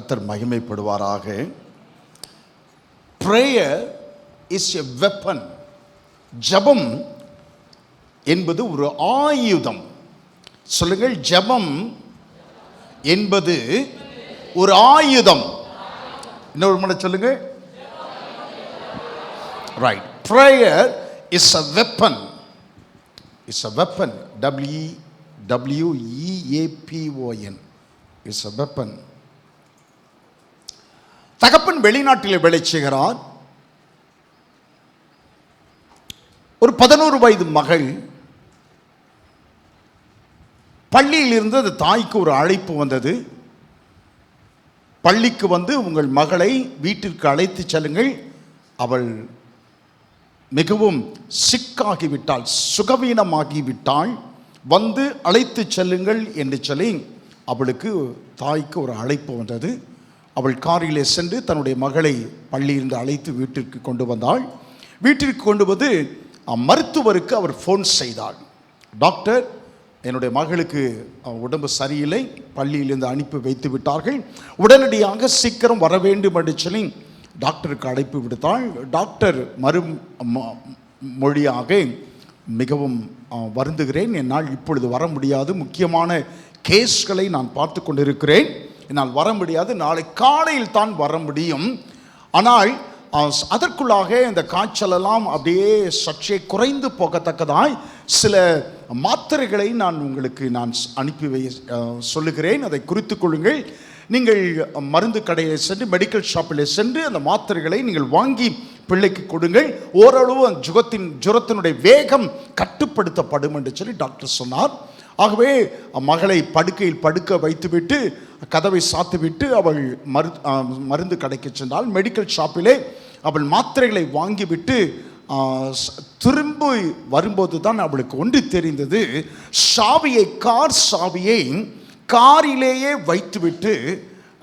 கர்த்தர் மகிமைப்படுவாராக. Prayer is a weapon. ஜெபம் என்பது ஒரு ஆயுதம். சொல்லுங்கள், ஜெபம் என்பது ஒரு ஆயுதம். இன்னொரு முறை சொல்லுங்க. Right. Prayer is a weapon. It's a weapon. WEAPON. It's a weapon. தகப்பன் வெளிநாட்டில் வேலை செய்கிறார். ஒரு 11 வயது மகள். பள்ளியில் இருந்து அந்த தாய்க்கு ஒரு அழைப்பு வந்தது. பள்ளிக்கு வந்து உங்கள் மகளை வீட்டிற்கு அழைத்து செல்லுங்கள், அவள் மிகவும் சிக்காகிவிட்டாள், சுகவீனமாகிவிட்டாள், வந்து அழைத்து செல்லுங்கள் என்று சொல்லி அவளுக்கு தாய்க்கு ஒரு அழைப்பு வந்தது. அவள் காரிலே சென்று தன்னுடைய மகளை பள்ளியிலிருந்து அழைத்து வீட்டிற்கு கொண்டு வந்தாள். வீட்டிற்கு கொண்டு வந்து மருத்துவருக்கு அவர் ஃபோன் செய்தாள். டாக்டர், என்னுடைய மகளுக்கு உடம்பு சரியில்லை, பள்ளியிலிருந்து அனுப்பி வைத்து விட்டார்கள், உடனடியாக சீக்கிரம் வர வேண்டும் என்று சொல்லி டாக்டருக்கு அழைப்பு விடுத்தாள். டாக்டர் மொழியாக மிகவும் வருந்துகிறேன், என்னால் இப்பொழுது வர முடியாது, முக்கியமான கேஸ்களை நான் பார்த்து கொண்டிருக்கிறேன், என்னால் வர முடியாது, நாளை காலையில் தான் வர முடியும். ஆனால் அதற்குள்ளாக இந்த காய்ச்சலெல்லாம் அப்படியே சற்றே குறைந்து போகத்தக்கதாய் சில மாத்திரைகளை நான் உங்களுக்கு அனுப்பி சொல்லுகிறேன், அதை குறித்து கொள்ளுங்கள். நீங்கள் மருந்து கடையில் சென்று, மெடிக்கல் ஷாப்பில் சென்று அந்த மாத்திரைகளை நீங்கள் வாங்கி பிள்ளைக்கு கொடுங்கள், ஓரளவு ஜுரத்தினுடைய வேகம் கட்டுப்படுத்தப்படும் என்று சொல்லி டாக்டர் சொன்னார். ஆகவே மகளை படுக்கையில் படுக்க வைத்துவிட்டு கதவை சாத்திவிட்டு அவள் மருந்து கடைக்கு சென்றால், மெடிக்கல் ஷாப்பிலே அவள் மாத்திரைகளை வாங்கிவிட்டு திரும்ப வரும்போது தான் அவளுக்கு ஒன்று தெரிந்தது. கார் சாவியை காரிலேயே வைத்துவிட்டு,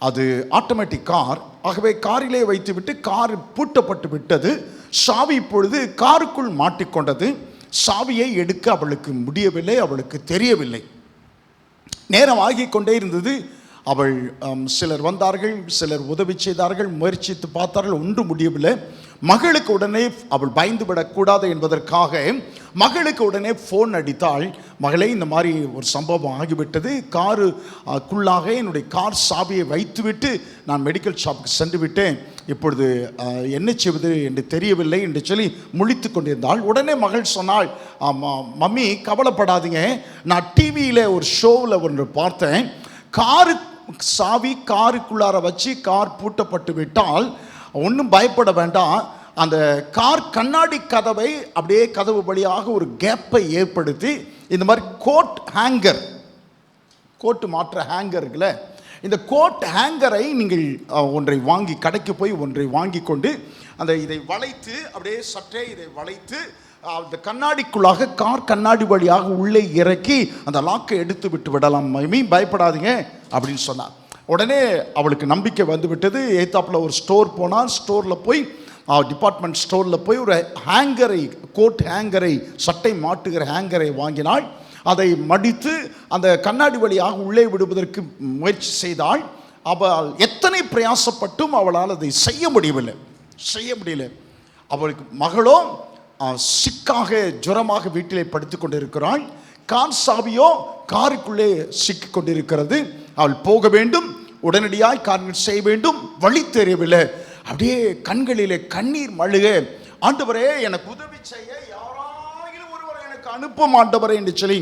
அது ஆட்டோமேட்டிக் கார், ஆகவே காரிலே வைத்துவிட்டு கார் பூட்டப்பட்டு விட்டது. சாவி இப்பொழுது காருக்குள் மாட்டிக்கொண்டது. சாவியை எடுக்க அவளுக்கு முடியவில்லை, அவளுக்கு தெரியவில்லை. நேரம் ஆகிக்கொண்டே இருந்தது. அவள் சிலர் வந்தார்கள், சிலர் உதவி செய்தார்கள், முயற்சித்து பார்த்தார்கள், ஒன்றும் முடியவில்லை. மகளுக்கு உடனே அவள் பயந்து விடக்கூடாது என்பதற்காக மகளுக்கு உடனே ஃபோன் அடித்தாள். மகளே, இந்த மாதிரி ஒரு சம்பவம் ஆகிவிட்டது, காருக்குள்ளாக என்னுடைய கார் சாவியை வைத்துவிட்டு நான் மெடிக்கல் ஷாப்புக்கு சென்று விட்டேன், இப்பொழுது என்ன செய்வது என்று தெரியவில்லை என்று சொல்லி முழித்து கொண்டிருந்தாள். உடனே மகள் சொன்னாள், மம்மி கவலைப்படாதீங்க, நான் டிவியில் ஒரு ஷோவில் ஒன்று பார்த்தேன், காரு சாவி காருக்குள்ளார வச்சு கார் பூட்டப்பட்டு விட்டால் ஒன்றும் பயப்பட வேண்டாம், அந்த கார் கண்ணாடி கதவை அப்படியே கதவு வழியாக ஒரு கேப்பை ஏற்படுத்தி இந்த மாதிரி கோட்டு மாற்ற ஹேங்கர் இருக்குல்ல, இந்த கோட் ஹேங்கரை நீங்கள் ஒன்றை வாங்கி கடைக்கு போய் ஒன்றை வாங்கி கொண்டு இதை வளைத்து அப்படியே சற்றே இதை வளைத்து அந்த கண்ணாடிக்குள்ளாக கார் கண்ணாடி வழியாக உள்ளே இறக்கி அந்த லாக்கை எடுத்து விட்டு விடலாம், பயப்படாதீங்க அப்படின்னு சொன்னார். உடனே அவளுக்கு நம்பிக்கை வந்து விட்டது. ஏத்தாப்பில் ஒரு ஸ்டோர் போனால், ஸ்டோரில் போய் டிபார்ட்மெண்ட் ஸ்டோரில் போய் ஒரு ஹேங்கரை, கோட் ஹேங்கரை, சட்டை மாட்டுகிற ஹேங்கரை வாங்கினாள். அதை மடித்து அந்த கண்ணாடி வழியாக உள்ளே விடுவதற்கு முயற்சி செய்தாள். அவள் எத்தனை பிரயாசப்பட்டும் அவளால் அதை செய்ய முடியவில்லை. அவளுக்கு மகளோ சிக்காக ஜுரமாக வீட்டிலே படுத்து கொண்டிருக்கிறாள். கார் சாவியோ காருக்குள்ளே சிக்கி கொண்டிருக்கிறது. அவள் போக வேண்டும், உடனடியாய் காரியம் செய்ய வேண்டும், வழி தெரியவில்லை. அப்படியே கண்களிலே கண்ணீர் மழுக, ஆண்டவரே எனக்கு உதவி செய்ய யாராயிலும் ஒருவரை எனக்கு அனுப்பும் ஆண்டவரே என்று சொல்லி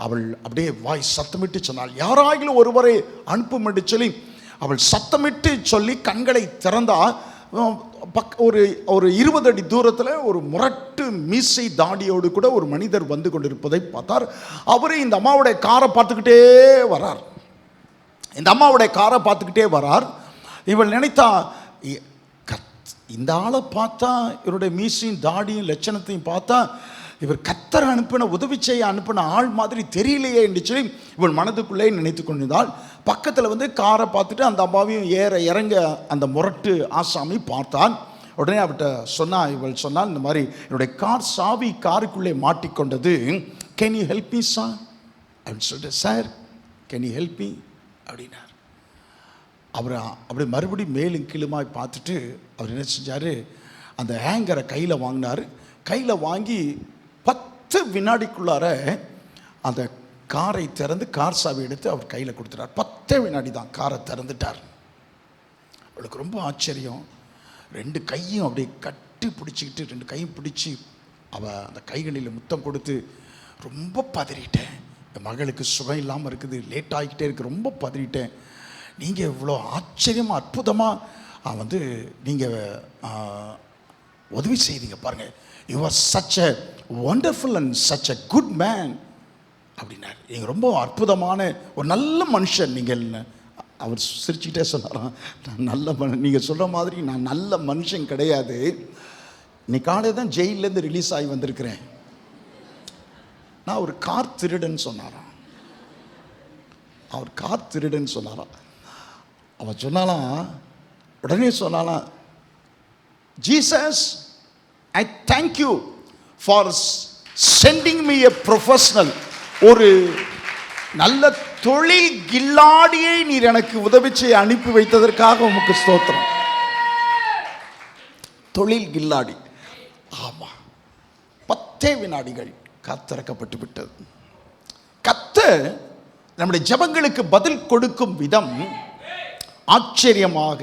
அவள் அப்படியே வாய் சத்தமிட்டு சொன்னாள். யாராயிலும் ஒருவரை அனுப்பும் என்று சொல்லி அவள் சத்தமிட்டு சொல்லி கண்களை திறந்தா ஒரு 20 அடி தூரத்தில் ஒரு முரட்டு மீசை தாடியோடு கூட ஒரு மனிதர் வந்து கொண்டிருப்பதை பார்த்தார். அவரே இந்த அம்மாவுடைய காரை பார்த்துக்கிட்டே வரார். இவள் நினைத்தா, இந்த ஆளை பார்த்தா, இவருடைய மீசையும் தாடியும் லட்சணத்தையும் பார்த்தா இவர் கர்த்தர் அனுப்பின, உதவி செய்ய அனுப்பின ஆள் மாதிரி தெரியலையே என்று சொல்லி இவள் மனதுக்குள்ளே நினைத்து கொண்டிருந்தாள். பக்கத்தில் வந்து காரை பார்த்துட்டு அந்த அம்மாவையும் இறங்க அந்த முரட்டு ஆசாமி பார்த்தான். உடனே அவட்ட இவள் சொன்னால், இந்த மாதிரி என்னுடைய கார் சாவி காருக்குள்ளே மாட்டிக்கொண்டது, can you help me sir அப்படின்னு சொல்லிட்டு, sir can you help me அப்படின்னார். அவர் அப்படி மறுபடியும் மேலும் கீழுமாய் பார்த்துட்டு அவர் என்ன செஞ்சார், அந்த ஹேங்கரை கையில் வாங்கினார். கையில் வாங்கி 10 வினாடிக்குள்ளார அந்த காரை திறந்து கார் சாவி எடுத்து அவர் கையில் கொடுத்துட்டார். 10 வினாடி தான் காரை திறந்துட்டார். அவளுக்கு ரொம்ப ஆச்சரியம். 2 கையும் அப்படியே கட்டி பிடிச்சிக்கிட்டு 2 கையும் பிடிச்சி அவள் அந்த கைகளில் முத்தம் கொடுத்து, ரொம்ப பதறிட்டேன், என் மகளுக்கு சுகம் இல்லாமல் இருக்குது, லேட் ஆகிக்கிட்டே இருக்குது, ரொம்ப பதறிட்டேன், நீங்கள் இவ்வளோ ஆச்சரியமாக அற்புதமாக நீங்கள் உதவி செய்தீங்க பாருங்கள், you are such a wonderful and such a good man அப்படின்னார். நீங்கள் ரொம்ப அற்புதமான ஒரு நல்ல மனுஷன் நீங்கள். அவர் சிரிச்சுக்கிட்டே சொன்னாராம், நான் நல்ல நீங்கள் சொல்கிற மாதிரி நான் நல்ல மனுஷன் கிடையாது, இன்னைக்கு காலையில் தான் ஜெயிலேருந்து ரிலீஸ் ஆகி வந்திருக்கிறேன், நான் ஒரு கார் திருடன் சொன்னாராம். அவர் கார் திருடன் சொன்னாராம். அவன் சொன்னாலாம், உடனே சொன்னாலாம், Jesus I thank you for sending me a professional, ஒரு நல்ல தொழில் கில்லாடியை நீர் எனக்கு உதவி செய்ய அனுப்பி வைத்ததற்காக உமக்கு ஸ்தோத்திரம். தொழில் கில்லாடி. ஆமாம், 10 வினாடிகள் காத்திறக்கப்பட்டு விட்டது. கர்த்தர் நம்முடைய ஜெபங்களுக்கு பதில் கொடுக்கும் விதம் ஆச்சரியமாக,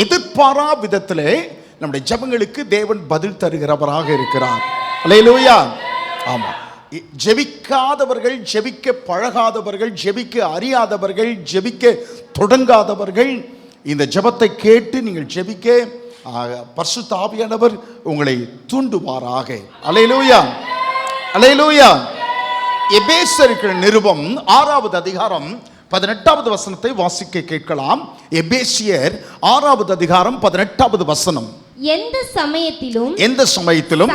எதிர்பாரா விதத்திலே நம்முடைய ஜெபங்களுக்கு தேவன் பதில் தருகிறவராக இருக்கிறார். அல்லேலூயா. ஆமாம், ஜெபிக்காதவர்கள், ஜெபிக்க பழகாதவர்கள், ஜெபிக்க அறியாதவர்கள், ஜெபிக்க தொடங்காதவர்கள் இந்த ஜெபத்தை கேட்டு நீங்கள் ஜெபிக்க பரிசுத்த ஆவியானவர் உங்களை தூண்டுவாராக. அல்லேலூயா, அல்லேலூயா. எபேசியருக்கு நிருபம் 6வது அதிகாரம் 18வது வசனத்தை வாசிக்க கேட்கலாம். எபேசியர் 6வது அதிகாரம் 18வது வசனம். எந்த சமயத்திலும்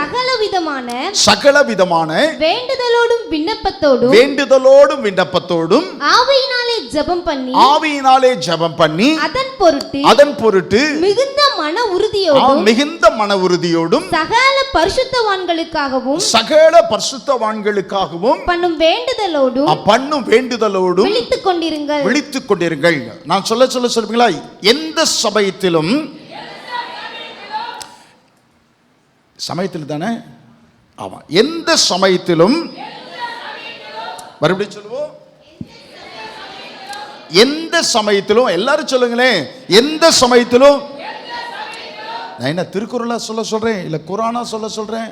சகலவிதமான வேண்டுதலோடும் விண்ணப்பத்தோடும் ஆவியினாலே ஜெபம் பண்ணி அதன் பொருட்டு மிகுந்த மன உறுதியோடும் சகல பரிசுத்தவான்களுக்காகவும் பண்ணும் வேண்டுதலோடும் விழித்துக் கொண்டிருங்கள். நான் சொல்லுங்களா, எந்த சமயத்திலும், சமயத்தில் தானே, ஆமா, எந்த சமயத்திலும், மறுபடியும் சொல்லுவோம், எந்த சமயத்திலும், எல்லாரும் சொல்லுங்களேன், எந்த சமயத்திலும். நான் என்ன திருக்குறளா சொல்றேன், இல்ல குரானா சொல்றேன்,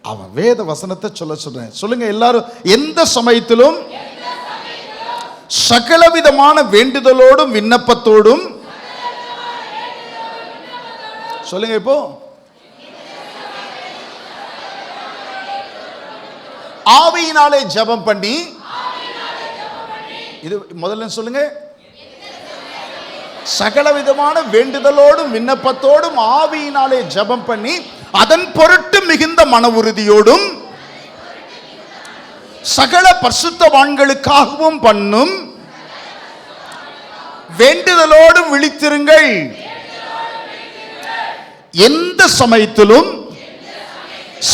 அவன் வேத வசனத்தை சொல்றேன். சொல்லுங்க எல்லாரும், எந்த சமயத்திலும் சகலவிதமான வேண்டுதலோடும் விண்ணப்பத்தோடும், சொல்லுங்க இப்போ, ஆவியினாலே ஜெபம் பண்ணி, இது முதல்ல சொல்லுங்க, சகலவிதமான வேண்டுதலோடும் விண்ணப்பத்தோடும் ஆவியினாலே ஜெபம் பண்ணி அதன் பொருட்டு மிகுந்த மன உறுதியோடும் சகல பரிசுத்தவான்களுக்காகவும் பண்ணும் வேண்டுதலோடும் விழித்திருங்கள். எந்த சமயத்திலும்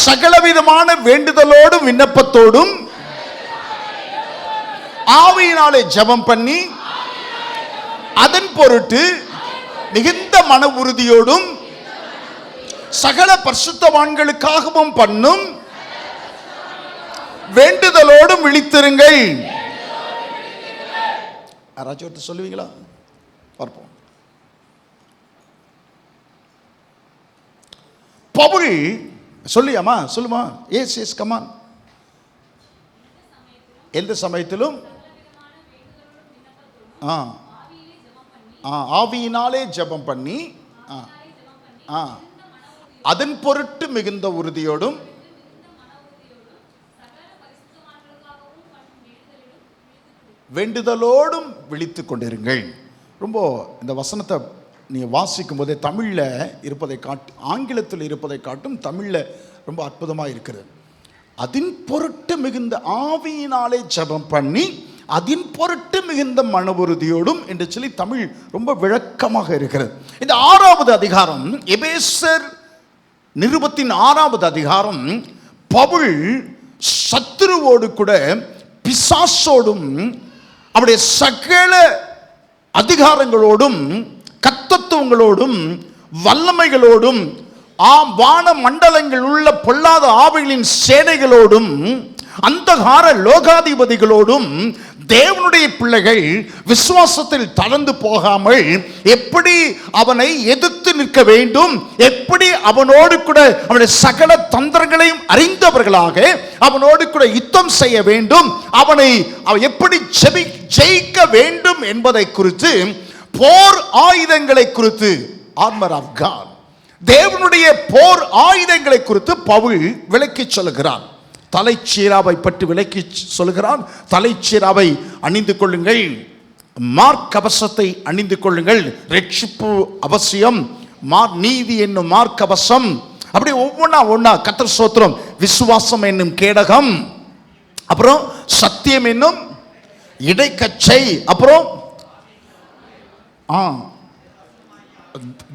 சகலவிதமான வேண்டுதலோடும் விண்ணப்பத்தோடும் ஆவியினாலே ஜெபம் பண்ணி அதன் பொருட்டு மிகுந்த மன உறுதியோடும் சகல பரிசுத்தவான்களுக்காகவும் பண்ணும் வேண்டுதலோடும் விழித்திருங்கள். யாராச்சும் ஒருத்தர் சொல்லுவீங்களா? பார்ப்போம். பவுல் சொல்லியாமா, சொல்லுமா, எஸ் கமான். எந்த சமயத்திலும் ஆவியினாலே ஜெபம் பண்ணி அதன் பொருட்டு மிகுந்த உறுதியோடும் வேண்டுதலோடும் விழித்துக் கொண்டிருங்கள். ரொம்ப இந்த வசனத்தை நீங்கள் வாசிக்கும் போதே தமிழில் இருப்பதை ஆங்கிலத்தில் இருப்பதை காட்டும் தமிழில் ரொம்ப அற்புதமாக இருக்கிறது. அதன் பொருட்டு மிகுந்த ஆவியினாலே ஜெபம் பண்ணி அதன் பொருட்டு மிகுந்த மன உறுதியோடும் என்று சொல்லி தமிழ் ரொம்ப விளக்கமாக இருக்கிறது. இந்த 6வது அதிகாரம், எபேசியர் நிருபத்தின் 6வது அதிகாரம், பவுல் சத்துருவோடு கூட பிசாசோடும் அவருடைய சகல அதிகாரங்களோடும் கர்த்தத்துவங்களோடும் வல்லமைகளோடும் வான மண்டலங்கள் உள்ள பொல்லாத ஆவிகளின் சேனைகளோடும் அந்தகார லோகாதிபதிகளோடும் தேவனுடைய பிள்ளைகள் விசுவாசத்தில் தளர்ந்து போகாமல் எப்படி அவனை எதிர்த்து நிற்க வேண்டும், எப்படி அவனோடு கூட அவனுடைய சகல தந்திரங்களையும் அறிந்தவர்களாக அவனோடு கூட யுத்தம் செய்ய வேண்டும், அவனை எப்படி ஜெயிக்க வேண்டும் என்பதை குறித்து, போர் ஆயுதங்களை குறித்து, ஆர்மர் ஆஃப் காட், தேவனுடைய போர் ஆயுதங்களை குறித்து பவுல் விளக்கி சொல்லுகிறான். தலைச்சீராவை பற்றி விளக்கி சொல்லுகிறான். தலைச்சீராவை அணிந்து கொள்ளுங்கள், மார்க்கவசத்தை அணிந்து கொள்ளுங்கள், ரட்சிப்பு அவசியம், நீதி என்னும் மார்க்கவசம், அப்படி ஒவ்வொன்னா கர்த்தர் ஸ்தோத்திரம், விசுவாசம் என்னும் கேடகம், அப்புறம் சத்தியம் என்னும் இடைக்கச்சை, அப்புறம்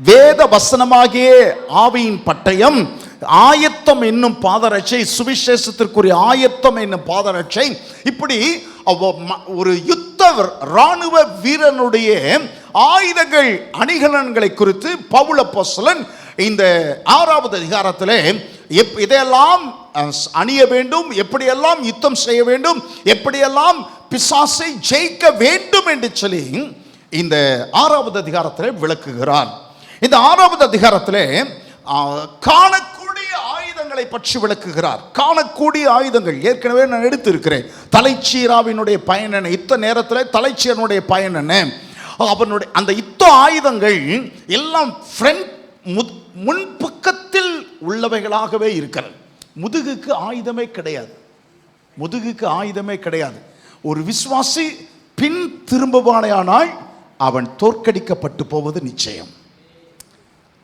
வேத வசனமாகிய ஆவியின் பட்டயம், ஆயத்தம் என்னும் பாதரட்சை, சுவிசேஷத்திற்குரிய ஆயத்தம் என்னும் பாதரட்சை. இப்படி ஒரு யுத்த இராணுவ வீரனுடைய ஆயுதங்கள் அணிகலன்களை குறித்து பவுல் அப்போஸ்தலன் இந்த 6வது அதிகாரத்திலே இதையெல்லாம் அணிய வேண்டும், எப்படியெல்லாம் யுத்தம் செய்ய வேண்டும், எப்படியெல்லாம் பிசாசை ஜெயிக்க வேண்டும் என்று சொல்லி இந்த 6வது அதிகாரத்திலே விளக்குகிறார். இந்த 6வது அதிகாரத்திலே காணக்கூடிய ஆயுதங்களை பற்றி விளக்குகிறார். காணக்கூடிய ஆயுதங்கள் ஏற்கனவே நான் எடுத்திருக்கிறேன். தலைச்சீராவினுடைய பயன் என்ன, யுத்த நேரத்தில் தலைச்சீரனுடைய பயன் என்ன, அவனுடைய அந்த யுத்த ஆயுதங்கள் எல்லாம் முன்பக்கத்தில் உள்ளவைகளாகவே இருக்கிறது. முதுகுக்கு ஆயுதமே கிடையாது, முதுகுக்கு ஆயுதமே கிடையாது. ஒரு விசுவாசி பின் திரும்பவானால் அவன் தோற்கடிக்கப்பட்டு போவது நிச்சயம்,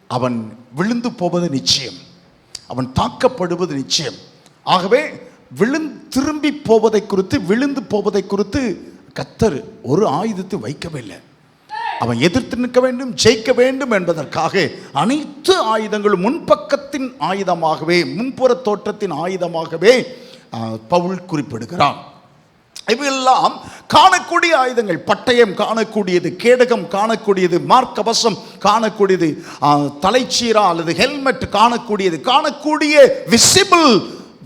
அவன் விழுந்து போவது நிச்சயம், அவன் தாக்கப்படுவது நிச்சயம். ஆகவே திரும்பி போவதை குறித்து, விழுந்து போவதை குறித்து கர்த்தர் ஒரு ஆயுதத்தை வைக்கவில்லை. அவன் எதிர்த்து நிற்க வேண்டும், ஜெயிக்க வேண்டும் என்பதற்காக அனைத்து ஆயுதங்களும் முன்பக்கத்தின் ஆயுதமாகவே, முன்புற தோற்றத்தின் ஆயுதமாகவே பவுல் குறிப்பிடுகிறான். இவையெல்லாம் காணக்கூடிய ஆயுதங்கள். பட்டயம் காணக்கூடியது, கேடகம் காணக்கூடியது, மார்க்கவசம் காணக்கூடியது, தலைச்சீரா அல்லது ஹெல்மெட் காணக்கூடியது, காணக்கூடிய விசிபிள்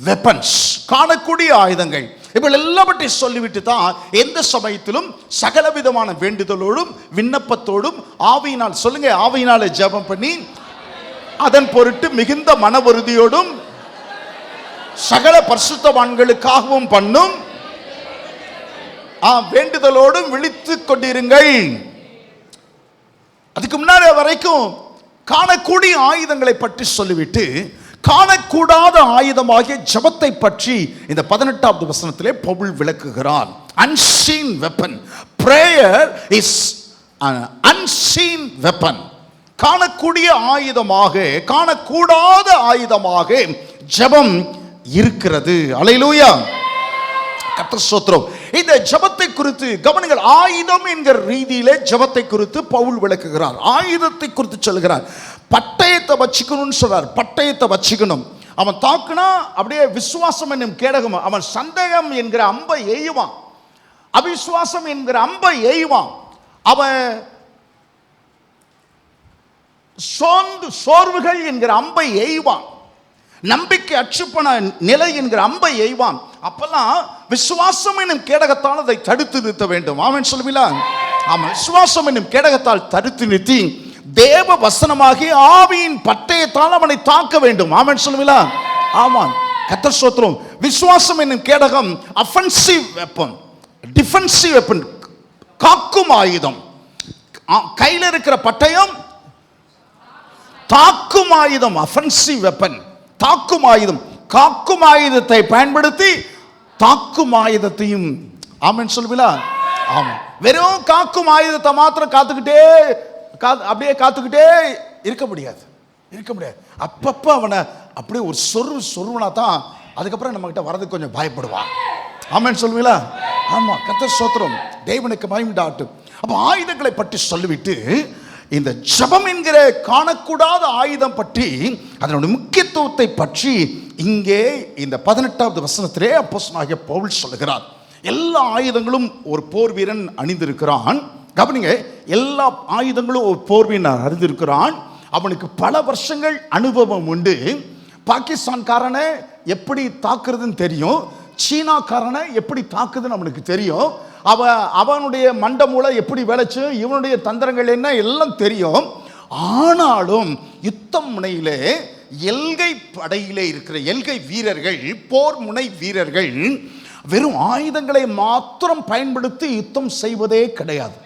வெப்பன்ஸ், காணக்கூடிய ஆயுதங்கள். இவள் எல்லாவற்றையும் சொல்லிவிட்டு தான் எந்த சமயத்திலும் சகல விதமான வேண்டுதலோடும் விண்ணப்பத்தோடும் ஆவியினால், சொல்லுங்க, ஆவியினாலே ஜெபம் பண்ணி அதன் பொருட்டு மிகுந்த மன உறுதியோடும் சகல பரிசுத்தவான்களுக்காகவும் பண்ணும் வேண்டுதலோடும் விழித்துக் கொண்டிருங்கள். அதுக்கு முன்னாடி வரைக்கும் காணக்கூடிய ஆயுதங்களை பற்றி சொல்லிவிட்டு காணக்கூடாத ஆயுதமாகிய ஜெபத்தை பற்றி இந்த 18வது வசனத்திலே Pavul விளக்குகிறான். unseen weapon, prayer is an unseen weapon. காணக்கூடிய ஆயுதமாக, காணக்கூடாத ஆயுதமாக ஜெபம் இருக்கிறது. அல்லேலூயா, கர்த்தர் ஸ்தோத்திரம். இந்த ஜெபத்தை குறித்து கவனிங்கள். ஆயுதம் என்கிற ரீதியிலே ஜெபத்தை குறித்து பவுல் விளக்குகிறார். ஆயுதத்தை குறித்து சொல்கிறார். பட்டயத்தை வச்சுக்கணும்னு சொல்றார். பட்டயத்தை வச்சுக்கணும். அவன் தாக்குனா அப்படியே விசுவாசம் என்னும் கேடகம், அவன் சந்தேகம் என்கிற அம்பை எய்வான், அவிசுவாசம் என்கிற அம்பை எய்வான், அவன் சோர்வுகள் என்கிற அம்பை எய்வான், நம்பிக்கை அச்சுப்பன நிலை என்கிற அம்பை எய்வான். அப்பெல்லாம் விசுவாசம் என்னும் கேடகத்தால் அதை தடுத்து நிறுத்த வேண்டும். ஆமென் சொல்லுவீங்களா? ஆமாம், விசுவாசம் என்னும் கேடகத்தால் தடுத்து நிறுத்தி தேவ வசனமாகி ஆவியின் பட்டயத்தால் அவனை தாக்க வேண்டும். ஆமென் சொல்லுவீங்களா? ஆமாம், கர்த்தர் ஸ்தோத்திரம். விசுவாசம் என்னும் கேடகம் அஃபென்சிவ் வெப்பன், டிஃபென்சிவ் வெப்பன், காக்கும் ஆயுதம். கையில் இருக்கிற பட்டயம் தாக்கும் ஆயுதம், அஃபென்சிவ் வெப்பன், தாக்கும் ஆயுதம். காக்கும் ஆயுதத்தை பயன்படுத்தி தாக்கும் ஆயுதத்தையும். ஆமென் சொல்லுவீங்களா? ஆமாம். வெறும் காக்கும் ஆயுதத்தை மாத்திரம் அப்படியே காத்துக்கிட்டே இருக்க முடியாது, இருக்க முடியாது. அப்பப்போ அவனை அப்படியே ஒரு சொருவனா தான் அதுக்கப்புறம் நம்ம கிட்ட வரதுக்கு கொஞ்சம் பயப்படுவான். ஆமென் சொல்லுவீங்களா? ஆமாம், கர்த்தர் ஸ்தோத்திரம், தேவனுக்கு மகிமையுண்டாகட்டும். அப்போ ஆயுதங்களை பற்றி சொல்லிவிட்டு இந்த ஜெபம் என்கிற காணக்கூடாத ஆயுதம் பற்றி, அதனுடைய முக்கியத்துவத்தை பற்றி இங்கே இந்த 18வது வசனத்திலே அப்போஸ்தலனாகிய பவுல் சொல்லுகிறார். எல்லா ஆயுதங்களும் ஒரு போர் வீரன் அணிந்திருக்கிறான். கவனிங்க, எல்லா ஆயுதங்களும் போர்வீரன் அறிந்திருக்கிறான். அவனுக்கு பல வருஷங்கள் அனுபவம் உண்டு. பாகிஸ்தான்காரனை எப்படி தாக்குறதுன்னு தெரியும், சீனாக்காரனை எப்படி தாக்குதுன்னு அவனுக்கு தெரியும். அவனுடைய மண்ட மூளை எப்படி விளைச்சு, இவனுடைய தந்திரங்கள் என்ன எல்லாம் தெரியும். ஆனாலும் யுத்தம் முனையிலே எல்கை படையிலே இருக்கிற எல்கை வீரர்கள், போர் முனை வீரர்கள் வெறும் ஆயுதங்களை மாத்திரம் பயன்படுத்தி யுத்தம் செய்வதே கிடையாது.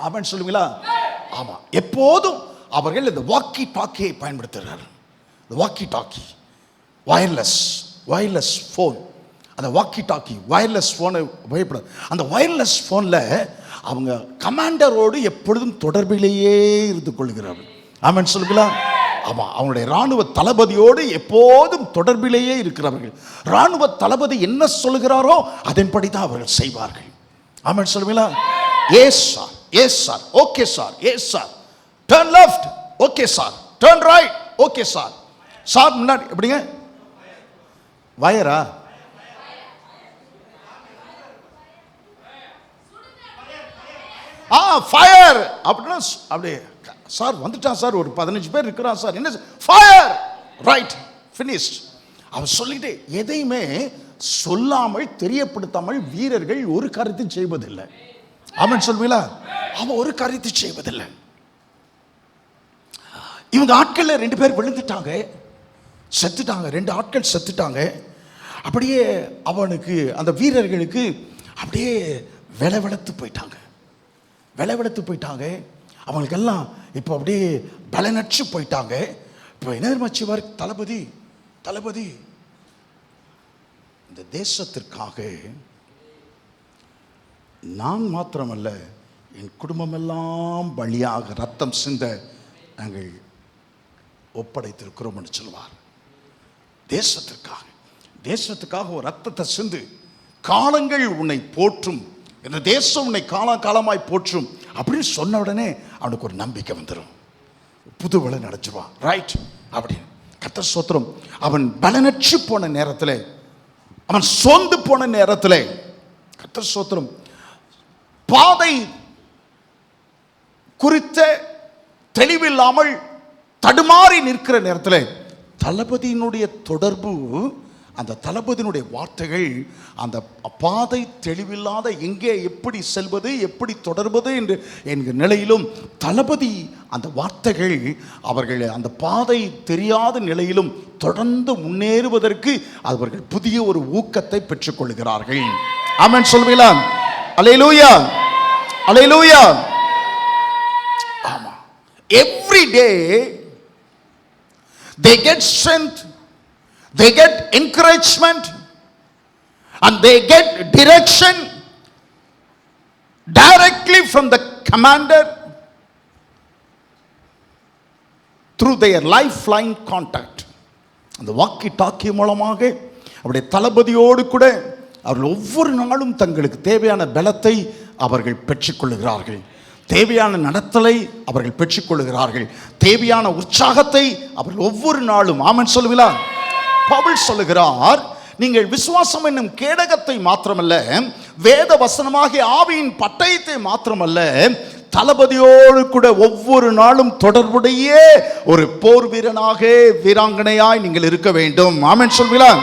அவன் சொல்லுவீங்களா? ஆமா, எப்போதும் அவர்கள் இந்த வாக்கி டாக்கியை பயன்படுத்துகிறார்கள். வாக்கி டாக்கி, வயர்லெஸ் ஃபோன், அந்த வாக்கி டாக்கி வயர்லெஸ் ஃபோனை உபயோகப்படாது. அந்த வயர்லெஸ் ஃபோனில் அவங்க கமாண்டரோடு எப்பொழுதும் தொடர்பிலேயே இருந்து கொள்கிறார்கள். ஆமென் சொல்லுங்களா? ஆமாம், அவனுடைய இராணுவ தளபதியோடு எப்போதும் தொடர்பிலேயே இருக்கிறவர்கள். இராணுவ தளபதி என்ன சொல்கிறாரோ அதன்படி தான் அவர்கள் செய்வார்கள். ஆமென் சொல்லுங்களா? S sir, yes sir, okay sir, yes sir, turn left, okay sir, turn right, okay sir. Sir முன்னாடி எப்படிங்க? வயரா? ஃபயர் அப்படின்னா அப்படியே சார் வந்துட்டான் சார், ஒரு 15 பேர் இருக்கிறான் சார், என்ன ஃபயர், ரைட், ஃபினிஷ்ட். அவன் சொல்லிட்டு எதையுமே சொல்லாமல் தெரியப்படுத்தாமல் வீரர்கள் ஒரு காரியத்தை செய்வதில்லை. அவன் சொல்வீங்களா? அவன் ஒரு காரியத்தை செய்வதில்லை. இவங்க ஆட்கள்ல 2 பேர் விழுந்துட்டாங்க, செத்துட்டாங்க. 2 ஆட்கள் செத்துட்டாங்க. அப்படியே அவனுக்கு அந்த வீரர்களுக்கு அப்படியே வெளவெளத்து போயிட்டாங்க. அவங்களுக்கெல்லாம் இப்போ அப்படியே பலனற்று போயிட்டாங்க. இப்போ என்ன மச்சிவார் தளபதி இந்த தேசத்திற்காக நான் மாத்திரமல்ல, என் குடும்பமெல்லாம் பலியாக ரத்தம் சிந்த நாங்கள் ஒப்படைத்திருக்கிறோம் என்று சொல்வார். தேசத்துக்காக ஒரு ரத்தத்தை சிந்து, காலங்கள் உன்னை போற்றும், இந்த தேசம் உன்னை காலமாய் போற்றும் அப்படின்னு சொன்ன உடனே அவனுக்கு ஒரு நம்பிக்கை வந்துடும். புது வளை நடச்சுவான், ரைட் அப்படின்னு. கர்த்தர் ஸ்தோத்திரம். அவன் பலனற்று போன நேரத்தில், அவன் சோர்ந்து போன நேரத்தில், கர்த்தர் ஸ்தோத்திரம், பாதை குறித்த தெளிவில்லாமல் தடுமாறி நிற்கிற நேரத்தில் தளபதியினுடைய தொடர்பு, அந்த தளபதியினுடைய வார்த்தைகள், அந்த பாதை தெளிவில்லாத எங்கே எப்படி செல்வது, எப்படி தொடர்வது என்று என்கிற நிலையிலும் தளபதி அந்த வார்த்தைகள் அவர்கள் அந்த பாதை தெரியாத நிலையிலும் தொடர்ந்து முன்னேறுவதற்கு அவர்கள் புதிய ஒரு ஊக்கத்தை பெற்றுக்கொள்கிறார்கள். ஆமென் சொல்வீங்களா? அல்லேலூயா, அல்லேலூயா. ஆமா, every day they get strength, they get encouragement, and they get direction directly from the commander through their lifeline contact. அந்த வாக்கி டாக்கி மூலமாக அவருடைய தளபதியோடு கூட அவர்கள் ஒவ்வொரு நாளும் தங்களுக்கு தேவையான பலத்தை அவர்கள் பெற்றுக்கொள்கிறார்கள், தேவையான நடத்தலை அவர்கள் பெற்றுக்கொள்கிறார்கள், தேவையான உற்சாகத்தை அவர்கள் ஒவ்வொரு நாளும். ஆமென் சொல்லுவீங்களா? பவுல் சொல்லுகிறார், நீங்கள் விசுவாசம் என்னும் கேடகத்தை மாத்திரமல்ல, வேத வசனமாகிய ஆவியின் பட்டயத்தை மாத்திரமல்ல, தளபதியோடு கூட ஒவ்வொரு நாளும் தொடர்புடைய ஒரு போர் வீரனாக, வீராங்கனையாய் நீங்கள் இருக்க வேண்டும். ஆமென் சொல்வீங்களா?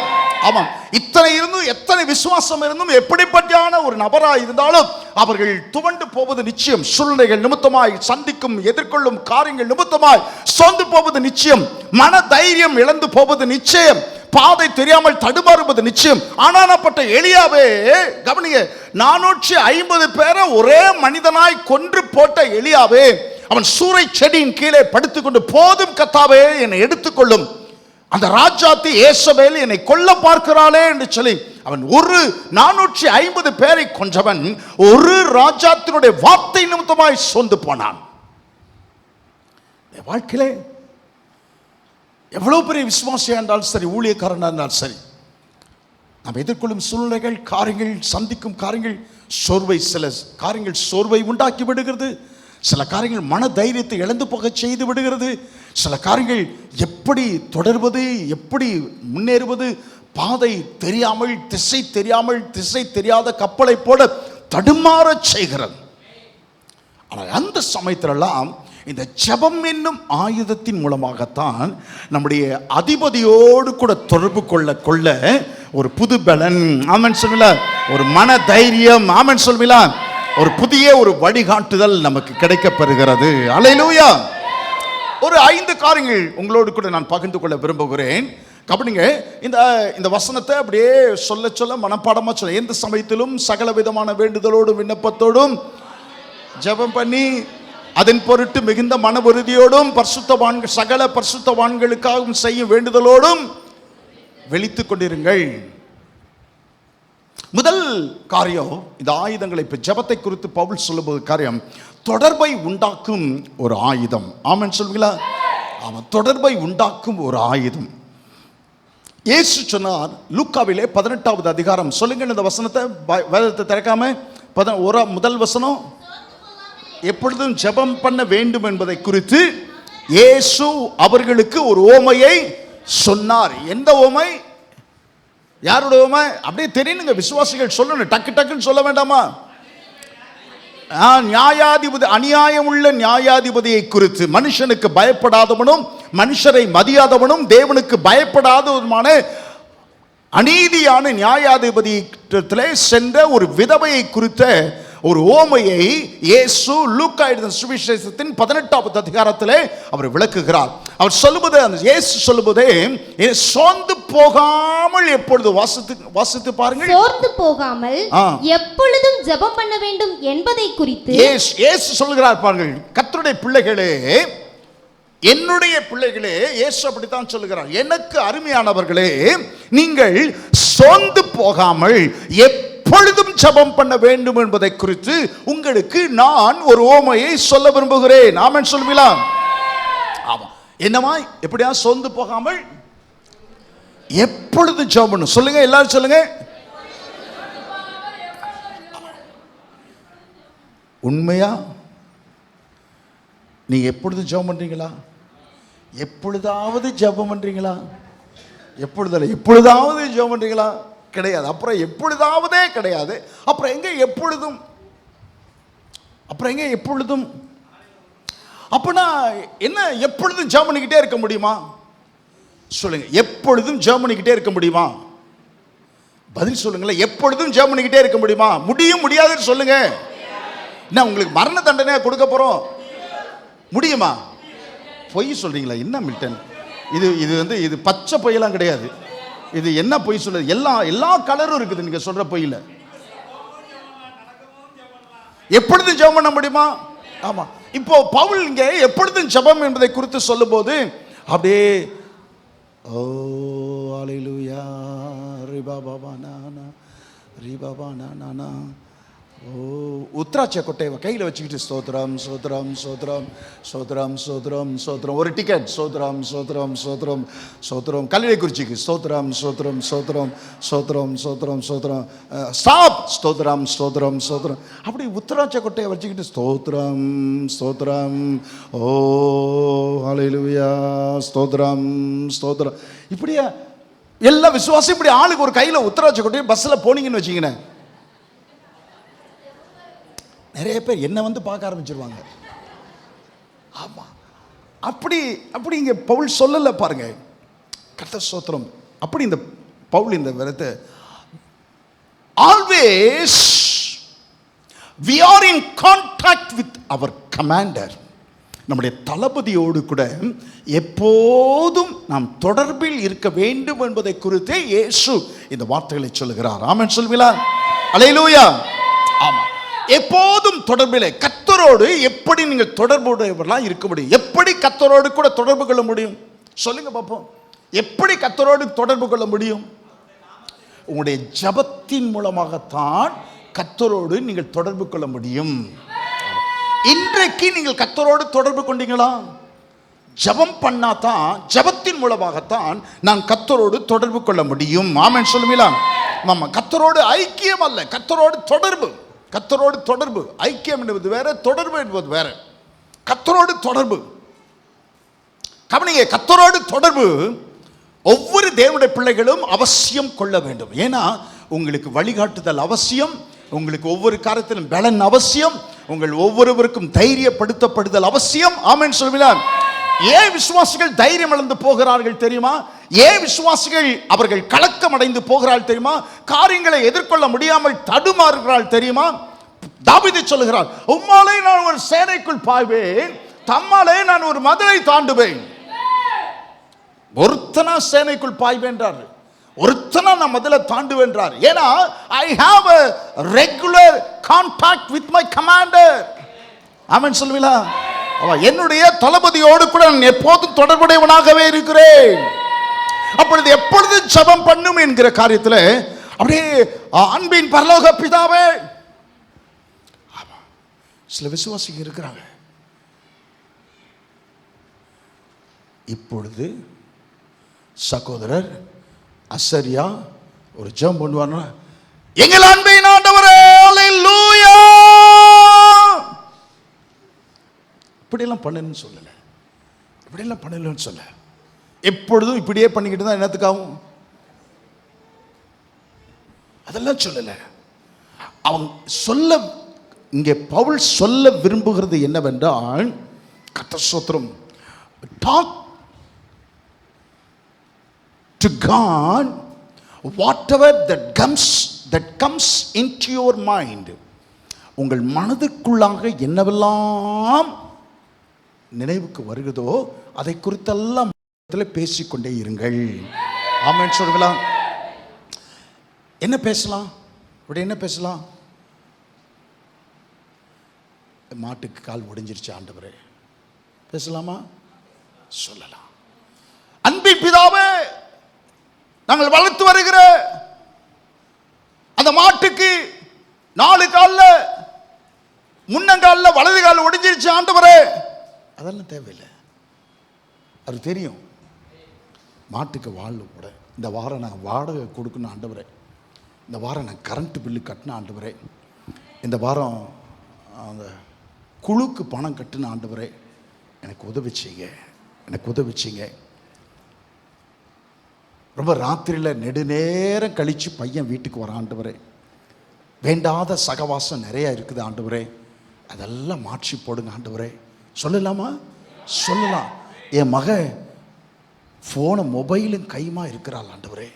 ஆமாம். இத்தனை இருந்தும், எத்தனை விசுவாசம் இருந்தும், எப்படிப்பட்டான ஒரு நபராக இருந்தாலும் அவர்கள் துவண்டு போவது நிச்சயம். சூழ்நிலைகள் நிமித்தமாய், சந்திக்கும் எதிர்கொள்ளும் காரியங்கள் நிமித்தமாய் சோர்ந்து போவது நிச்சயம். மன தைரியம் இழந்து போவது நிச்சயம். பாதை தெரியாமல் தடுமாறுவது நிச்சயம். ஆனானப்பட்ட எலியாவே கவனிங்க, 450 பேரை ஒரே மனிதனாய் கொன்று போட்ட எலியாவே, அவன் சூறை செடியின் கீழே படுத்துக்கொண்டு, போதும் கர்த்தாவே என்னை எடுத்துக்கொள்ளும், அந்த ராஜாத்தி ஏசபேல் என்னை கொல்ல பார்க்கிறாளே என்று சொல்லி அவன் 450 பேரை கொன்றவன் ஒரு ராஜாத்தினுடைய வார்த்தை நிமித்தமாய் சோர்ந்து போனான். வாழ்க்கையிலே எவ்வளவு பெரிய விசுவாசியா இருந்தாலும் சரி, ஊழியக்காரனா இருந்தாலும் சரி, நாம் எதிர்கொள்ளும் சூழ்நிலைகள், காரியங்கள், சந்திக்கும் காரியங்கள் சில காரியங்கள் சோர்வை உண்டாக்கி விடுகிறது, சில காரியங்கள் மன தைரியத்தை இழந்து போக செய்து விடுகிறது, சில காரியங்கள் எப்படி தொடர்வது, எப்படி முன்னேறுவது, பாதை தெரியாமல், திசை தெரியாத கப்பலை போல தடுமாற செய்கிறது. ஆனால் அந்த சமயத்திலெல்லாம் இந்த ஜெபம் என்னும் ஆயுதத்தின் மூலமாகத்தான் நம்முடைய அதிபதியோடு கூட தொடர்பு கொள்ள ஒரு புது பலன், ஆமென் சொல்லுங்களா, ஒரு மன தைரியம், ஆமென் சொல்லுங்களா, ஒரு புதிய ஒரு வழிகாட்டுதல் நமக்கு கிடைக்கப்பெறுகிறது. அல்லேலூயா. ஒரு 5 காரியங்கள் உங்களோடு கூட நான் பகிர்ந்து கொள்ள விரும்புகிறேன். கவனிங்க, இந்த வசனத்தை அப்படியே சொல்ல மனப்பாடமா சொல்ல, எந்த சமயத்திலும் சகல விதமான வேண்டுதலோடும் விண்ணப்பத்தோடும் ஜெபம் பண்ணி அதன் பொருட்டு மிகுந்த மன உறுதியோடும் சகல பரிசுத்தவான்களுக்காகவும் செய்யும் வேண்டுதலோடும் வெளித்துக் கொண்டிருங்கள். முதல் காரியம், இந்த ஆயுதங்களை, இப்ப ஜெபத்தை குறித்து பவுல் சொல்லும்போது காரியம் தொடர்பை உண்டாக்கும் ஒரு ஆயுதம். ஆமென் சொல்வீங்களா? ஆமாம், தொடர்பை உண்டாக்கும் ஒரு ஆயுதம். இயேசு சொன்னார் லூக்காவிலே 18வது அதிகாரம், சொல்லுங்க இந்த வசனத்தை, வேதத்தை திறக்காம முதல் வசனம், எப்பொழுதும் ஜெபம் பண்ண வேண்டும் என்பதை குறித்து இயேசு அவர்களுக்கு ஒரு ஓமையை சொன்னார். எந்த ஓமை? யாரோட ஓமை? அப்படியே தெரியணுங்க, விசுவாசிகள் சொல்லணும், டக்கு டக்குன்னு சொல்ல வேண்டாமா? நியாயாதிபதி, அநியாயம் உள்ள நியாயாதிபதியை குறித்து, மனுஷனுக்கு பயப்படாதவனும் மனுஷரை மதியாதவனும் தேவனுக்கு பயப்படாதவனுமான அநீதியான நியாயாதிபதியிடத்திலே சென்ற ஒரு விதவையை குறித்த ஒரு ஓமையை இயேசு லூக்கா எழுதின சுவிசேஷத்தின் 18வது அதிகாரத்திலே அவர் விளக்குகிறார். அவர் சொல்லுவது, இயேசு சொல்லுவதே, சோர்ந்து போகாமல் எப்பொழுது வாசித்து பாருங்கள், சோர்ந்து போகாமல் எப்பொழுதும் ஜெபம் பண்ண வேண்டும் என்பதை குறித்து இயேசு சொல்லுகிறார். பாருங்கள், கர்த்தருடைய பிள்ளைகளே, என்னுடைய பிள்ளைகளே, இயேசு அப்படித்தான் சொல்லுகிறார், எனக்கு அருமையானவர்களே, நீங்கள் சோர்ந்து போகாமல் எப்பொழுதும் ஜெபம் பண்ண வேண்டும் என்பதை குறித்து உங்களுக்கு நான் ஒரு ஓமையை சொல்ல விரும்புகிறேன். ஆமென் சொல்லுவீங்களா? ஆமா. என்னமா? எப்படியா சோர்ந்து போகாமல் எப்பொழுதும் ஜெபம் பண்ணணும். சொல்லுங்க, எல்லாரும் சொல்லுங்க. உண்மையா நீங்க எப்பொழுதும் ஜெபம் பண்றீங்களா? எப்பொழுதாவது ஜெபம் பண்றீங்களா? எப்பொழுதாவது ஜெபம் பண்றீங்களா? கிடையாது. அப்புறம் எப்பொழுதாவதே கிடையாது. அப்புறம் எங்க எப்பொழுதும்? அப்பனா என்ன? எப்பொழுதும் ஜெபம் பண்ணிக்கிட்டே இருக்க முடியுமா? சொல்லுங்க, எப்பொழுதும் ஜெபம் பண்ணிக்கிட்டே இருக்க முடியுமா? பதில் சொல்லுங்களேன். எப்பொழுதும் ஜெபம் பண்ணிக்கிட்டே இருக்க முடியுமா? முடியாதுன்னு சொல்லுங்க. என்ன உங்களுக்கு மரண தண்டனை கொடுக்க போறோம்? முடியுமா? பொய் சொல்றீங்களா? என்ன மில்டன், இது பச்சை பொய்யெல்லாம் கிடையாது. இது என்ன பொய் சொல்றது? எல்லா கலரும் இருக்குது நீங்க சொல்ற பொய்யில. எப்பொழுதும் ஜெபம் பண்ண முடியுமா? ஆமா. இப்போ பவுல் இங்கே எப்பொழுதும் ஜெபம் என்பதை குறித்து சொல்லும்போது அப்படியே ஓ ஹalleluya ரிபாபானா ஓ உத்ராட்ச கொட்டையை கையில் வச்சுக்கிட்டு ஸ்தோத்திரம் சோத்ரம் சோத்ரம் சோத்ரம் சோத்ரம் சோத்ரம், ஒரு டிக்கெட் சோத்ரம் சோத்ரம் சோத்ரம் சோத்ரம், கல்லை குறிச்சிக்கு ஸ்தோத்திரம் சோத்ரம் சோத்ரம் சோத்ரம் சோத்ரம் சோத்ரம், ஸ்டாப், ஸ்தோத்திரம் ஸ்தோத்திரம் சோத்ரம், அப்படி உத்ராட்ச கொட்டையை வச்சுக்கிட்டு ஸ்தோத்திரம் ஸ்தோத்திரம் ஓ ஹalleluya ஸ்தோத்திரம் ஸ்தோத்திரம், இப்படியா எல்லா விசுவாசம் இப்படி ஆளுக்கு ஒரு கையில் உத்ராட்ச கொட்டையை பஸ்ஸில் போனீங்கன்னு வச்சிங்கண்ணே, நிறைய பேர் என்ன வந்து பார்க்க ஆரம்பிச்சிருவாங்க. ஆமா, அப்படி இங்க பவுல் சொல்லல பாருங்க. கர்த்தர் ஸ்தோத்திரம். அப்படி இந்த பவுல் இந்த விதத்தை always we are in contact with our commander, நம்முடைய தளபதியோடு கூட எப்போதும் நாம் தொடர்பில் இருக்க வேண்டும் என்பதை குறித்தே இயேசு இந்த வார்த்தைகளை சொல்லுகிறார். ஆமென் சொல்வீங்களா? அல்லேலூயா. ஆமா, எப்போதும் தொடர்பிலே கர்த்தரோடு எப்படி நீங்கள் தொடர்புடையவர்களாக இருக்க முடியும்? எப்படி கர்த்தரோடு கூட தொடர்பு கொள்ள முடியும்? சொல்லுங்க பார்ப்போம். எப்படி கர்த்தரோடு தொடர்பு கொள்ள முடியும்? உங்களுடைய ஜெபத்தின் மூலமாகத்தான் கர்த்தரோடு நீங்கள் தொடர்பு கொள்ள முடியும். இன்றைக்கு நீங்கள் கர்த்தரோடு தொடர்பு கொண்டீங்களா? ஜெபம் பண்ணாதான், ஜெபத்தின் மூலமாகத்தான் நான் கர்த்தரோடு தொடர்பு கொள்ள முடியும். ஆமென் சொல்லுவீங்களா? ஆமா, கர்த்தரோடு ஐக்கியம் அல்ல, கர்த்தரோடு தொடர்பு. கர்த்தரோடு தொடர்பு, ஐக்கியம் என்பது வேற, தொடர்பு என்பது வேற. கர்த்தரோடு தொடர்பு, கவனிங்க, கர்த்தரோடு தொடர்பு ஒவ்வொரு தேவனுடைய பிள்ளைகளும் அவசியம் கொள்ள வேண்டும். ஏன்னா உங்களுக்கு வழிகாட்டுதல் அவசியம், உங்களுக்கு ஒவ்வொரு காரியத்திலும் பலன் அவசியம், உங்கள் ஒவ்வொருவருக்கும் தைரியப்படுத்தப்படுதல் அவசியம். ஆமென் சொல்லுவீங்களா? ஏன் விசுவாசிகள் தைரியம் இழந்து போகிறார்கள் தெரியுமா? ஏன் விசுவாசிகள் அவர்கள் கலக்கம் அடைந்து போகிறார்கள் தெரியுமா? காரியங்களை எதிர்கொள்ள முடியாமல் தடுமாறுகிறார்கள் தெரியுமா? தாவீது சொல்லுகிறார், உம்மாலே நான் ஒரு சேனைக்குள் பாய்வேன், தம்மாலே நான் ஒரு மதிலை தாண்டுவேன். ஒருத்தனா சேனைக்குள் பாய்வேன்றார், ஒருத்தனா நான் மதிலை தாண்டுவேன்றார். ஏன்னா I have a regular contact with my commander. ஆமென் சொல்லுவீங்களா? என்னுடைய தளபதியோடு கூட நான் எப்போதும் தொடர்புடையவனாகவே இருக்கிறேன். அப்பொழுது எப்பொழுது ஜெபம் பண்ணும் என்கிற காரியத்தில் அப்படியே அன்பின் பரலோக பிதாவே. சில விசுவாசிகள் இருக்கிறாங்க, இப்பொழுது சகோதரர் அசரியா ஒரு ஜெபம் பண்ணுவார், எங்கள் அன்பின் ஆண்டவரே அல்லேலூயா, இப்படியெல்லாம் பண்ணணும்னு சொல்லலை, இப்படியெல்லாம் பண்ணலன்னு சொல்ல. எப்பொழுதும் இப்படியே பண்ணிக்கிட்டு தான் என்னத்துக்காகும்? அதெல்லாம் சொல்லலை. அவன் சொல்ல, இங்கே பவுல் சொல்ல விரும்புகிறது என்னவென்றால், கர்த்தர் ஸ்தோத்திரம், talk to God whatever that comes into your mind. உங்கள் மனதுக்குள்ளாக என்னவெல்லாம் நினைவுக்கு வருகிறதோ அதை குறித்தெல்லாம் பேசிக்கொண்டே இருங்கள். ஆமென் சொல்லுங்களா? என்ன பேசலாம்? இப்படி என்ன பேசலாம்? மாட்டுக்கு கால் ஒடிஞ்சிருச்சு ஆண்டவரே, பேசலாமா? சொல்லலாம். அன்பின் பிதாவே, நாங்கள் வளர்த்து வருகிற அந்த மாட்டுக்கு 4 காலில் முன்னங்காலில் வலது காலில் ஒடிஞ்சிருச்சு ஆண்டவரே, அதெல்லாம் தேவையில்லை. அது தெரியும். மாட்டுக்கு வாழ் கூட இந்த வாரம் நான் வாடகை கொடுக்கணும் ஆண்டவரே, இந்த வாரம் நான் கரண்ட் பில்லு கட்டின ஆண்டவரே, இந்த வாரம் அந்த குழுக்கு பணம் கட்டின ஆண்டவரே, எனக்கு உதவிச்சிங்க, எனக்கு உதவிச்சிங்க. ரொம்ப ராத்திரியில் நெடுநேரம் கழித்து பையன் வீட்டுக்கு வர ஆண்டவரே, வேண்டாத சகவாசம் நிறையா இருக்குது ஆண்டவரே, அதெல்லாம் மாற்றி போடுங்க ஆண்டவரே. சொல்லலாமா? சொல்லலாம். என் மக ஃபோனை மொபைலும் கையுமா இருக்கிறாள் ஆண்டவரே,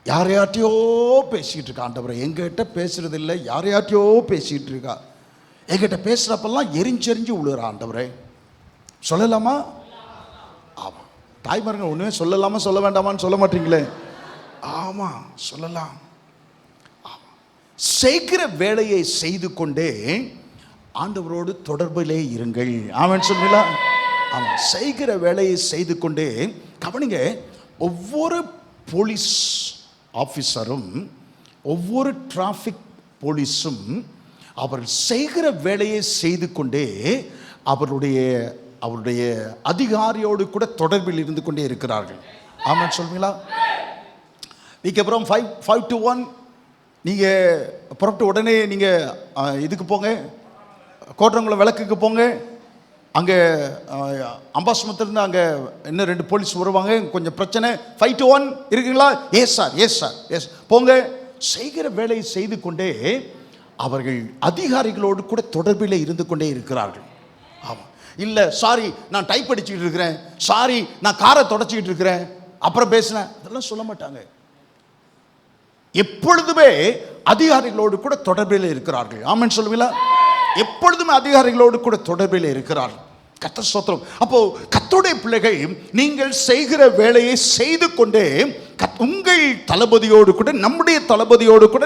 யாரையாட்டையோ பேசிக்கிட்டு இருக்கா ஆண்டவரே, எங்கிட்ட பேசுறது இல்லை, யாரையாட்டையோ பேசிக்கிட்டு இருக்கா, எங்கிட்ட பேசுகிறப்பெல்லாம் எரிஞ்செறிஞ்சு விழுறா ஆண்டவரே. சொல்லலாமா? ஆமாம். தாய்மார்கள் ஒன்றுமே சொல்லலாமா சொல்ல வேண்டாமான்னு சொல்ல மாட்டீங்களே? ஆமாம், சொல்லலாம். ஆமாம். செய்கிற வேலையை செய்து கொண்டே ஆண்டவரோடு தொடர்பிலே இருங்கள். ஆமென் சொல்லுங்களா? ஆமாம். செய்கிற வேலையை செய்து கொண்டே கவனிங்க, ஒவ்வொரு போலீஸ் ஆஃபீஸரும் ஒவ்வொரு டிராஃபிக் போலீஸும் அவர் செய்கிற வேலையை செய்து கொண்டே அவருடைய அதிகாரியோடு கூட தொடர்பில் இருந்து கொண்டே இருக்கிறார்கள். ஆமாம் சொல்லுங்களா? இதுக்கப்புறம் 5 to 1 நீங்கள் புறப்பட்டு உடனே நீங்கள் இதுக்கு போங்க, கோட்டரங்குளம் விளக்குக்கு போங்க. அங்கே அம்பாசமுத்திலிருந்து அங்கே இன்னும் 2 போலீஸ் வருவாங்க, கொஞ்சம் பிரச்சனை. 5 to 1 இருக்குங்களா? Yes sir, yes sir, yes போங்க. செய்கிற வேலையை செய்து கொண்டே அவர்கள் அதிகாரிகளோடு கூட தொடர்பில் இருந்து கொண்டே இருக்கிறார்கள். ஆமாம். இல்லை சாரி நான் டைப் அடிச்சுக்கிட்டு இருக்கிறேன், சாரி நான் காரை தொடச்சிக்கிட்டு இருக்கிறேன், அப்புறம் பேசினேன், அதெல்லாம் சொல்ல மாட்டாங்க. எப்பொழுதுமே அதிகாரிகளோடு கூட தொடர்பில் இருக்கிறார்கள். ஆமென் சொல்லுவீங்களா? எப்பொழுதுமே அதிகாரிகளோடு கூட தொடர்பில் இருக்கிறார்கள். கர்த்தர் ஸ்தோத்திரம். அப்போ கர்த்தருடைய பிள்ளைகள், நீங்கள் செய்கிற வேலையை செய்து கொண்டே உங்கள் தளபதியோடு கூட, நம்முடைய தளபதியோடு கூட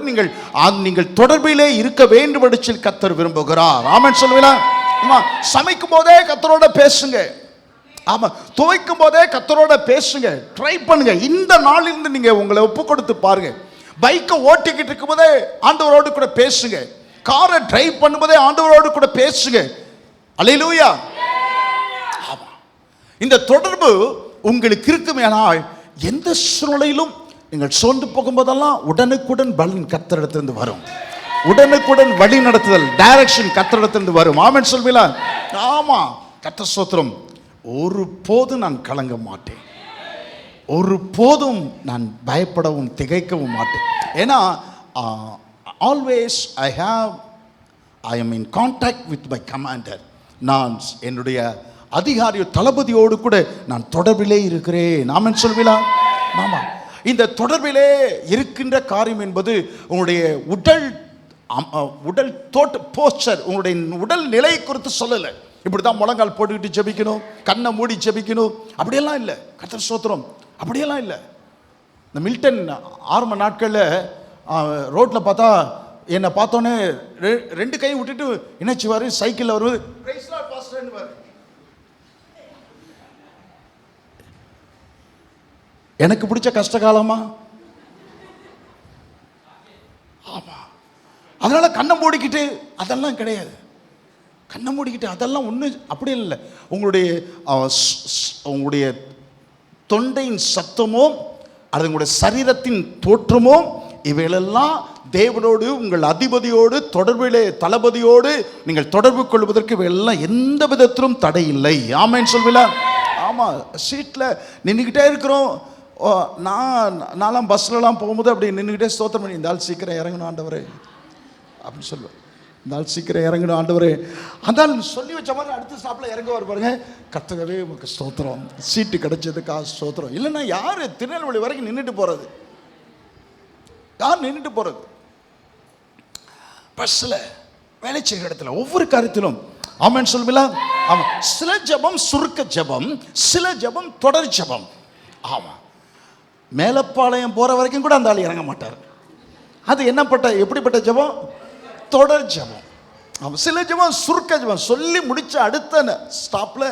நீங்கள் தொடர்பிலே இருக்க வேண்டும் என்று கர்த்தர் விரும்புகிறார். ஆமென் சொல்லுவீங்களா? ஆமா. சமைக்கும் போதே கர்த்தரோட பேசுங்க. ஆமா. துவைக்கும் போதே கர்த்தரோட பேசுங்க. ட்ரை பண்ணுங்க. இந்த நாளிலிருந்து நீங்க உங்களை ஒப்பு கொடுத்து பாருங்க. பைக்கை ஓட்டிக்கிட்டு இருக்கும் போதே ஆண்டவரோடு கூட பேசுங்க. காரை டிரைவ் பண்ணும்போதே ஆண்டவரோடு கூட பேசுங்க. அல்லேலூயா. ஆமா. இந்த தொடர்பு உங்களுக்கு இருக்குமேனால் எந்த சூழ்நிலையிலும் நீங்கள் சோர்ந்து போகும்போதெல்லாம் உடனுக்குடன் பலன் கர்த்தரிடத்திலிருந்து வரும். உடனுக்குடன் வழி நடத்துதல், டைரக்ஷன் கர்த்தரிடத்திலிருந்து வரும். ஆமென் சொல்வீங்களா? ஆமா. கர்த்தர் ஸ்தோத்திரம். ஒருபோதும் நான் கலங்க மாட்டேன், ஒருபோதும் நான் பயப்படவும் திகைக்கவும் மாட்டேன். ஏன்னா always I have I am in contact with my commander. நான் என்னுடைய அதிகாரி தளபதியோடு கூட நான் தொடர்பிலே இருக்கிறேன். ஆமென் சொல்வீங்களா? ஆமாம். இந்த தொடர்பிலே இருக்கின்ற காரியம் என்பது உங்களுடைய உடல் தோட்ட போஸ்டர், உங்களுடைய உடல் நிலை குறித்து சொல்லலை. இப்படி தான் முழங்கால் போட்டுக்கிட்டு ஜெபிக்கணும், கண்ணை மூடி ஜெபிக்கணும், அப்படியெல்லாம் இல்லை. கர்த்தர் ஸ்தோத்திரம், அப்படியெல்லாம் இல்லை. இந்த மில்டன் ஆரம்ப நாட்களில் ரோட்டில் பார்த்தா என்னை பார்த்தோன்னே ரெண்டு கையை விட்டுட்டு இணைச்சுவார், சைக்கிளில் வருவது எனக்கு பிடிச்ச கஷ்டகாலமா. ஆமா, அதனால கண்ணை மூடிக்கிட்டு அதெல்லாம் கிடையாது. கண்ணை மூடிக்கிட்டு அதெல்லாம் ஒன்றும் அப்படி இல்லை. உங்களுடைய தொண்டையின் சத்தமோ அது உங்களுடைய சரீரத்தின் தோற்றமோ இவைகளெல்லாம் தேவனோடு உங்கள் அதிபதியோடு தொடர்பிலே தளபதியோடு நீங்கள் தொடர்பு கொள்வதற்கு இவையெல்லாம் எந்த விதத்திலும் தடை இல்லை. ஆமென் சொல்வீங்களா? ஆமாம். சீட்டில் நின்றுக்கிட்டே இருக்கிறோம். நான்லாம் பஸ்லலாம் போகும்போது அப்படி நின்றுக்கிட்டே ஸ்தோத்திரம் பண்ணி, இந்த ஆள் சீக்கிரம் இறங்கணும் ஆண்டவரே அப்படின்னு சொல்லுவேன். இந்த ஆள் சீக்கிரம் இறங்கணும் ஆண்டவரே. அந்த ஆள் சொல்லி வச்ச மாதிரி அடுத்த ஸ்டாப்பில் இறங்குவார் பாருங்க. கர்த்தரவே உங்களுக்கு ஸ்தோத்திரம், சீட்டு கிடைச்சதுக்கா ஸ்தோத்திரம். இல்லைன்னா யார் திருநெல்வேலி வரைக்கும் நின்றுட்டு போகிறது? யார் நின்றுட்டு போகிறது? பஸ்ஸில், வேலை செய்கிற இடத்துல, ஒவ்வொரு காரியத்திலும். ஆமென் சொல்லுங்களா? ஆமாம். சில ஜெபம் சுருக்க ஜெபம், சில ஜெபம் தொடர் ஜெபம். ஆமாம். மேலப்பாளையம் போகிற வரைக்கும் கூட அந்த ஆள் இறங்க மாட்டார். அது எப்படிப்பட்ட ஜெபம்? தொடர் ஜெபம். ஆமாம். சில ஜெபம் சுருக்க ஜெபம், சொல்லி முடிச்ச அடுத்த ஸ்டாப்பில்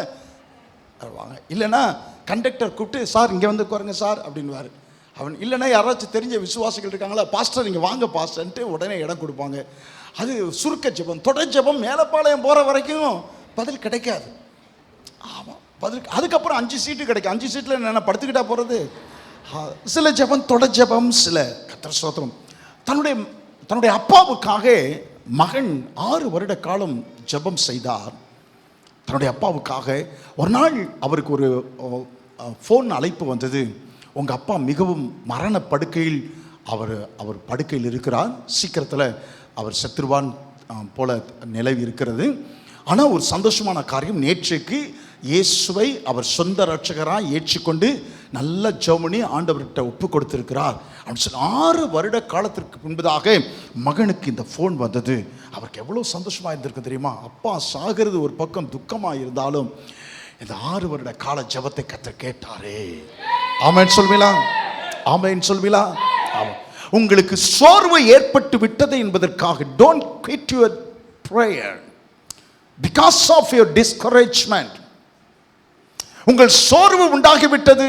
வாங்க. இல்லைன்னா கண்டக்டர் கூப்பிட்டு, சார் இங்கே வந்து உட்காருங்க சார் அப்படின்வார். அவன் இல்லைன்னா யாராச்சும் தெரிஞ்ச விசுவாசிகள் இருக்காங்களா, பாஸ்டர் இங்கே வாங்க பாஸ்டர்ன்ட்டு உடனே இடம் கொடுப்பாங்க. அது சுருக்க ஜெபம். தொடர் ஜெபம் மேலப்பாளையம் போகிற வரைக்கும் பதில் கிடைக்காது. ஆமாம், பதில். அதுக்கப்புறம் 5 சீட்டு கிடைக்கும். 5 சீட்டில் என்ன படுத்துக்கிட்டா போகிறது? சில ஜெபம் தொடர் ஜெபம், சில கர்த்தர் ஸ்தோத்திரம். தன்னுடைய அப்பாவுக்காக மகன் 6 வருட காலம் ஜெபம் செய்தார். தன்னுடைய அப்பாவுக்காக ஒரு நாள் அவருக்கு ஒரு ஃபோன் அழைப்பு வந்தது. உங்கள் அப்பா மிகவும் மரண படுக்கையில் அவர் படுக்கையில் இருக்கிறார், சீக்கிரத்தில் அவர் செத்துருவான் போல நிலவி இருக்கிறது. ஆனால் ஒரு சந்தோஷமான காரியம், நேற்றைக்கு இயேசுவை அவர் சொந்த ரட்சகராக ஏற்றுக்கொண்டு நல்ல ஜெபமணி ஆண்டவர்கிட்ட ஒப்பு கொடுத்திருக்கிறார் அப்படின்னு சொல்லி 6 வருட காலத்திற்கு முன்பதாக மகனுக்கு இந்த ஃபோன் வந்தது. அவருக்கு எவ்வளோ சந்தோஷமாக இருந்திருக்கு தெரியுமா? அப்பா சாகிறது ஒரு பக்கம் துக்கமாக இருந்தாலும் இந்த 6 வருட கால ஜெபத்தை கர்த்தர் கேட்டாரே. ஆமென் சொல்வீங்களா? ஆமென் சொல்வீங்களா? ஆமாம். உங்களுக்கு சோர்வு ஏற்பட்டு விட்டது என்பதற்காக don't quit your prayer because of your discouragement. உங்கள் சோர்வு உண்டாகிவிட்டது,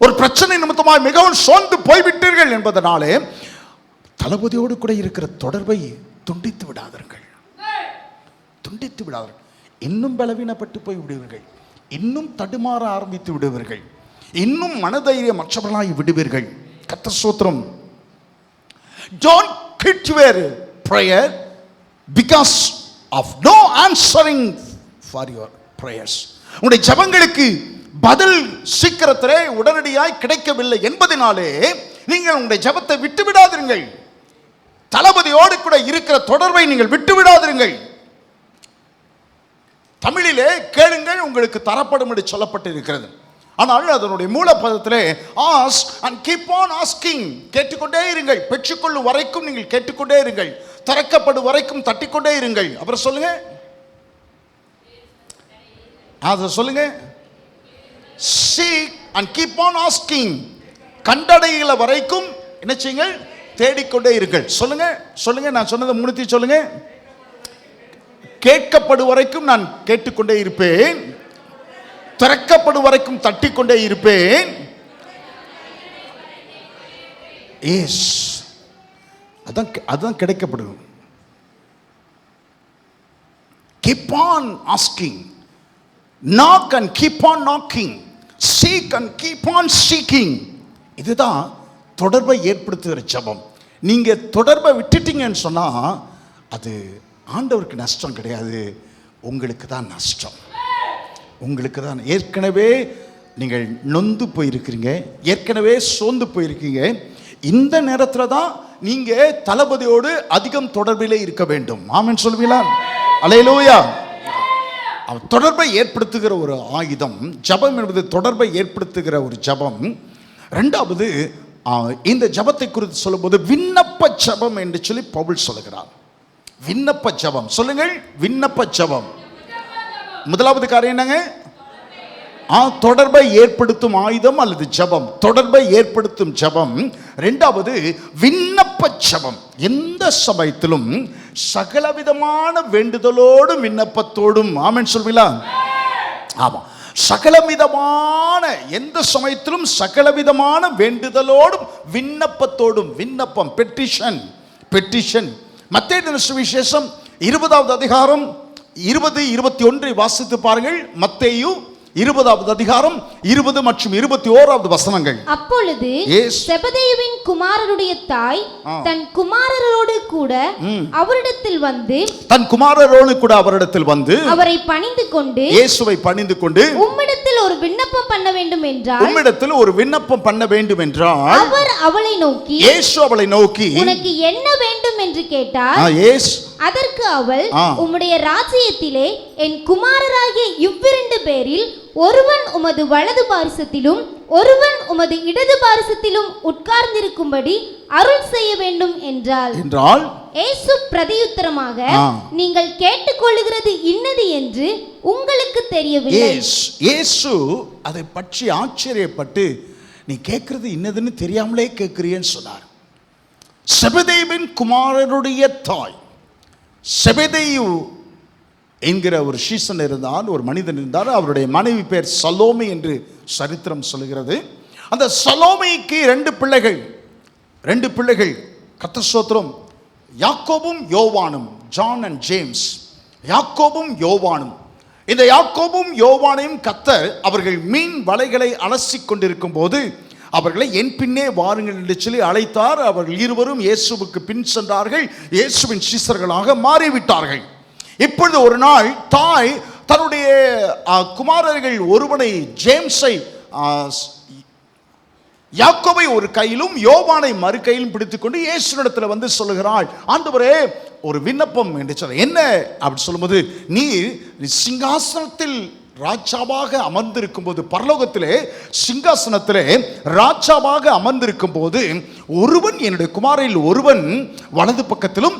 ஒரு பிரச்சனை நிமித்தமாக மிகவும் சோர்ந்து போய்விட்டீர்கள் என்பதனாலே தளபதியோடு கூட இருக்கிற தொடர்பை துண்டித்து விடாதீர்கள். துண்டித்து விடாதீர்கள். இன்னும் பலவீனப்பட்டு போய் விடுவீர்கள், இன்னும் தடுமாற ஆரம்பித்து விடுவீர்கள், இன்னும் மனதைரியம் மற்றவர்களாய் விடுவீர்கள். கர்த்தர் ஸ்தோத்திரம். Don't quit your prayer because of no answering for your prayers. உங்களுடைய ஜெபங்களுக்கு பதில் சீக்கிரத்திலே உடனடியாய் கிடைக்கவில்லை என்பதனாலே நீங்கள் உங்களுடைய ஜெபத்தை விட்டு விடாதீர்கள். தளபதியோடு கூட இருக்கிற தொடர்பை நீங்கள் விட்டு விடாதீர்கள். தமிழிலே கேளுங்கள் உங்களுக்கு தரப்படும் என்று சொல்லப்பட்டு இருக்கிறது. ஆனால் அதனுடைய மூலப்பதத்திலே ask and keep on asking, கேட்டுக்கொண்டே இருங்கள், பெற்றுக்கொள்ளும் வரைக்கும் நீங்கள் கேட்டுக்கொண்டே இருங்கள், திறக்கப்படும் வரைக்கும் தட்டிக்கொண்டே இருங்கள். அப்புறம் சொல்லுங்க, அதை சொல்லுங்க. seek and keep on asking, கண்டடைகிற வரைக்கும் என்ன செய்யுங்க? தேடிக்கொண்டே இருங்கள். சொல்லுங்க சொல்லுங்க, நான் சொன்னதை முழுத்தி சொல்லுங்க. கேட்கப்படும் வரைக்கும் நான் கேட்டுக்கொண்டே இருப்பேன், திறக்கப்படும் வரைக்கும் தட்டிக்கொண்டே இருப்பேன். எஸ், அதான் கிடைக்கப்படும். keep on asking, knock and keep on knocking, seek and keep on seeking. இதுதான் தொடர்பை ஏற்படுத்துகிற ஜெபம். நீங்க தொடர்பை விட்டுட்டீங்கன்னு சொன்னா அது ஆண்டவருக்கு நஷ்டம் கிடையாது, உங்களுக்கு தான் நஷ்டம். உங்களுக்கு தான். ஏற்கனவே நீங்கள் நொந்து போயிருக்கிறீங்க, ஏற்கனவே சோர்ந்து போயிருக்கீங்க. இந்த நேரத்தில் தான் நீங்க தளபதியோடு அதிகம் தொடர்பிலே இருக்க வேண்டும். ஆமென் சொல்வீங்களா? அல்லேலூயா. தொடர்பை ஏற்படுத்துகிற ஒரு ஆயுதம் ஜெபம் என்பது, தொடர்பை ஏற்படுத்துகிற ஒரு ஜெபம். இரண்டாவது, இந்த ஜெபத்தை குறித்து சொல்லும்போது விண்ணப்ப ஜெபம் என்று சொல்லி பவுல் சொல்லுகிறார். விண்ணப்ப ஜெபம் சொல்லுங்கள். விண்ணப்ப ஜெபம். முதலாவது காரியம் என்னங்க? தொடர்பை ஏற்படுத்தும் ஆயுதம் அல்லது ஜெபம், தொடர்பை ஏற்படுத்தும் ஜெபம். இரண்டாவது விண்ணப்ப ஜெபம். எந்த சமயத்திலும் சகலவிதமான வேண்டுதலோடும் விண்ணப்பத்தோடும். ஆமென் சொல்வீங்களா? ஆமா. சகலவிதமான, எந்த சமயத்திலும் சகலவிதமான வேண்டுதலோடும் விண்ணப்பத்தோடும். விண்ணப்பம், பெட்டிஷன், பெட்டிஷன். மத்தேயு சுவிசேஷம் 20வது அதிகாரம் 20, 21 வாசித்து பாருங்கள். மத்தேயு 20வது அதிகாரம் 20 மற்றும் 21வது வசனங்கள். அப்பொழுது செபதேயுவின் குமாரருடைய தாய் தன் குமாரரோடு கூட அவரிடத்தில் வந்து, தன் குமாரரோடு கூட அவரிடத்தில் வந்து அவரை பணிந்து கொண்டு, இயேசுவை பணிந்து கொண்டு, உம்மிடத்தில் ஒரு விண்ணப்பம் பண்ண வேண்டும் என்றார். உம்மிடத்தில் ஒரு விண்ணப்பம் பண்ண வேண்டும் என்றார். அவர் அவளை நோக்கி, இயேசு அவளை நோக்கி, உனக்கு என்ன வேண்டும் என்று கேட்டார். அதற்கு அவள், உம்முடைய ராஜ்யத்திலே என் குமாரராகிய இவ்விரண்டு பேரில் ஒருவன் உமது வலது பாரிசத்திலும் ஒருவன் உமது இடது பாரிசத்திலும் உட்கார்ந்திருக்கும்படி அருள் செய்ய வேண்டும் என்றாள். இயேசு பிரதியுத்தரமாக, நீங்கள் கேட்டுக்கொள்ளுகிறது இன்னது என்று உங்களுக்கு தெரியவில்லை. இயேசு அதை பற்றி ஆச்சரியப்பட்டு, நீ கேட்கிறது இன்னதுன்னு தெரியாமலே கேட்கிறீன்னு சொன்னார். செபதேயுவின் குமாரருடைய தாய், செபதேயு என்கிற ஒரு சீசன் இருந்தார், ஒரு மனிதன் இருந்தார். அவருடைய மனைவி பேர் சலோமி என்று சரித்திரம் சொல்கிறது. அந்த சலோமிக்கு 2 பிள்ளைகள், 2 பிள்ளைகள். கர்த்தர் ஸ்தோத்திரம். யாக்கோபும் யோவானும், ஜான் அண்ட் ஜேம்ஸ். யாக்கோபும் யோவானும். இந்த யாக்கோபும் யோவானையும் கர்த்தர் அவர்கள் மீன் வலைகளை அலசிக் கொண்டிருக்கும் போது அவர்களை என் பின்னே வாருங்கள் என்று சொல்லி அழைத்தார். அவர்கள் இருவரும் இயேசுவுக்கு பின் சென்றார்கள். இயேசுவின் சீசர்களாக மாறிவிட்டார்கள். இப்பொழுது ஒரு நாள் தாய் தன்னுடைய குமாரர்கள் ஒருவனை, ஜேம்ஸை, யாக்கோபை ஒரு கையிலும் யோவானை மறு கையிலும் பிடித்துக்கொண்டு இயேசுவிடத்தில் வந்து சொல்லுகிறாள், ஆண்டவரே ஒரு விண்ணப்பம் என்று சொல்ல. என்ன அப்படி சொல்லும்போது, நீ சிங்காசனத்தில் ராஜாவாக அமர்ந்திருக்கும் போது, பரலோகத்திலே சிங்காசனத்திலே ராஜாவாக அமர்ந்திருக்கும் போது, ஒருவன் என்னுடைய குமாரில் ஒருவன் வலது பக்கத்திலும்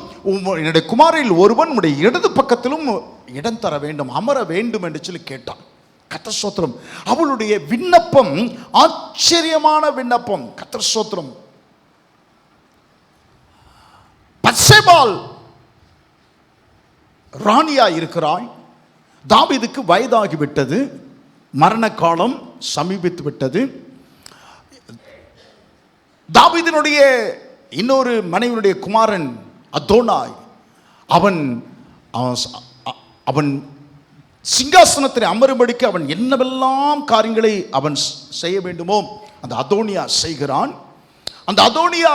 என்னுடைய குமாரில் ஒருவன் உடைய இடது பக்கத்திலும் இடம் தர வேண்டும், அமர வேண்டும் என்று சொல்லி கேட்டான். கர்த்தர் ஸ்தோத்திரம். அவளுடைய விண்ணப்பம் ஆச்சரியமான விண்ணப்பம். கர்த்தர் ஸ்தோத்திரம். பத்சேபாள் ராணியா இருக்கிறாள். தாவீதுக்கு வயதாகிவிட்டது, மரண காலம் சமீபித்து விட்டது. தாவீதினுடைய இன்னொரு மனைவியுடைய குமாரன் அதோனாய், அவன் சிங்காசனத்தில் அமரும்படிக்கு அவன் என்னவெல்லாம் காரியங்களை அவன் செய்ய வேண்டுமோ அந்த அதோனியா செய்கிறான். அந்த அதோனியா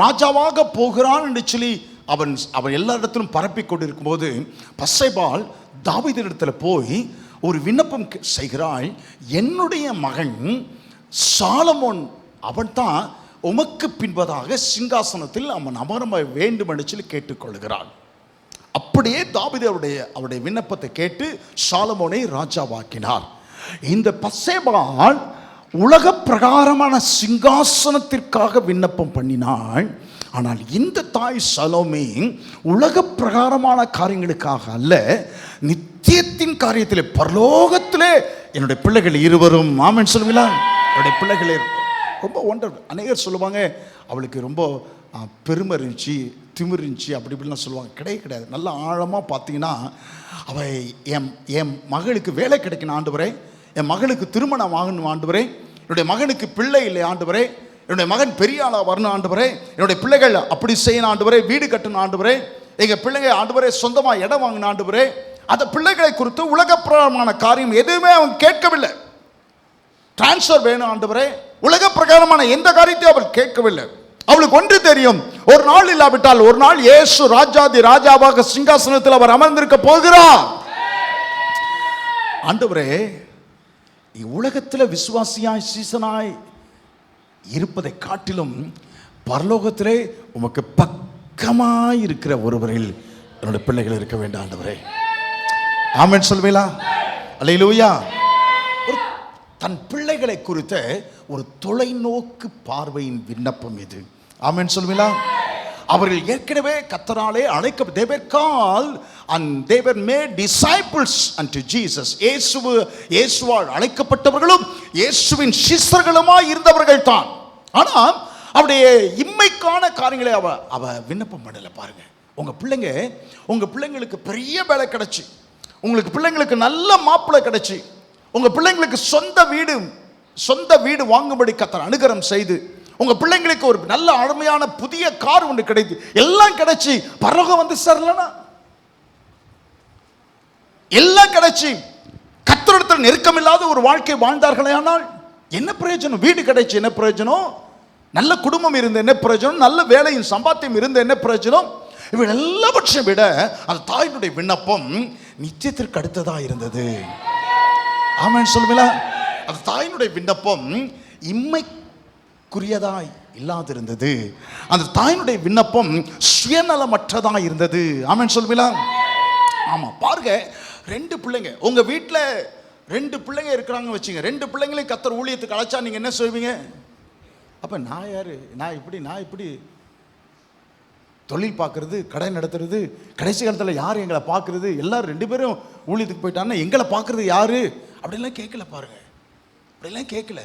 ராஜாவாக போகிறான் என்று சொல்லி அவன் எல்லா இடத்திலும் பரப்பி கொண்டிருக்கும் போது பத்சேபாள் தாவீதினிடத்தில் போய் ஒரு விண்ணப்பம் செய்கிறாள். என்னுடைய மகன் சாலமோன், அவன் தான் உமக்கு பின்பதாக சிங்காசனத்தில் அவன் அமர வேண்டும் என்று சொல்லி கேட்டுக்கொள்கிறாள். அப்படியே தாவீது அவருடைய விண்ணப்பத்தை கேட்டு சாலமோனை ராஜாவாக்கினார். இந்த பத்சேபாள் உலக பிரகாரமான சிங்காசனத்திற்காக விண்ணப்பம் பண்ணினாள். ஆனால் இந்த தாய் சலோமி உலக பிரகாரமான காரியங்களுக்காக அல்ல, நித்தியத்தின் காரியத்திலே, பரலோகத்திலே என்னுடைய பிள்ளைகள் இருவரும், ஆமென் சொல்லுவீங்களா? என்னுடைய பிள்ளைகளே ரொம்ப ஒண்டர். அநேகர் சொல்லுவாங்க அவளுக்கு ரொம்ப பெருமை இருந்துச்சு, திமிர் இருந்துச்சு, அப்படி இப்படிலாம் சொல்லுவாங்க. கிடையாது. நல்லா ஆழமாக பார்த்தீங்கன்னா, அவள் என் மகளுக்கு வேலை கிடைக்கணும் ஆண்டவரே, என் மகளுக்கு திருமணம் ஆகணும் ஆண்டவரே, என்னுடைய மகனுக்கு பிள்ளை இல்லை ஆண்டவரே, என்னுடைய மகன் பெரிய ஆளாக வரணும் ஆண்டவரே, என்னுடைய பிள்ளைகள் அப்படி செய்யணும் ஆண்டவரே, வீடு கட்டணும் ஆண்டவரே, எங்கள் பிள்ளைங்க ஆண்டவரே சொந்தமாக இடம் வாங்கின ஆண்டவரே. அந்த பிள்ளைகளை குறித்து உலகப்பிரகாரமான காரியம் எதுவுமே அவன் கேட்கவில்லை. டிரான்ஸ்ஃபர் வேணும் ஆண்டவரே, உலக பிரகாரமான எந்த காரியத்தையும் அவள் கேட்கவில்லை. அவளுக்கு ஒன்று தெரியும், ஒரு நாள் இல்லாவிட்டால் ஒரு நாள் இயேசு ராஜாதி ராஜாவாக சிங்காசனத்தில் அவர் அமர்ந்திருக்க போகிறார். ஆண்டவரே, உலகத்தில் விசுவாசியாய் சீசனாய் இருப்பதை காட்டிலும் பரலோகத்திலே உமக்கு பக்கமாய் இருக்கிற ஒருவரில் என்னுடைய பிள்ளைகள் இருக்க வேண்டும் ஆண்டவரே. ஆமென் சொல்வீங்களா? அல்லேலூயா. ஒரு தன் பிள்ளைகளை குறித்த ஒரு தொலைநோக்கு பார்வையின் விண்ணப்பம் இது. ஆமென் சொல்வீங்களா? அவர்கள் ஏற்கனவே கர்த்தராலே அழைக்க they were called and they were made disciples unto Jesus. இயேசுவால் அழைக்கப்பட்டவர்களும் இயேசுவின் சிஷ்யர்களுமாய் இருந்தவர்கள் தான். ஆனால் அவருடைய இம்மைக்கான காரியங்களை அவ விண்ணப்பம் பண்ணல. பாருங்க, உங்க பிள்ளைங்களுக்கு பெரிய வேலை கிடைச்சி, உங்களுக்கு பிள்ளைங்களுக்கு நல்ல மாப்பிள்ளை கிடைச்சி, உங்க பிள்ளைங்களுக்கு சொந்த வீடு வாங்கும்படி கர்த்தர் அனுகிரகம் செய்து, உங்க பிள்ளைங்களுக்கு ஒரு நல்ல அருமையான புதிய கார் ஒன்று கிடைத்து, எல்லாம் கிடைச்சி பரலோகம் வந்து சேரலனா, எல்லாம் கிடைச்சி கர்த்தரிடத்தில் நெருக்கமில்லாத ஒரு வாழ்க்கை வாழ்ந்தார்களே, ஆனால் என்ன பிரயோஜனம்? வீடு கிடைச்சி என்ன பிரயோஜனம்? நல்ல குடும்பம் இருந்த என்ன பிரயோஜனம்? நல்ல வேலையின் சம்பாத்தியம் இருந்த என்ன பிரயோஜனம்? இவள் எல்லாவற்றையும் விட அந்த தாயினுடைய விண்ணப்பம் நித்தியத்திற்கு அடுத்ததா இருந்தது. ஆமென் சொல்லுங்களா? அந்த தாயினுடைய விண்ணப்பம் இம்மைக்குரியதாய் இல்லாதிருந்தது. அந்த தாயினுடைய விண்ணப்பம் சுயநலமற்றதா இருந்தது. ஆமென் சொல்லுங்களா? ஆமா, பாருங்க, 2 பிள்ளைங்க உங்க வீட்டில் 2 பிள்ளைங்க இருக்கிறாங்க வச்சுங்க. 2 பிள்ளைங்களையும் கர்த்தர் ஊழியத்துக்கு அழைச்சா நீங்க என்ன சொல்வீங்க? அப்ப நான் யாரு? நான் இப்படி தொழில் பார்க்கறது, கடை நடத்துறது, கடைசி காலத்தில் யார் எங்களை பார்க்கறது? எல்லாரும் 2 பேரும் ஊழியத்துக்கு போயிட்டாங்கன்னா எங்களை பார்க்கறது யாரு? அப்படிலாம் கேட்கல. பாருங்க, அப்படிலாம் கேட்கல.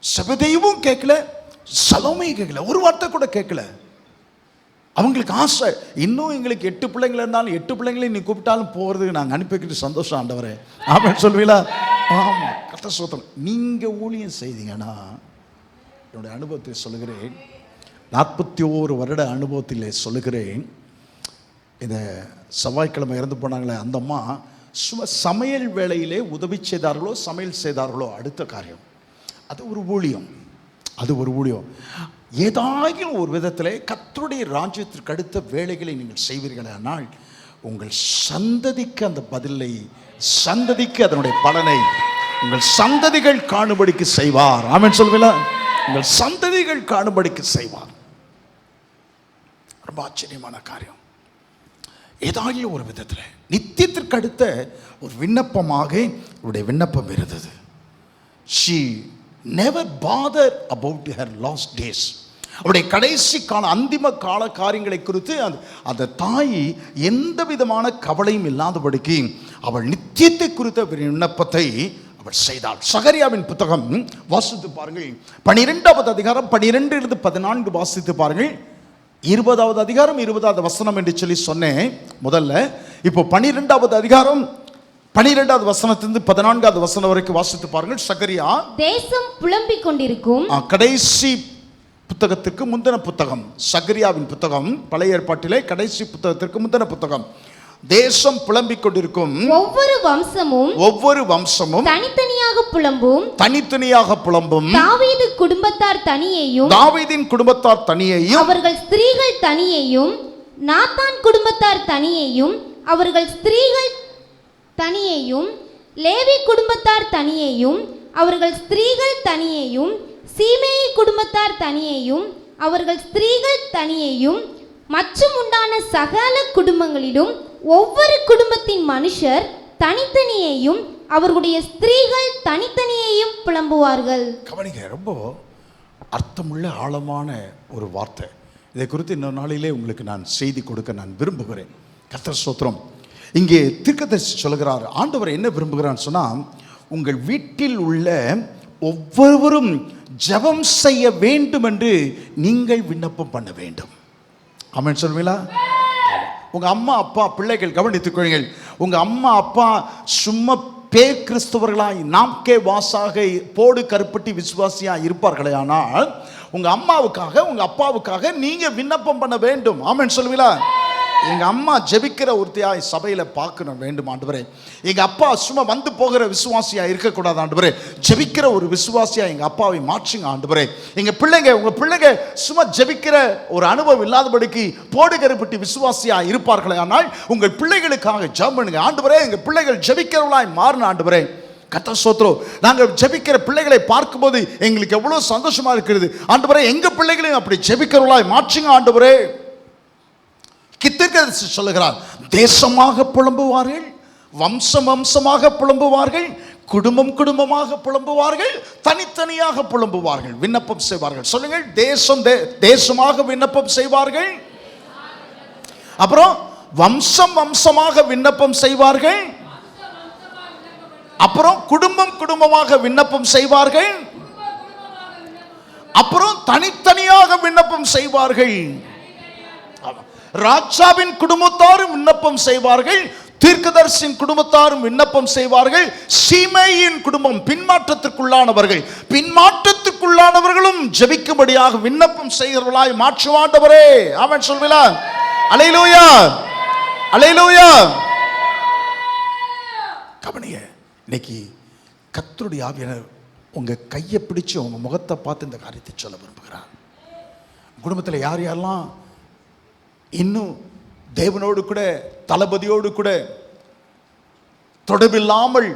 செபதேயுவும் கேட்கல, சலோமையும் கேட்கல, ஒரு வார்த்தை கூட கேட்கல. அவங்களுக்கு ஆசை, இன்னும் எங்களுக்கு 8 பிள்ளைங்கள் இருந்தாலும் 8 பிள்ளைங்களையும் நீ கூப்பிட்டாலும் போகிறதுக்கு நாங்கள் அனுப்பி வைக்கிட்டு சந்தோஷம் ஆண்டவரே. ஆமாம் சொல்வீங்களா? ஆமாம், கர்த்தர் ஸ்தோத்திரம். நீங்கள் ஊழியம் செய்தீங்கன்னா, என்னுடைய அனுபவத்தை சொல்லுகிறேன், 41 வருட அனுபவத்தில் சொல்லுகிறேன். இந்த செவ்வாய்க்கிழமை இறந்து போனாங்களே அந்த அம்மா, சும்மா சமையல் வேளையிலே உதவி செய்தார்களோ சமையல் செய்தார்களோ அடுத்த காரியம், அது ஒரு ஊழியம். ஏதாயும் ஒரு விதத்தில் கர்த்தருடைய ராஜ்யத்திற்கு அடுத்த வேலைகளை நீங்கள் செய்வீர்களானால் உங்கள் சந்ததிக்கு அந்த பதிலை, சந்ததிக்கு அதனுடைய பலனை உங்கள் சந்ததிகள் காணும்படிக்கு செய்வார். ஆமென் சொல்வீங்களா? உங்கள் சந்ததிகள் காணும்படிக்கு செய்வார். ரொம்ப ஆச்சரியமான காரியம். ஏதாயும் ஒரு விதத்தில் நித்தியத்திற்கு அடுத்த ஒரு விண்ணப்பமாக இவருடைய விண்ணப்பம் இருந்தது. She never bothered about her last days. அவருடைய கடைசி கால அந்திம கால காரியங்களை குறித்து அந்த தாய் எந்த விதமான கவலையும் இல்லாதபடிக்கு அவள் நித்தியத்தை குறித்த விண்ணப்பத்தை அவள் செய்தாள். சகரியாவின் புத்தகம் வாசித்து பாருங்கள், 12வது அதிகாரம் 12-14 வாசித்து பாருங்கள். 20வது அதிகாரம் 20வது வசனம் என்று சொல்லி சொன்னேன் முதல்ல. இப்போ 12வது அதிகாரம் 12வது வசனத்திலிருந்து 14வது வசனம் வரைக்கும் வாசித்து பாருங்கள். சகரியா தேசம் புலம்பிக் கொண்டிருக்கும். கடைசி புத்தகத்திற்கு முந்தின புத்தகம், சகரியாவின் புத்தகம், பழைய ஏற்பாட்டிலே கடைசி புத்தகத்திற்கு முந்தின புத்தகம். தேசம் புலம்பிக் கொண்டிருக்கும். ஒவ்வொரு வம்சமும் தனித்தனியாக புலம்பும். தாவீதின் குடும்பத்தார் தனியையும் அவர்கள் ஸ்திரீகள் தனியையும், நாத்தான் குடும்பத்தார் தனியையும் அவர்கள் ஸ்திரீகள் தனியையும், லேவி குடும்பத்தார் தனியையும் அவர்கள் ஸ்திரீகள் தனியையும், சீமேயி குடும்பத்தார் தனியையும் அவர்கள் ஸ்திரீகள் தனியையும், மற்றும் உண்டான சகல குடும்பங்களிலும் ஒவ்வொரு குடும்பத்தின் மனுஷர் தனித்தனியையும் அவர்களுடைய ஸ்திரீகள் தனித்தனியையும் புலம்புவார்கள். கவனிங்க, ரொம்ப அர்த்தமுள்ள ஆழமான ஒரு வார்த்தை. இதை குறித்து இன்னொரு நாளிலே உங்களுக்கு நான் செய்தி கொடுக்க நான் விரும்புகிறேன். கர்த்தர் ஸ்தோத்திரம். இங்கே தீர்க்கதரிசி சொல்கிறார், ஆண்டவர் என்ன விரும்புகிறான்னு சொன்னால், உங்கள் வீட்டில் உள்ள ஒவ்வொருவரும் ஜெபம் செய்ய வேண்டும் என்று நீங்கள் விண்ணப்பம் பண்ண வேண்டும். ஆமென் சொல்வீங்களா? உங்கள் அம்மா அப்பா பிள்ளைகள் கவனித்துக் கொள்ளுங்கள். உங்கள் அம்மா அப்பா சும்மா பேர் கிறிஸ்தவர்களாய் நாம்கே வாசாக போடு கருப்பட்டி விசுவாசியாக இருப்பார்களே, ஆனால் உங்கள் அம்மாவுக்காக உங்கள் அப்பாவுக்காக நீங்கள் விண்ணப்பம் பண்ண வேண்டும். ஆமென் சொல்வீங்களா? எங்கள் அம்மா ஜெபிக்கிற ஒருத்தையாய் சபையில் பார்க்கணும் வேண்டும் ஆண்டவரே. எங்கள் அப்பா சும்மா வந்து போகிற விசுவாசியாக இருக்கக்கூடாது ஆண்டவரே. ஜெபிக்கிற ஒரு விசுவாசியாக எங்கள் அப்பாவை மாற்றுங்க ஆண்டவரே. உங்கள் பிள்ளைங்க சும்மா ஜெபிக்கிற ஒரு அனுபவம் இல்லாதபடிக்கு போடுகருப்பட்டி விசுவாசியாக இருப்பார்களே, ஆனால் உங்கள் பிள்ளைகளுக்காக ஜெபம் பண்ணுங்க ஆண்டவரே. எங்கள் பிள்ளைகள் ஜெபிக்கிறவர்களாய் மாறின ஆண்டவரே. கர்த்தர் ஸ்தோத்திரம். நாங்கள் ஜெபிக்கிற பிள்ளைகளை பார்க்கும்போது எங்களுக்கு எவ்வளவு சந்தோஷமா இருக்கிறது. ஆண்டவரே, எங்க பிள்ளைகளையும் அப்படி ஜெபிக்கிறவர்களாய் மாற்றுங்க ஆண்டவரே. கித்திர்க்கதரிசி சொல்லுகிறார், தேசமாக புலம்புவார்கள், வம்சம் வம்சமாக புலம்புவார்கள், குடும்பம் குடும்பமாக புலம்புவார்கள், தனித்தனியாக புலம்புவார்கள், விண்ணப்பம் செய்வார்கள். சொல்லுங்கள், தேசம் தேசமாக விண்ணப்பம் செய்வார்கள், அப்புறம் வம்சம் வம்சமாக விண்ணப்பம் செய்வார்கள், அப்புறம் குடும்பம் குடும்பமாக விண்ணப்பம் செய்வார்கள், அப்புறம் தனித்தனியாக விண்ணப்பம் செய்வார்கள். ராஜாவின் குடும்பத்தாரும் விண்ணப்பம் செய்வார்கள், தீர்க்கதரிசியின் குடும்பத்தாரும் விண்ணப்பம் செய்வார்கள், சீமையின் குடும்பம் பின்மாற்றத்திற்குள்ளானவர்கள், பின்மாற்றத்திற்குள்ளானவர்களும் ஜெபிக்கும்படியாக விண்ணப்பம் செய்கிறவர்களாய் மாற்றுவாண்டவரே. ஆமென் சொல்வீங்களா? அல்லேலூயா, அல்லேலூயா. கவனிங்க, இன்னைக்கு கர்த்தருடைய ஆவியானவர் உங்க கையை பிடிச்சு உங்க முகத்தை பார்த்து இந்த காரியத்தை சொல்ல விரும்புகிறார். குடும்பத்தில் யார் யாரெல்லாம் இன்னும் தேவனோடு கூட தளபதியோடு கூட தொடர்பில்லாமல்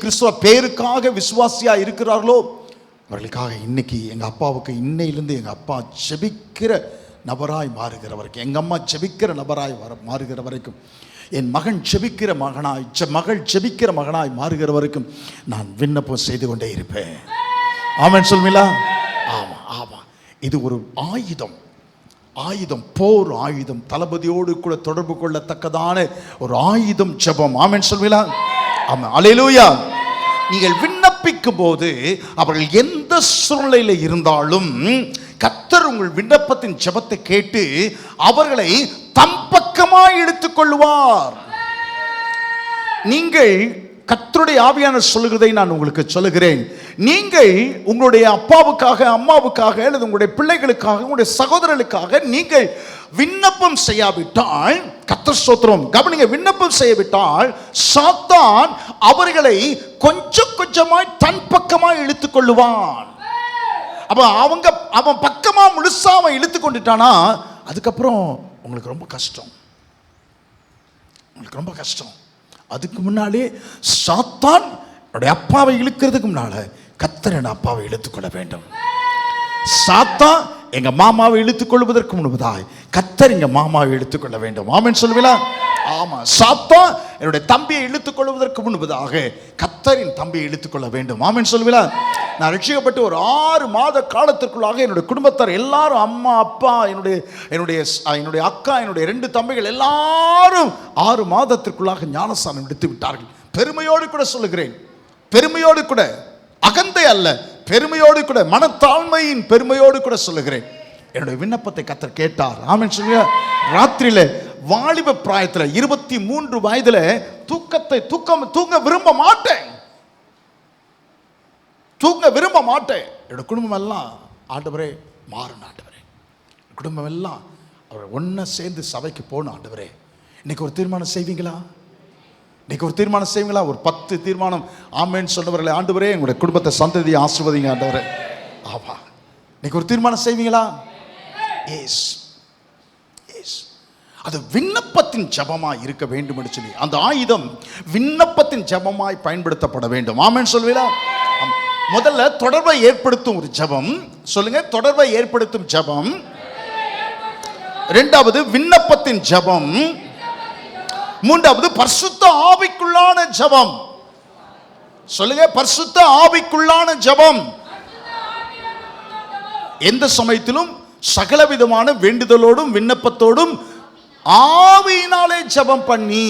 கிறிஸ்துவ பேருக்காக விசுவாசியா இருக்கிறார்களோ அவர்களுக்காக இன்னைக்கு எங்க அப்பாவுக்கு இன்னையிலிருந்து எங்க அப்பா ஜெபிக்கிற நபராய் மாறுகிற வரைக்கும், எங்க அம்மா ஜெபிக்கிற நபராய் மாறுகிற வரைக்கும், என் மகன் ஜெபிக்கிற மகனாய் மகள் ஜெபிக்கிற மகனாய் மாறுகிற வரைக்கும் நான் விண்ணப்பம் செய்து கொண்டே இருப்பேன். ஆமென் சொல்வீங்களா? ஆமா ஆமா. இது ஒரு ஆயுதம், ஆயுதம், போர் ஆயுதம், தளபதியோடு கூட தொடர்பு கொள்ளத்தக்கதான ஒரு ஆயுதம் ஜெபம். ஆமென் சொல்வீங்களா? ஆமா, அல்லேலூயா. நீங்கள் விண்ணப்பிக்கும் போது அவர்கள் எந்த சூழ்நிலையில இருந்தாலும் கர்த்தர் உங்கள் விண்ணப்பத்தின் ஜெபத்தை கேட்டு அவர்களை தம் பக்கமாய் எடுத்துக்கொள்வார். நீங்கள் கர்த்தருடைய ஆவியானவர் சொல்லுகிறதை நான் உங்களுக்கு சொல்லுகிறேன். நீங்கள் உங்களுடைய அப்பாவுக்காக, அம்மாவுக்காக, அல்லது உங்களுடைய பிள்ளைகளுக்காக, உங்களுடைய சகோதரர்களுக்காக நீங்கள் விண்ணப்பம் செய்யாவிட்டால், கர்த்தர் ஸ்தோத்திரம், கவனிங்க, விண்ணப்பம் செய்யாவிட்டால் சாத்தான் அவர்களை கொஞ்சம் கொஞ்சமாய் தன் பக்கமாய் இழுத்துக் கொள்ளுவான். அப்ப அவன் பக்கமா முழுசா அவன் இழுத்து கொண்டுட்டானா அதுக்கப்புறம் உங்களுக்கு ரொம்ப கஷ்டம், உங்களுக்கு ரொம்ப கஷ்டம். அதுக்கு முன்னாலே சாத்தான் என்னுடைய அப்பாவை இழுக்கிறதுக்கு முன்னால கர்த்தர் என் அப்பாவை இழுத்துக்கொள்ள வேண்டும். சாத்தான் எங்க மாமாவை இழுத்துக் கொள்வதற்கு முன்பதாய் கர்த்தர் எங்க மாமாவை இழுத்துக்கொள்ள வேண்டும். ஆமென் சொல்லுவீங்களா? ஆமா. சாத்தான் என்னுடைய தம்பியை இழுத்துக் கொள்வதற்கு முன்பதாக கர்த்தரின் தம்பியை இழுத்துக்கொள்ள வேண்டும். ஆமென் சொல்லுவீங்களா? நான் ரட்சிக்கப்பட்டு ஒரு 6 மாத காலத்திற்குள்ளாக என்னுடைய குடும்பத்தார் எல்லாரும், அம்மா, அப்பா, என்னுடைய அக்கா, என்னுடைய 2 தம்பிகள் எல்லாரும் 6 மாதத்திற்குள்ளாக ஞானஸ்நானம் எடுத்து விட்டார்கள். பெருமையோடு கூட சொல்லுகிறேன், பெருமையோடு கூட, அகந்தை அல்ல, பெருமையோடு கூட, மனத்தாழ்மையின் பெருமையோடு கூட சொல்லுகிறேன். என்னுடைய விண்ணப்பத்தை கர்த்தர் கேட்டார். ஆமென் சொல்லுங்க. ராத்திரியில வாலிப பிராயத்துல 23 வயதுல தூங்க விரும்ப மாட்டேன், தூங்க விரும்ப மாட்டேன். என்னோட குடும்பம் எல்லாம் ஆண்டவரே மாறணும், ஆண்டவரே குடும்பம் எல்லாம் அவர் ஒன்னா சேர்ந்து சபைக்கு போகணும் ஆண்டவரே. இன்னைக்கு ஒரு தீர்மானம் செய்வீங்களா? இன்னைக்கு ஒரு தீர்மானம் செய்வீங்களா? ஒரு 10 தீர்மானம் ஆமென் சொன்னவர்களே, ஆண்டவரே எங்களுடைய குடும்பத்தை சந்ததியை ஆசீர்வதிங்க ஆண்டவரே. ஆமா, இன்னைக்கு ஒரு தீர்மானம் செய்வீங்களா? Yes yes. அது விண்ணப்பத்தின் ஜெபமாய் இருக்க வேண்டும் என்று சொல்லி அந்த ஆயுதம் விண்ணப்பத்தின் ஜெபமாய் பயன்படுத்தப்பட வேண்டும். ஆமென் சொல்வீங்களா? முதல்ல தொடர்பை ஏற்படுத்தும் ஒரு ஜெபம். சொல்லுங்க, தொடர்பை ஏற்படுத்தும் ஜெபம். இரண்டாவது விண்ணப்பத்தின் ஜெபம். மூன்றாவது பரிசுத்த ஆவிக்குள்ளான ஜெபம். சொல்லுங்க, பரிசுத்த ஆவிக்குள்ளான ஜெபம். எந்த சமயத்திலும் சகலவிதமான வேண்டுதலோடும் விண்ணப்பத்தோடும் ஆவியினாலே ஜெபம் பண்ணி,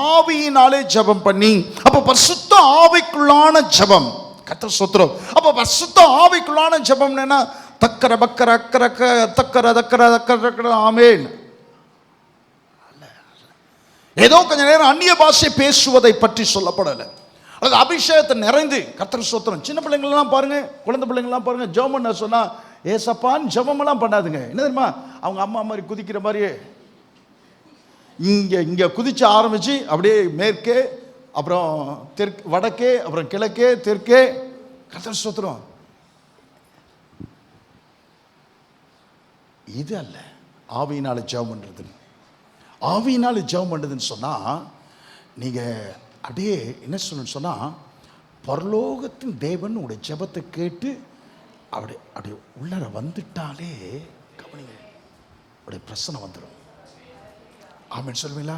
ஆவியினாலே ஜெபம் பண்ணி, அப்ப பரிசுத்த ஆவிக்குள்ளான ஜெபம். கர்த்தர் ஸ்தோத்திரம். அப்ப பரிசுத்த ஆவிக்குள்ளான ஜெபம் என்ன? தக்கர பக்கர அக்கர தக்கர தக்கர தக்கர ஆமென். ஏதோ கொஞ்ச நேரம் அந்நிய பாஷை பேசுவதை பற்றி சொல்லப்படலை. அது அபிஷேகத்தை நிறைந்து கர்த்தர் ஸ்தோத்திரம். சின்ன பிள்ளைங்களெல்லாம் பாருங்க, குழந்தை பிள்ளைங்கள்லாம் பாருங்க, ஜெபம் பண்ண சொன்னா ஏசப்பான்னு ஜெபமெல்லாம் பண்ணாதுங்க. என்ன தெரியுமா? அவங்க அம்மா மாதிரி குதிக்கிற மாதிரியே இங்க குதிச்சு ஆரம்பிச்சு அப்படியே மேற்கே, அப்புறம் தெற்கு, வடக்கே, அப்புறம் கிழக்கே, தெற்கே. கர்த்தர் ஸ்தோத்திரம். இது அல்ல ஆவியினால ஜெபம் பண்றது. ஆவியினால ஜெபம் பண்றதுன்னு சொன்னா நீங்க அப்படியே என்ன சொல்லணும்னு சொன்னா பரலோகத்தின் தேவன் உங்களுடைய ஜெபத்தை கேட்டு அப்படி உள்ளர வந்துட்டாலே கவனிங்க, உடைய பிரச்சனை வந்துடும். ஆமென் சொல்வீங்களா?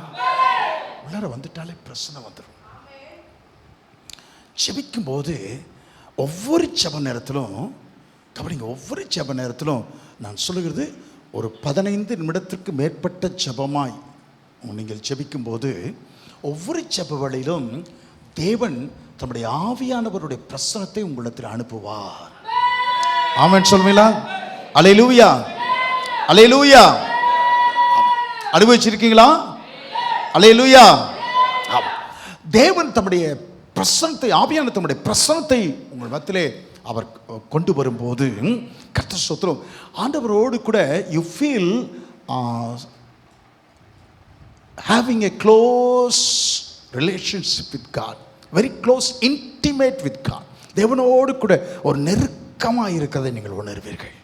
உள்ளர வந்துட்டாலே பிரச்சனை வந்துடும். ஜெபிக்கும் போது ஒவ்வொரு ஜெப நேரத்திலும் கவனிங்க, ஒவ்வொரு ஜெப நேரத்திலும் நான் சொல்லுகிறது ஒரு 15 நிமிடத்திற்கு மேற்பட்ட ஜெபமாய் நீங்கள் ஜெபிக்கும் போது ஒவ்வொரு ஜெப வேளையிலும் தேவன் தம்முடைய ஆவியானவருடைய பிரசன்னத்தை உங்களிடத்தில் அனுப்புவார். ஆமென் சொல்வீங்களா? அல்லேலூயா, அல்லேலூயா. அனுபவிச்சிருக்கீங்களா? அல்லேலூயா. தேவன் தம்முடைய பிரசன்னத்தை, ஆவியான தம்முடைய பிரசன்னத்தை உங்கள் மத்தியிலே அவர் கொண்டு வரும்போது கர்த்தர் ஸ்தோத்திரம், ஆண்டவரோடு கூட you feel having a close relationship with God, very close, intimate with God. தேவனோடு கூட ஒரு நெருக்கமாக இருக்கிறதை நீங்கள் உணர்வீர்கள்.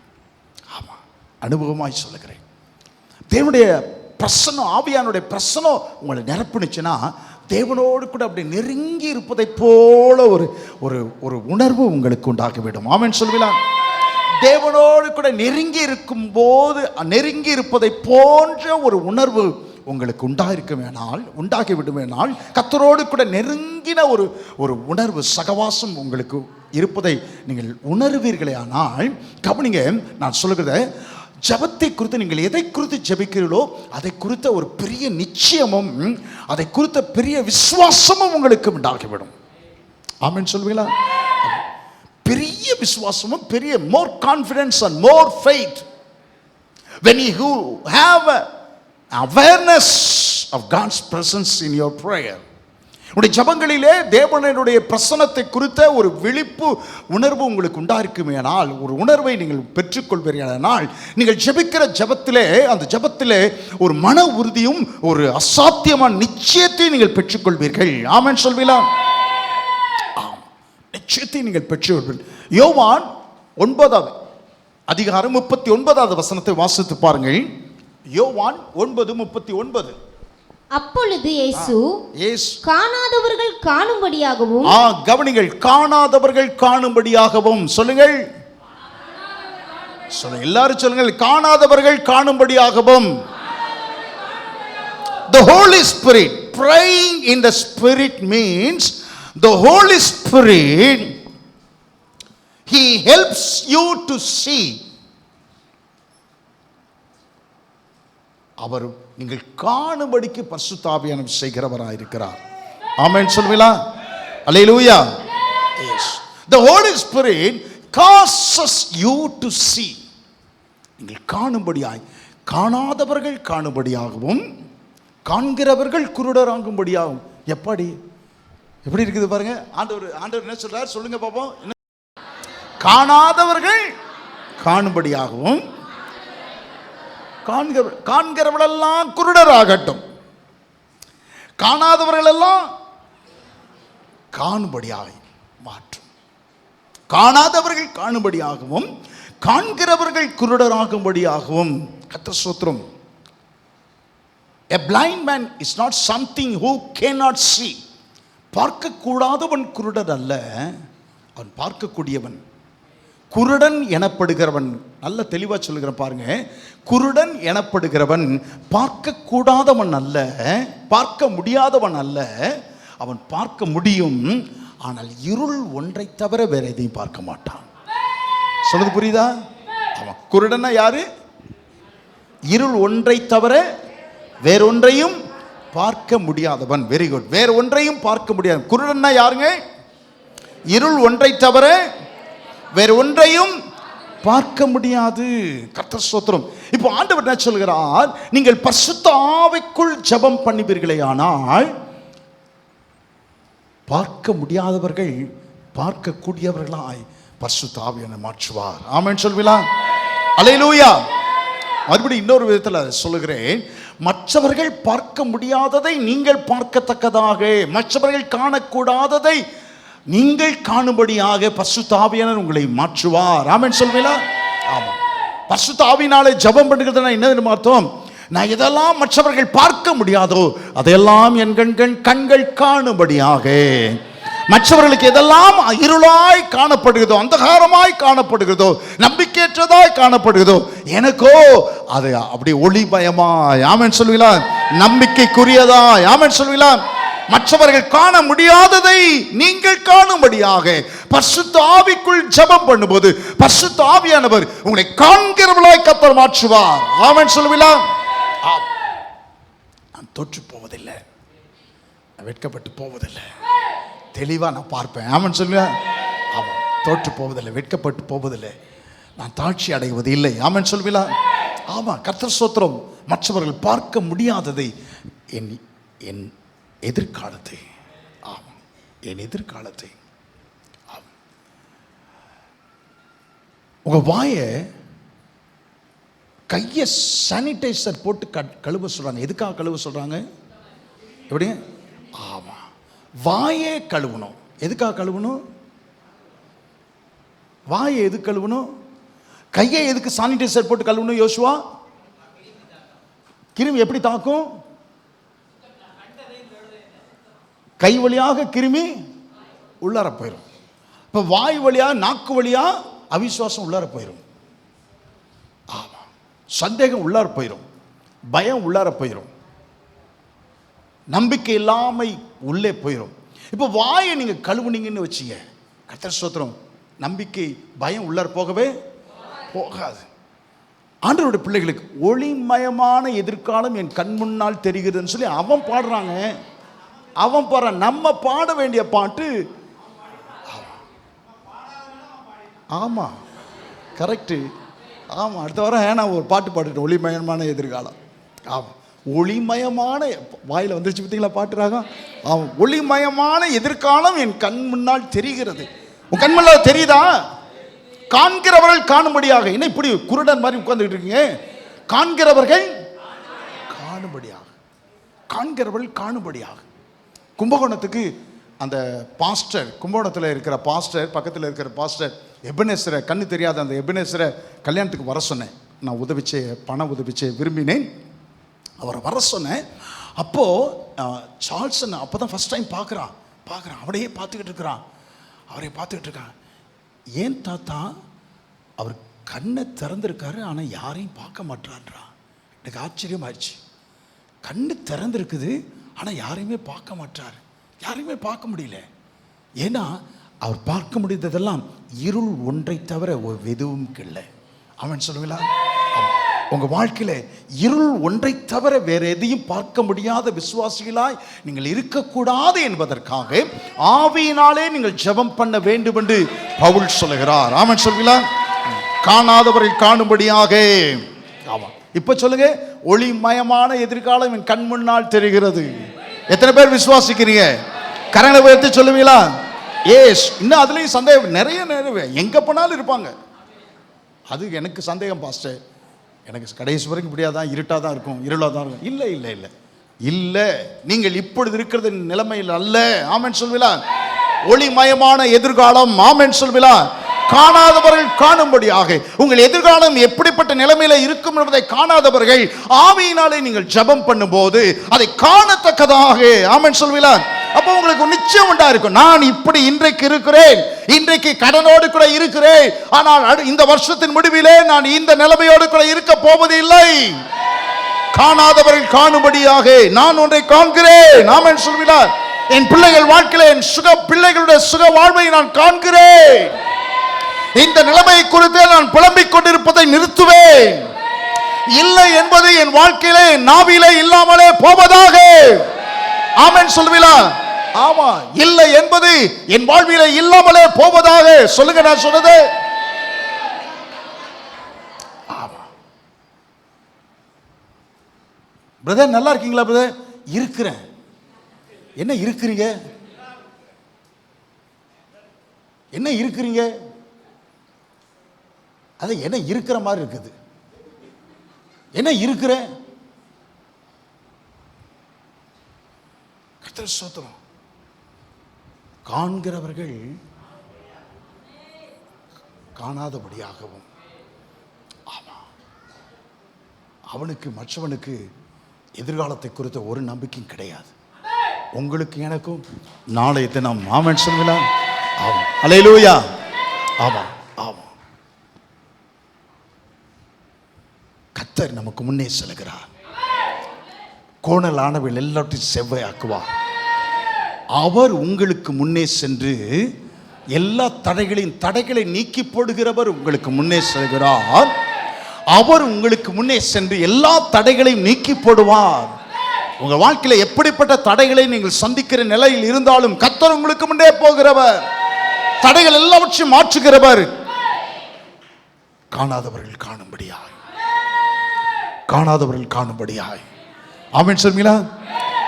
ஆமாம், அனுபவமாய் சொல்லுகிறேன். தேவனுடைய பிரசன்னம், ஆவியானுடைய பிரசன்னம் உங்களை நிரப்புனுச்சுன்னா தேவனோடு கூட அப்படி நெருங்கி இருப்பதை போல ஒரு ஒரு ஒரு உணர்வு உங்களுக்கு உண்டாகிவிடும். ஆமென் சொல்லுவீங்களா? தேவனோடு கூட நெருங்கி இருக்கும்போது நெருங்கி இருப்பதை போன்ற ஒரு உணர்வு உங்களுக்கு உண்டாகிவிடுமேனால் கர்த்தரோடு கூட நெருங்கின ஒரு ஒரு உணர்வு, சகவாசம் உங்களுக்கு இருப்பதை நீங்கள் உணர்வீர்களே. ஆனால் கவனிங்க, நான் சொல்லுகிறத ஜெபத்தை குறித்து நீங்கள் எதை குறித்து ஜெபிக்கிறீர்களோ அதை குறித்த ஒரு பெரிய நிச்சயமும் அதை குறித்த பெரிய விசுவாசமும் உங்களுக்கு உண்டாகிவிடும். ஆமென் சொல்வீங்களா? பெரிய விசுவாசமும் பெரிய more confidence and more faith when you have awareness of God's presence in your prayer. உங்களுடைய ஜெபங்களிலே தேவனுடைய பிரசன்னத்தை குறித்த ஒரு விழிப்பு உணர்வு உங்களுக்கு உண்டாயிருக்குமேனால், ஒரு உணர்வை நீங்கள் பெற்றுக்கொள்வீர்களானால், நீங்கள் ஜெபிக்கிற ஜெபத்திலே, அந்த ஜெபத்திலே ஒரு மன உறுதியும் ஒரு அசாத்தியமான நிச்சயத்தை நீங்கள் பெற்றுக்கொள்வீர்கள். ஆமென் சொல்வீங்களா? நிச்சயத்தை நீங்கள் பெற்றுக்கொள்வீர்கள். யோவான் 9வது அதிகாரம் 39வது வசனத்தை வாசித்து பாருங்கள். யோவான் 9:39. அப்பொழுது இயேசு காணாதவர்கள் காணும்படியாகவும், கவனிங்கள், காணாதவர்கள் காணும்படியாகவும், சொல்லுங்கள், சொல்லுங்க, எல்லாரும் சொல்லுங்கள், காணாதவர்கள் காணும்படியாகவும். The Holy Spirit, praying in the Spirit means the Holy Spirit, He helps you to see. அவர் நீங்கள் காணும்படிக்கு பரிசுத்த ஆவியானவர் செய்கிறவராக இருக்கிறார். ஆமென் சொல்வீங்களா? அல்லேலூயா. Yes. The Holy Spirit causes you to see. நீங்கள் காணும்படியாய், காணாதவர்கள் காணும்படியாகவும் காண்கிறவர்கள் குருடராகும்படியாகும். எப்படி இருக்குது பாருங்க. ஆண்டவர் என்ன சொல்றார் சொல்லுங்க பாப்போம். காணாதவர்கள் காணும்படியாகவும் காண்கிறவர்களெல்லாம் குருடராகட்டும், காணாதவர்கள் எல்லாம் காணும்படியாக மாற்றும். காணாதவர்கள் காணும்படியாகவும் காண்கிறவர்கள் குருடராகும்படியாகவும். கர்த்தர் ஸ்தோத்திரம். A blind man is not something who cannot see. பார்க்கக்கூடாதவன் குருடன் அல்ல, அவன் பார்க்கக்கூடியவன். குருடன் எனப்படுகிறவன், நல்ல தெளிவா சொல்லுகிறேன் பாருங்க, குருடன் எனப்படுகிறவன் பார்க்கக்கூடாதவன் அல்ல, பார்க்க முடியாதவன் அல்ல. அவன் பார்க்க முடியும், ஆனால் இருள் ஒன்றை தவிர வேற எதையும் பார்க்க மாட்டான். சொல்றது புரியுதா? ஆமா, குருடன்னா யாரு? இருள் ஒன்றை தவிர வேறொன்றையும் பார்க்க முடியாதவன். Very good. வேற ஒன்றையும் பார்க்க முடியாது. குருடன்னா யாருங்க? இருள் ஒன்றை தவிர வேற ஒன்றையும் பார்க்க முடியாது. கர்த்தர் ஸ்தோத்திரம். இப்போ ஆண்டவர் என்ன சொல்கிறார்? நீங்கள் பரிசுத்த ஆவிக்குள் ஜெபம் பண்ணுவீர்களே ஆனால் பார்க்க முடியாதவர்கள் பார்க்கக்கூடியவர்களாய் பரிசுத்த ஆவியானவர் மாற்றுவார். ஆமென் சொல்வீங்களா? அல்லேலூயா. மறுபடியும் இன்னொரு விதத்தில் சொல்லுகிறேன், மற்றவர்கள் பார்க்க முடியாததை நீங்கள் பார்க்கத்தக்கதாக, மற்றவர்கள் காணக்கூடாததை நீங்கள் காணும்படியாக பரிசுத்த ஆவியானவர் உங்களை மாற்றுவார். ஆமென் சொல்வீங்களா? ஆமா. பரிசுத்த ஆவியினாலே ஜெபம் பண்ணுகிறதுனா என்ன அர்த்தம்? நான் எதெல்லாம் மற்றவர்கள் பார்க்க முடியாதோ அதையெல்லாம் என் கண்கள் காணும்படியாக, மற்றவர்களுக்கு எதெல்லாம் இருளாய் காணப்படுகிறதோ, அந்தகாரமாய் காணப்படுகிறதோ, நம்பிக்கையற்றதாய் காணப்படுகிறதோ, எனக்கோ அது அப்படி ஒளிமயமாய், ஆமென் சொல்லுவீங்களா, நம்பிக்கைக்குரியதாய், ஆமென் சொல்லுவீங்களா, மற்றவர்கள் காண முடியாததை நீங்கள் காணும்படியாக பரிசுத்த ஆவிக்குள் ஜெபம் பண்ணும்போது பரிசுத்த ஆவியானவர் உங்களை காண்கிறவர்களாய் கர்த்தர் மாற்றுவார். ஆமென் சொல்லுவீங்களா? நான் தோற்று போவதில்லை, நான் வெட்கப்பட்டு போவதில்லை, தெளிவா நான் பார்ப்பேன். ஆமென் சொல்லுங்க. ஆமாம், தோற்று போவதில்லை, வெட்கப்பட்டு போவதில்லை, நான் தாட்சி அடைவது இல்லை. ஆமென் சொல்லுவீங்களா? ஆமாம், கர்த்தர் ஸ்தோத்திரம். மற்றவர்கள் பார்க்க முடியாததை, என் எதிர்காலத்தை, ஆமாம், என் எதிர்காலத்தை, ஆமாம். உங்க வாயை கையை சானிடைசர் போட்டு கழுவ சொல்றாங்க. எதுக்காக கழுவ சொல்றாங்க? எப்படி? ஆமா, வாயே கழுவணும். எதுக்காக கழுவணும்? வாயை எதுக்கு கழுவணும்? கையை எதுக்கு சானிடைசர் போட்டு கழுவணும்? யோசுவா, கிருமி எப்படி தாக்கும்? கை வழியாக கிருமி உள்ளார போயிடும். இப்ப வாய் வழியா, நாக்கு வழியா அவிசுவாசம் உள்ளார போயிடும். ஆமா, சந்தேகம் உள்ளார போயிடும், பயம் உள்ளார போயிடும், நம்பிக்கை இல்லாமை உள்ளே போயிடும். இப்போ வாயை நீங்க கழுவுனீங்கன்னு வச்சீங்க, கர்த்தர் ஸ்தோத்திரம், நம்பிக்கை பயம் உள்ளார போகவே போகாது. ஆண்டவருடைய பிள்ளைகளுக்கு ஒளிமயமான எதிர்காலம் என் கண் முன்னால் தெரிகிறதுன்னு சொல்லி அவன் பாடுறாங்க. அவன் பாடுறான். நம்ம பாட வேண்டிய பாட்டு, ஆமா, கரெக்டு. ஆமாம், அடுத்த வாரம் நான் ஒரு பாட்டு பாட்டுட்டேன், ஒளிமயமான எதிர்காலம். ஆமாம், ஒளிமயமான, வாயில் வந்துருச்சு பார்த்தீங்களா பாட்டுறாங்க. ஆமாம், ஒளிமயமான எதிர்காலம் என் கண் முன்னால் தெரிகிறது. உன் கண் முன்னால் தெரியுதா? காண்கிறவர்கள் காணும்படியாக. என்ன இப்படி குருடன் மாதிரி உட்கார்ந்துட்டு இருக்கீங்க? காண்கிறவர்கள் காணும்படியாக, காண்கிறவர்கள் காணும்படியாக. கும்பகோணத்துக்கு அந்த பாஸ்டர், கும்பகோணத்தில் இருக்கிற பாஸ்டர், பக்கத்தில் இருக்கிற பாஸ்டர் எபனேசரை, கண்ணு தெரியாத அந்த எபனேசரை கல்யாணத்துக்கு வர சொன்னேன். நான் உதவிச்சே, பண உதவிச்சே விரும்பினேன். அவரை வர சொன்னேன். அப்போது சார்ல்சன் அப்போ தான் ஃபஸ்ட் டைம் பார்க்குறான். அவரையே பார்த்துக்கிட்டு இருக்கிறான். ஏன் தாத்தா, அவர் கண்ணை திறந்துருக்காரு, ஆனால் யாரையும் பார்க்க மாட்டான்றான். எனக்கு ஆச்சரியமாயிடுச்சு. கண்ணு திறந்துருக்குது, ஆனால் யாரையுமே பார்க்க மாட்டார். யாரையுமே பார்க்க முடியல. ஏன்னா அவர் பார்க்க முடிந்ததெல்லாம் இருள் ஒன்றை தவிர ஒரு எதுவும் இல்லை. அவன் சொல்லுவீங்களா? உங்கள் வாழ்க்கையில் இருள் ஒன்றை தவிர வேற எதையும் பார்க்க முடியாத விசுவாசிகளாய் நீங்கள் இருக்கக்கூடாது என்பதற்காக ஆவியினாலே நீங்கள் ஜெபம் பண்ண வேண்டும் என்று பவுல் சொல்லுகிறார். ஆமென் சொல்லுவீங்களா? காணாதவர்கள் காணும்படியாக. ஆமாம், இப்போ சொல்லுங்க, ஒளிமயமான எதிர்காலம் என் கண் முன்னால் தெரிகிறது. எத்தனை பேர் விசுவாசிக்கிறீங்க? கரங்களை உயர்த்தி சொல்லுவீங்களா? ஏஸ். இன்னும் அதுலேயும் சந்தேகம் நிறைய எங்க போனாலும் இருப்பாங்க. அது எனக்கு சந்தேகம் பாஸ்டர், எனக்கு கடைசி வரைக்கும் இப்படியா தான், இருட்டாக தான் இருக்கும், இருளாக தான் இருக்கும். இல்லை இல்லை இல்லை இல்லை, நீங்கள் இப்பொழுது இருக்கிறது நிலைமையில் அல்ல. ஆமென் சொல்லுவீங்களா? ஒளிமயமான எதிர்காலம். ஆமென் சொல்லுவீங்களா? காணாதவர்கள் காணும்படியாக. உங்கள் எதிர்காலம் எப்படிப்பட்ட நிலைமையில இருக்கும் என்பதை காணாதவர்கள் ஆவியினாலே நீங்கள் ஜெபம் பண்ணும்போது அதை காணத்தக்கதாக. ஆமென் சொல்லுவீங்களா? அப்போ உங்களுக்கு நிச்சயம் உண்டா இருக்கும், நான் இப்படி இன்றைக்கு இருக்கிறேன், இன்றைக்கு கடனோடு கூட இருக்கிறேன், ஆனால் இந்த வருஷத்தின் முடிவிலே நான் இந்த நிலைமையோடு கூட இருக்க போவது இல்லை. காணாதவர்கள் காணும்படியாக நான் ஒன்றை காண்கிறேன். ஆமென் சொல்லுவீங்களா? என் பிள்ளைகள் வாழ்க்கையில என் பிள்ளைகளுடைய சுக வாழ்வை நான் காண்கிறேன். இந்த நிலைமை குறித்து நான் புலம்பிக் கொண்டிருப்பதை நிறுத்துவேன். இல்லை என்பது என் வாழ்க்கையிலே, நாவிலே இல்லாமலே போவதாக. ஆமென் சொல்லுவீங்களா? ஆமா, இல்லை என்பது என் வாழ்விலே இல்லாமலே போவதாக. சொல்லுங்க, நான் சொன்னது. ஆமா பிரதர், நல்லா இருக்கீங்களா பிரதர்? இருக்கிறேன். என்ன இருக்கிறீங்க? என்ன இருக்கிறீங்க? அது என்ன இருக்கிற மாதிரி இருக்குது? என்ன இருக்கிற? கர்த்தர் ஸ்தோத்திரம். காண்கிறவர்கள் காணாதபடியாகவும். ஆமா, அவனுக்கு மற்றவனுக்கு எதிர்காலத்தை குறித்த ஒரு நம்பிக்கையும் கிடையாது. உங்களுக்கு எனக்கும் நாளைய தினம். ஆமென் சொல்லுங்களா? ஆமாம். அல்லேலூயா. ஆமாம் ஆமாம். கர்த்தர் நமக்கு முன்னே செல்கிறார். கோணலானவர்கள் எல்லாத்தையும் செவ்வாயாக்குவார். அவர் உங்களுக்கு முன்னே சென்று எல்லா தடைகளை நீக்கி போடுகிறவர் உங்களுக்கு முன்னே செல்கிறார். அவர் உங்களுக்கு முன்னே சென்று எல்லா தடைகளையும் நீக்கி போடுவார். உங்க வாழ்க்கையில் எப்படிப்பட்ட தடைகளை நீங்கள் சந்திக்கிற நிலையில் இருந்தாலும் கர்த்தர் உங்களுக்கு முன்னே போகிறவர், தடைகள் எல்லாவற்றையும் மாற்றுகிறவர். காணாதவர்கள் காணும்படியாய். ஆமென் சொல்லுங்களா?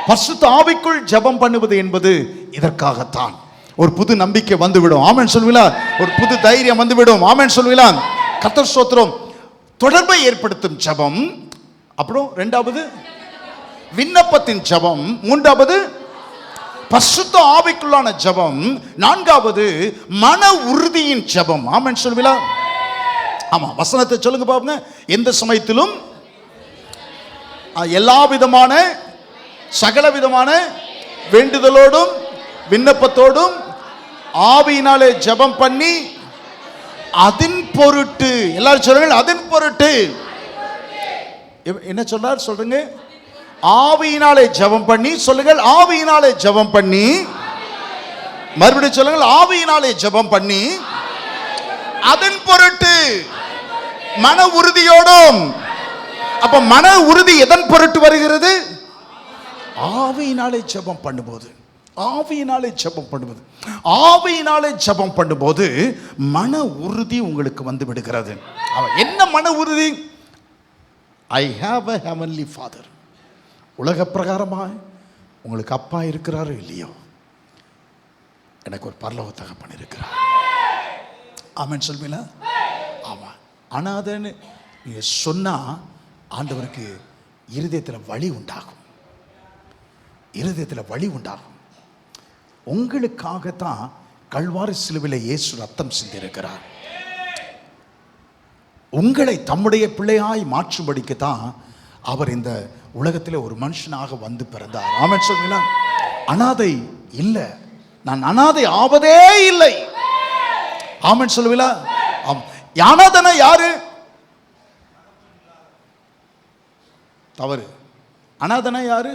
பரிசுத்த ஆவிக்குள் ஜெபம் பண்ணுவது என்பது இதற்காகத்தான். ஒரு புது நம்பிக்கை வந்துவிடும். ஆமென் சொல்லுங்களா? ஒரு புது தைரியம் வந்துவிடும். ஆமென் சொல்லுங்களா? கர்த்தர் ஸ்தோத்திரம். தொடர்பை ஏற்படுத்தும் ஜெபம். அப்புறம் இரண்டாவது விண்ணப்பத்தின் ஜெபம். மூன்றாவது பரிசுத்த ஆவிக்குள்ளான ஜெபம். நான்காவது மன உறுதியின் ஜெபம். ஆமென் சொல்லுங்களா? ஆமா, வசனத்தை சொல்லுங்க பாருங்க. எந்த சமயத்திலும் எல்லா விதமான சகல விதமான வேண்டுதலோடும் விண்ணப்பத்தோடும் ஆவியினாலே ஜெபம் பண்ணி அதன் பொருட்டு. எல்லாரும் சொல்லுங்க, அதன் பொருட்டு. என்ன சொல்றார் சொல்றீங்க? ஆவியினாலே ஜெபம் பண்ணி. சொல்லுங்கள், ஆவியினாலே ஜெபம் பண்ணி. மறுபடியும் சொல்லுங்கள், ஆவியினாலே ஜெபம் பண்ணி அதன் பொருட்டு மன உறுதியோடும். அப்ப மன உறுதி எதன் பொருட்டு வருகிறது? ஆவியினாலே ஜெபம் பண்ணும்போது. ஆவியினாலே ஜெபம் பண்ணும்போது மன உறுதி உங்களுக்கு வந்து விடுகிறது. என்ன மன உறுதி? I have a heavenly father. உலக பிரகாரமாய் உங்களுக்கு அப்பா இருக்கிறாரோ இல்லையோ, எனக்கு ஒரு பரலோக தகப்பன் இருக்கிறார். ஆமென் சொல்வீங்களா? ஆமா. அனாதைன்னு நீங்க சொன்னா ஆண்டவருக்கு இருதயத்தில் வழி உண்டாகும். உங்களுக்காகத்தான் கல்வாரி சிலுவையில் இயேசு ரத்தம் சிந்திருக்கிறார். உங்களை தம்முடைய பிள்ளையாய் மாற்றும்படிக்குத்தான் அவர் இந்த உலகத்தில் ஒரு மனுஷனாக வந்து பிறந்தார். ஆமென் சொல்லுங்களா? அனாதை இல்லை, நான் அனாதை ஆவதே இல்லை. ஆமென் சொல்லுவீங்களா? அனாதைனா யாரு? தவறு. அனாதைனா யாரு?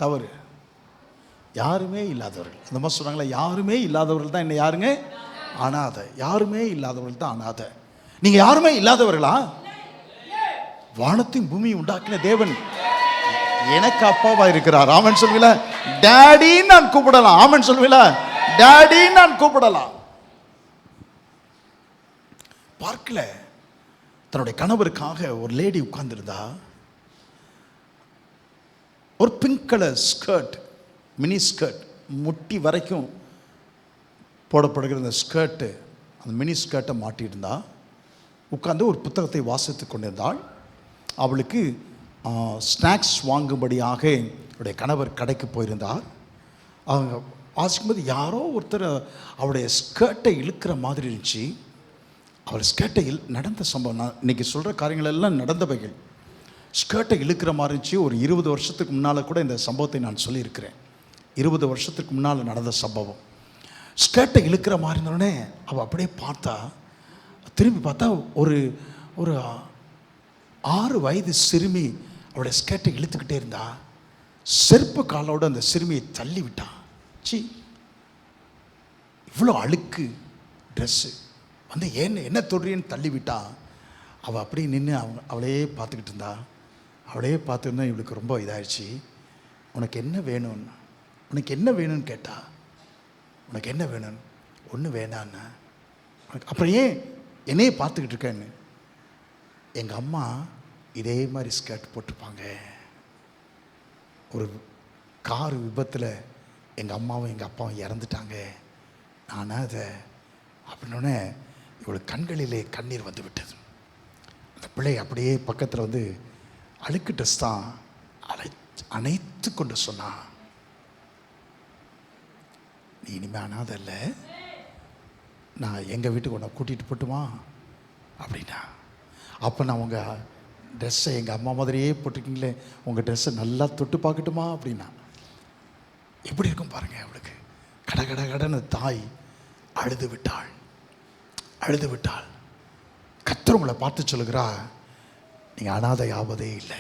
தவறு. யாருமே இல்லாதவர்கள். அந்த மாதிரி சொன்னாங்களா? யாருமே இல்லாதவர்கள் தான் என்ன? யாருங்க? அனாதை. யாருமே இல்லாதவர்கள் தான் அனாதை. நீங்க யாருமே இல்லாதவர்களா? வானத்தையும் பூமியை உண்டாக்கின தேவன் எனக்கு அப்பாவா இருக்கிறார். ஆமென் சொல்லுவீங்களா? டாடி நான் கூப்பிடலாம். ஆமென் சொல்லுவீங்களா? டாடி நான் கூப்பிடலாம். பார்க்கல, தன்னுடைய கணவருக்காக ஒரு லேடி உட்கார்ந்திருந்தா. ஒரு pink colour skirt, mini skirt, முட்டி வரைக்கும் போடப்படுகிற அந்த ஸ்கர்ட்டு, அந்த மினி ஸ்கர்ட்டை மாட்டியிருந்தா. உட்கார்ந்து ஒரு புத்தகத்தை வாசித்து கொண்டிருந்தாள். அவளுக்கு ஸ்நாக்ஸ் வாங்கும்படியாக அவருடைய கணவர் கடைக்கு போயிருந்தார். அவங்க வாசிக்கும்போது யாரோ ஒருத்தர் அவருடைய ஸ்கர்ட்டை இழுக்கிற மாதிரி இருந்துச்சு. அவர் ஸ்கர்ட்டை நடந்த சம்பவம், நான் இன்றைக்கி சொல்கிற காரியங்கள் எல்லாம் நடந்தவைகள். ஸ்கர்ட்டை இழுக்கிற மாதிரி இருந்துச்சு. ஒரு 20 வருஷத்துக்கு முன்னால் கூட இந்த சம்பவத்தை நான் சொல்லியிருக்கிறேன். 20 வருஷத்துக்கு முன்னால் நடந்த சம்பவம். ஸ்கர்ட்டை இழுக்கிற மாதிரி இருந்தோடனே அவள் அப்படியே பார்த்தா, திரும்பி பார்த்தா ஒரு 6 வயது சிறுமி அவளுடைய ஸ்கர்ட்டை இழுத்துக்கிட்டே இருந்தா. செருப்பு காலோடு அந்த சிறுமியை தள்ளி விட்டான். சி, இவ்வளோ அழுக்கு ட்ரெஸ்ஸு வந்து என்ன தொடுறேன்னு தள்ளி விட்டா. அவள் அப்படியே நின்று அவளையே பார்த்துக்கிட்டு இருந்தா. அவளையே பார்த்துருந்தா இவளுக்கு ரொம்ப இதாகிடுச்சு. உனக்கு என்ன வேணும்னு கேட்டா. உனக்கு என்ன வேணும்? ஒன்றும் வேணான்னா. அப்புறம் ஏன் என்னையே பார்த்துக்கிட்டு இருக்கேன்னு. எங்கள் அம்மா இதே மாதிரி ஸ்கர்ட் போட்டிருப்பாங்க. ஒரு கார் விபத்தில் எங்கள் அம்மாவும் எங்கள் அப்பாவும் இறந்துட்டாங்க. நான் அதை அப்படின்னோடனே இவளுக்கு கண்களிலே கண்ணீர் வந்து விட்டது. அந்த பிள்ளை அப்படியே பக்கத்தில் வந்து அழுக்கு ட்ரெஸ் தான் அணைத்து கொண்டு சொன்னான், நீ இனிமேல் அனாதை இல்லை, நான் எங்கள் வீட்டுக்கு உன்னை கூட்டிகிட்டு போட்டுமா அப்படின்னா. அப்போ நான் ட்ரெஸ்ஸை எங்கள் அம்மா மாதிரியே போட்டிருக்கீங்களே, உங்கள் ட்ரெஸ்ஸை நல்லா தொட்டு பார்க்கட்டுமா அப்படின்னா எப்படி இருக்கும் பாருங்க. அவளுக்கு கட கட கடன்னு தாய் அழுது விட்டாள். கர்த்தர் உங்களை பார்த்து சொல்லுகிறா, நீங்கள் அனாதை ஆவதே இல்லை,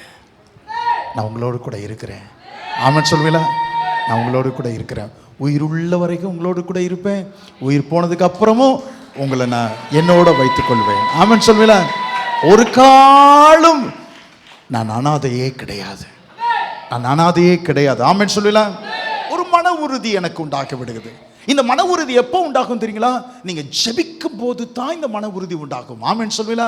நான் உங்களோடு கூட இருக்கிறேன். ஆமென் சொல்லுவீங்களா? நான் உங்களோடு கூட இருக்கிறேன். உயிர் உள்ள வரைக்கும் உங்களோடு கூட இருப்பேன். உயிர் போனதுக்கு அப்புறமும் உங்களை நான் என்னோட வைத்துக் கொள்வேன். ஆமென் சொல்லுவீங்களா? ஒரு காலம் நான் அனாதையே கிடையாது. ஆமென் சொல்லுவீங்களா? ஒரு மன உறுதி எனக்கு உண்டாக்கி விடுகிறது. இந்த மன உறுதி எப்போ உண்டாகும் தெரியுங்களா? நீங்க ஜெபிக்கும் போது தான் இந்த மன உறுதி உண்டாகும். ஆமென் சொல்லுவீங்களா?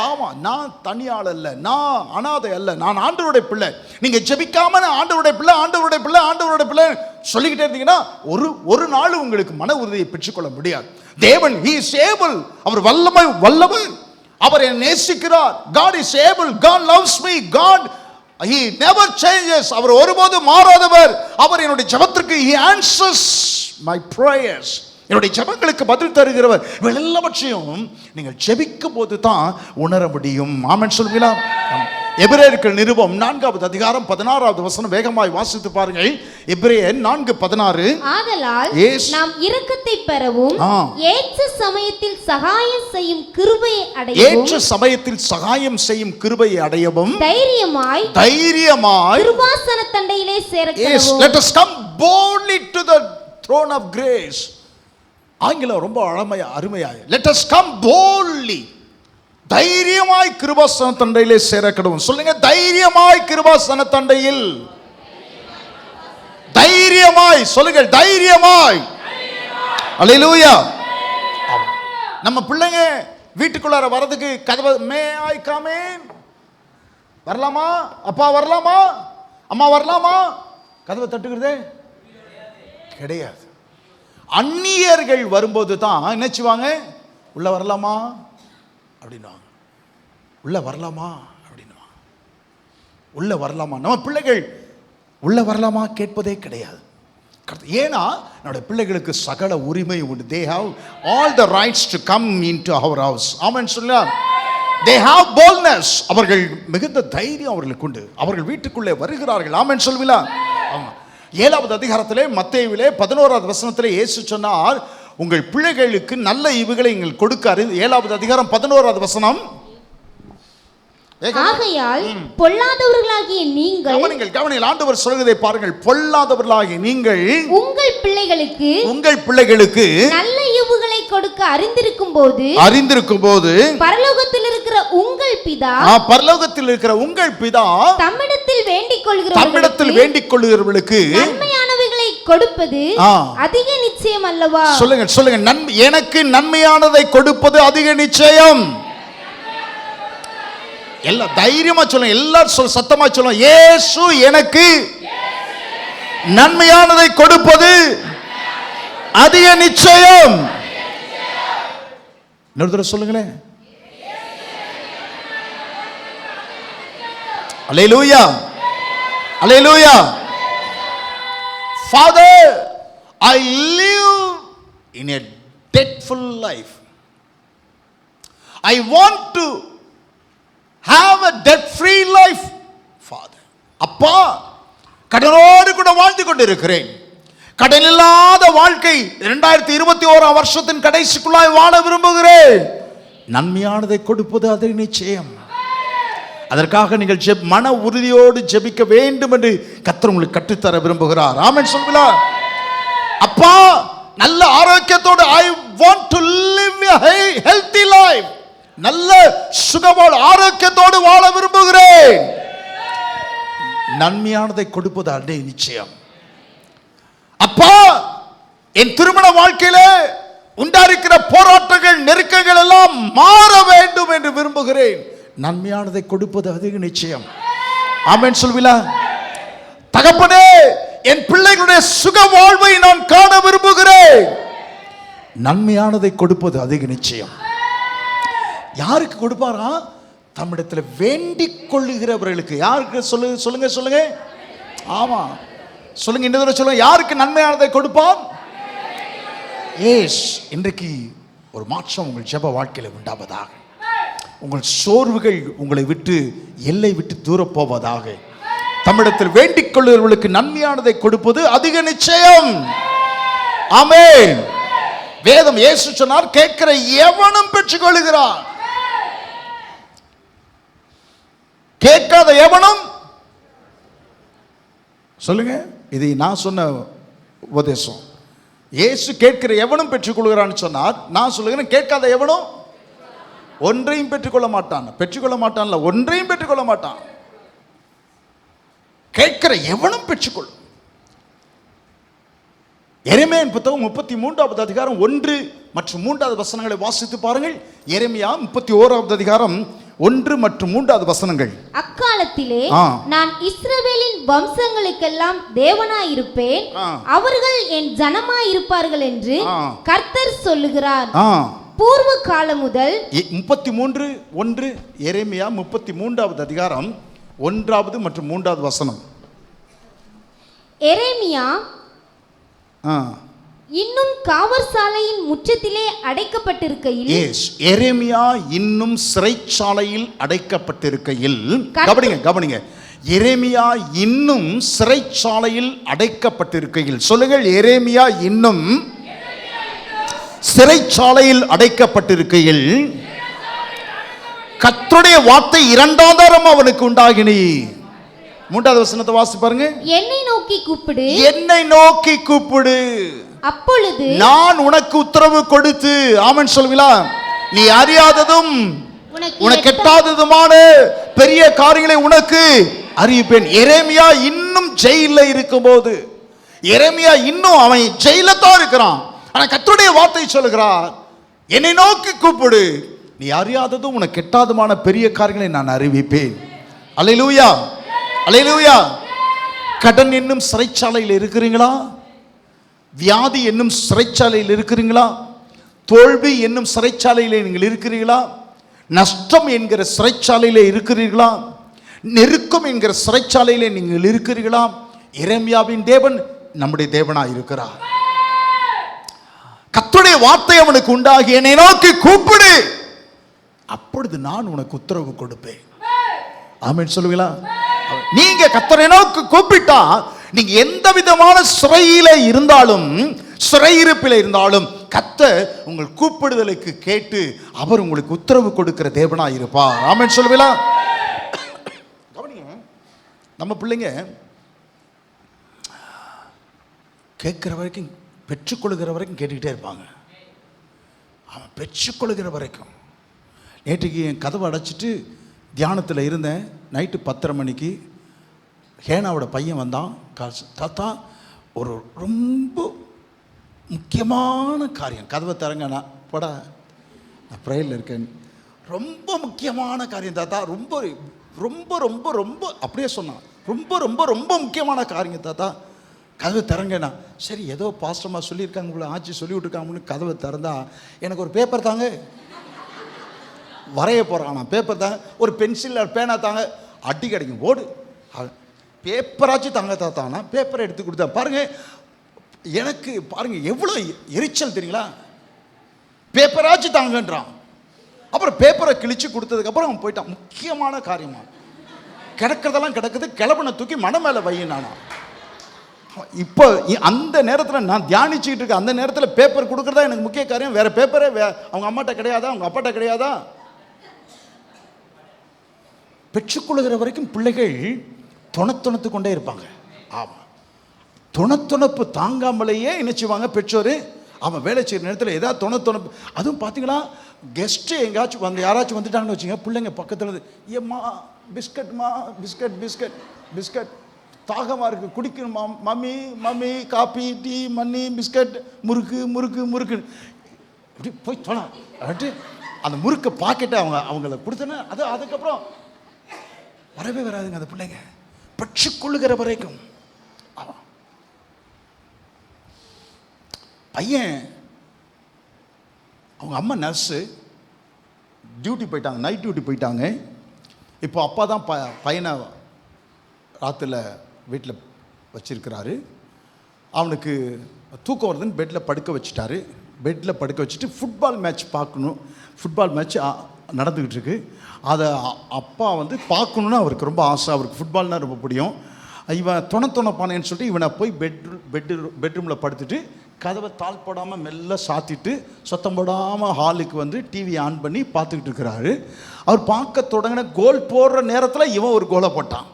ஆமா, நான் தனியாள் அல்ல, நான் அனாதை அல்ல, நான் ஆண்டவருடைய பிள்ளை. நீங்க ஜெபிக்காம ஆண்டவருடைய பிள்ளை சொல்லிக்கிட்டே இருந்தீங்கன்னா ஒரு நாள் உங்களுக்கு மன உறுதியை பெற்றுக்கொள்ள முடியாது. தேவன் he is able, அவர் வல்லவர், அவர் என்னை நேசிக்கிறார். God is able, God loves me, God he never changes, அவர் ஒருபோதும் மாறாதவர். அவர் என்னுடைய ஜெபத்திற்கு he answers my prayers, என்னுடைய ஜெபங்களுக்கு பதில் தருகிறவர். எல்லாவற்றையும் நீங்கள் ஜெபிக்கும் போது தான் உணர முடியும். ஆமென் சொல்லுவீங்களா? எபிரேயர்கள் நிருபம் 4வது அதிகாரம் 16வது வசனம் வேகமாய் வாசித்து பாருங்கள். எபிரேயர் 4:16. ஆதலால் நாம் இரக்கத்தை பெறவும் ஏற்ற சமயத்தில் சகாயம் செய்யும் கிருபையை அடையவும் தைரியமாய் கிருபாசன தண்டையிலே சேரவும். Yes, let us come boldly to the throne of grace. ஆங்கிலம் ரொம்ப அருமையா. Let us come boldly, தைரியமாய் கிருபாசன தண்டையிலே சேரக்கடவும். சொல்லுங்க, தைரியமாய் கிருபாசன தண்டையில். தைரியமாய் சொல்லுங்க, தைரியமாய். அல்லேலூயா. நம்ம பிள்ளைங்க வீட்டுக்குள்ளார வரதுக்கு கதவை மே ஐ கம் இன், வரலாமா அப்பா, வரலாமா அம்மா, வரலாமா, கதவை தட்டுகிறதே கிடையாது. அந்நியர்கள் வரும்போது தான் என்ன செய்வாங்க? உள்ள வரலாமா அப்படின்னுவாங்க, உள்ள வரலாமா அப்படின்னுவாங்க, உள்ள வரலாமா. நம்ம பிள்ளைகள் உள்ள வரலாமா கேட்பதே கிடையாது. ஏன்னா நம்முடைய பிள்ளைகளுக்கு சகல உரிமை உண்டு. they have all the rights to come into our house. ஆமென் சொல்லுங்க. they have boldness, அவர்கள் மிகுந்த தைரியம் அவர்களுக்கு உண்டு. அவர்கள் வீட்டுக்குள்ளே வருகிறார்கள். ஆமென் சொல்லுவீங்களா? ஆமா. 7வது அதிகாரத்திலே மத்தேயுவிலே 11வது வசனத்திலே இயேசு சொன்னார், உங்கள் பிள்ளைகளுக்கு நல்ல ஈவுகளை நீங்கள் கொடுக்க 7வது அதிகாரம் 11வது வசனம். ஆகையால் பொல்லாதவர்களாகிய நீங்கள் கவனிங்கள், ஆண்டவர் சொல்வதை பாருங்கள். பொல்லாதவர்களாகிய நீங்கள் உங்கள் பிள்ளைகளுக்கு நல்ல ஈவுகளை கொடுக்க அறிந்திருக்கும் போது பரலோகத்தில் இருக்கிற உங்கள் பிதா தம்மிடத்தில் வேண்டிக் கொள்கிறவர்களுக்கு நன்மையானவைகளை கொடுப்பது அதிக நிச்சயம் அல்லவா? சொல்லுங்க, எனக்கு நன்மையானதை கொடுப்பது அதிக நிச்சயம். எல்லாம் தைரியமா சொல்லுங்க, எல்லாரும் சத்தமா சொல்லுங்க, இயேசு எனக்கு நன்மையானதை கொடுப்பது அதிக நிச்சயம். இன்னொரு தடவை சொல்லுங்களேன். அல்லேலூயா, அல்லேலூயா. Father, I live in a debt-full life. I want to have a debt-free life. Father, அப்பா, கடனோடு கூட வாழ்ந்து கொண்டிருக்கிறேன். கடன் இல்லாத வாழ்க்கை 2021 வருஷத்தின் கடைசிக்குள்ளாய் வாழ விரும்புகிறேன். நன்மையானதை கொடுப்பது அது நிச்சயம். அதற்காக நீங்கள் மன உறுதியோடு ஜெபிக்க வேண்டும் என்று கர்த்தர் உங்களுக்கு கற்றுத்தர விரும்புகிறார். ஆமென் சொல்லுங்களா? அப்பா, நல்ல ஆரோக்கியத்தோடு I want to live a healthy life, நல்ல சுகமான ஆரோக்கியத்தோடு வாழ விரும்புகிறேன். நன்மையானதை கொடுப்பது அது நிச்சயம். அப்பா, என் திருமண வாழ்க்கையிலே உண்டாயிருக்கிற போராட்டங்கள், நெருக்கங்கள் எல்லாம் மாற வேண்டும் என்று விரும்புகிறேன். நன்மையானதை கொடுப்பது அதிக நிச்சயம். ஆமென் சொல்லுவீங்களா? தகப்பனே, என் பிள்ளைகளுடைய சுக வாழ்வை நான் காண விரும்புகிறேன். நன்மையானதை கொடுப்பது அதிக நிச்சயம். யாருக்கு கொடுப்பாரா? தம்மிடத்தில் வேண்டிக் கொள்ளுகிறவர்களுக்கு. யாருக்கு? சொல்லுங்க. ஆமா, சொல்லுங்க, இந்த தடவை சொல்லுங்க. யாருக்கு நன்மையானதை கொடுப்பார்? இன்றைக்கு ஒரு மாற்றம் உங்கள் ஜெப வாழ்க்கையில் உண்டாவதாக. உங்கள் சோர்வுகள் உங்களை விட்டு எல்லை விட்டு தூர போவதாக. தமிழத்தில் வேண்டிக் கொள்ளுகிறவர்களுக்கு நன்மையானதை கொடுப்பது அதிக நிச்சயம். ஆமென். வேதம் இயேசு சொன்னார், கேட்கிற எவனும் பெற்றுக்கொள்கிறான், கேட்காத எவனும். சொல்லுங்க, இது நான் சொன்ன உபதேசம். இயேசு கேட்கிற எவனும் பெற்றுக்கொள்கிறான்னு சொன்னார். நான் சொல்லுகிறேன், கேட்காத எவனும் ஒன்றையும் பெற்றுக்கொள்ள மாட்டான். பெற்றுக்கொள்ள மாட்டான்ல, ஒன்றையும் பெற்றுக்கொள்ள மாட்டான். கேட்கிற எவனும் பெற்றுக்கொள்ளும். எரேமியாவின் புத்தகம் 33வது அதிகாரம் 1 மற்றும் 3வது வசனங்களை வாசித்து பாருங்கள். எரேமியா 31வது அதிகாரம் 1 மற்றும் 3வது வசனங்கள். அக்காலத்திலே நான் இஸ்ரவேலின் வம்சங்களுக்கெல்லாம் தேவனாயிருப்பேன், அவர்கள் என் ஜனமாயிருப்பார்கள் என்று கர்த்தர் சொல்லுகிறார். பூர்வ காலம் முதல் 33:1 எரேமியா 33வது அதிகாரம் 1வது மற்றும் 3வது வசனம். எரேமியா இன்னும் காவற்சாலையின் முற்றத்திலே அடைக்கப்பட்டிருக்கையில், எரேமியா இன்னும் சிறைச்சாலையில் அடைக்கப்பட்டிருக்கையில், கவனிங்க, எரேமியா இன்னும் சிறைச்சாலையில் அடைக்கப்பட்டிருக்கையில். சொல்லுங்கள், எரேமியா இன்னும் சிறைச்சாலையில் அடைக்கப்பட்டிருக்கையில் கர்த்தருடைய வார்த்தை இரண்டாம் தரம் அவனுக்கு உண்டாகினி. 3வது வசனத்தை வாசி பாருங்க. என்னை நோக்கி கூப்பிடு, என்னை நோக்கி கூப்பிடு, அப்பொழுது நான் உனக்கு உத்தரவு கொடுத்து. ஆமென் சொல்லுவீங்களா? நீ அறியாததும் உனக்கு எட்டாததுமான பெரிய காரியங்களை உனக்கு அறிவிப்பேன். எரேமியா இன்னும் ஜெயில இருக்கும்போது, எரேமியா இன்னும் அவன் ஜெயில தான் இருக்கிறான். ஆனா கர்த்தருடைய வார்த்தை சொல்லுகிறார், என்னை நோக்கி கூப்பிடு, நீ அறியாததும் உனக்கு எட்டாததுமான பெரிய காரியங்களை நான் அறிவிப்பேன். அல்லேலூயா, அல்லேலூயா. கடன் என்னும் சிறைச்சாலையில் இருக்கிறீங்களா? வியாதி என்னும் சிறைச்சாலையில் இருக்கிறீங்களா? தோல்வி என்னும் சிறைச்சாலையில் நீங்கள் இருக்கிறீர்களா? நஷ்டம் என்கிற சிறைச்சாலையில் இருக்கிறீர்களா? நெருக்கம் என்கிற சிறைச்சாலையில் நீங்கள் இருக்கிறீர்களா? எரேமியாவின் தேவன் நம்முடைய தேவனாய் இருக்கிறார். கர்த்தருடைய வார்த்தை அவனுக்கு உண்டாகி, என்னை நோக்கி கூப்பிடு, அப்பொழுது நான் உனக்கு உத்தரவு கொடுப்பேன். ஆமென் சொல்லுவீங்களா? நீங்க கர்த்தரை நோக்கி கூப்பிட்டா, நீங்க எந்த விதமான சிறையில இருந்தாலும், சிறையிருப்பில் இருந்தாலும், கர்த்தர் உங்கள் கூப்பிடுதலுக்கு கேட்டு அவர் உங்களுக்கு உத்தரவு கொடுக்கிற தேவனாய் இருப்பார். ஆமென் சொல்லுவீங்களா? கவனிங்க, நம்ம பிள்ளைங்க கேட்கிற வரைக்கும், பெற்றுக்கொள்கிற வரைக்கும் கேட்டுக்கிட்டே இருப்பாங்க. அவன் பெற்றுக்கொள்கிற வரைக்கும். நேற்றுக்கு என் கதவை அடைச்சிட்டு தியானத்தில் இருந்தேன். நைட்டு 10:30 மணிக்கு ஹேனாவோட பையன் வந்தான். தாத்தா, ஒரு ரொம்ப முக்கியமான காரியம். கதவை தரங்கண்ணா, போடா, நான் ப்ரேயரில் இருக்கேன். ரொம்ப முக்கியமான காரியம் தாத்தா, ரொம்ப ரொம்ப ரொம்ப ரொம்ப அப்படியே சொன்னான். ரொம்ப ரொம்ப ரொம்ப முக்கியமான காரியம் தாத்தா, கதவை திறங்கண்ணா. சரி, ஏதோ பாஸ்டமாக சொல்லியிருக்காங்க, உங்களை ஆட்சி சொல்லி விட்டுருக்காங்கன்னு கதவை திறந்தா, எனக்கு ஒரு பேப்பர் தாங்க, வரைய போகிறான். நான் பேப்பர் தாங்க, ஒரு பென்சில் பேனா தாங்க, அடி கிடைக்கும், ஓடு. பேப்பராச்சும் தாங்க தாத்தானா பேப்பரை எடுத்து கொடுத்தா. பாருங்க, எனக்கு பாருங்க எவ்வளோ எரிச்சல் தெரியுங்களா? பேப்பராச்சும் தாங்கன்றான். அப்புறம் பேப்பரை கிழிச்சு கொடுத்ததுக்கப்புறம் அவன் போயிட்டான். முக்கியமான காரியமா, கிடக்கிறதெல்லாம் கிடக்குது, கிளம்புன தூக்கி மன மேலே வையினானா. இப்போ அந்த நேரத்தில் நான் தியானிச்சுக்கிட்டு இருக்கேன். அந்த நேரத்தில் பேப்பர் கொடுக்குறதா எனக்கு முக்கிய காரியம். வேற பேப்பரே அவங்க அம்மாட்ட கிடையாதா, அவங்க அப்பாட்ட கிடையாதா? பெற்றுக்கொள்கிற வரைக்கும் பிள்ளைகள் துணத்து கொண்டே இருப்பாங்க. ஆமாம், துணப்பு தாங்காமலேயே நினைச்சுவாங்க பெற்றோர். அவன் வேலை செய்கிற நேரத்தில் ஏதாவது துணப்பு. அதுவும் பார்த்தீங்களா, கெஸ்ட்டு எங்கேயாச்சும் வந்து யாராச்சும் வந்துட்டாங்கன்னு வச்சுங்க, பிள்ளைங்க பக்கத்தில் ஏம்மா பிஸ்கட்மா, பிஸ்கட் பிஸ்கட் பிஸ்கட், தாகமாக இருக்குது, குடிக்கணுமா மம்மி, மம்மி காப்பி டீ மண்ணி பிஸ்கட், முறுக்கு முறுக்கு முறுக்கு, இப்படி போய் தொலை அப்படின்ட்டு அந்த முறுக்கு பாக்கெட்டை அவங்கள கொடுத்தோன்னே அதுக்கப்புறம் வரவே வராதுங்க அந்த பிள்ளைங்க பெற்றுக்கொள்ளுகிற வரைக்கும். பையன், அவங்க அம்மா நர்ஸு, டியூட்டி போயிட்டாங்க, நைட் டியூட்டி போயிட்டாங்க. இப்போ அப்பா தான் பையனை ராத்தில் வீட்டில் வச்சிருக்கிறாரு. அவனுக்கு தூக்கம் வருதுன்னு பெட்டில் படுக்க வச்சுட்டாரு. பெட்டில் படுக்க வச்சுட்டு ஃபுட்பால் மேட்ச் பார்க்கணும். ஃபுட்பால் மேட்ச் நடந்துக்கிட்டு இருக்கு. அதை அப்பா வந்து பார்க்கணுன்னு அவருக்கு ரொம்ப ஆசை. அவருக்கு ஃபுட்பால்னால் ரொம்ப பிடிக்கும். இவன் துணப்பானேன்னு சொல்லிட்டு இவனை போய் பெட்ரூமில் படுத்துட்டு கதவை தாழ் போடாமல் மெல்ல சாத்திட்டு சத்தம் போடாமல் ஹாலுக்கு வந்து டிவி ஆன் பண்ணி பார்த்துக்கிட்டு இருக்கிறாரு. அவர் பார்க்க தொடங்கின கோல் போடுற நேரத்தில் இவன் ஒரு கோலை போட்டான்.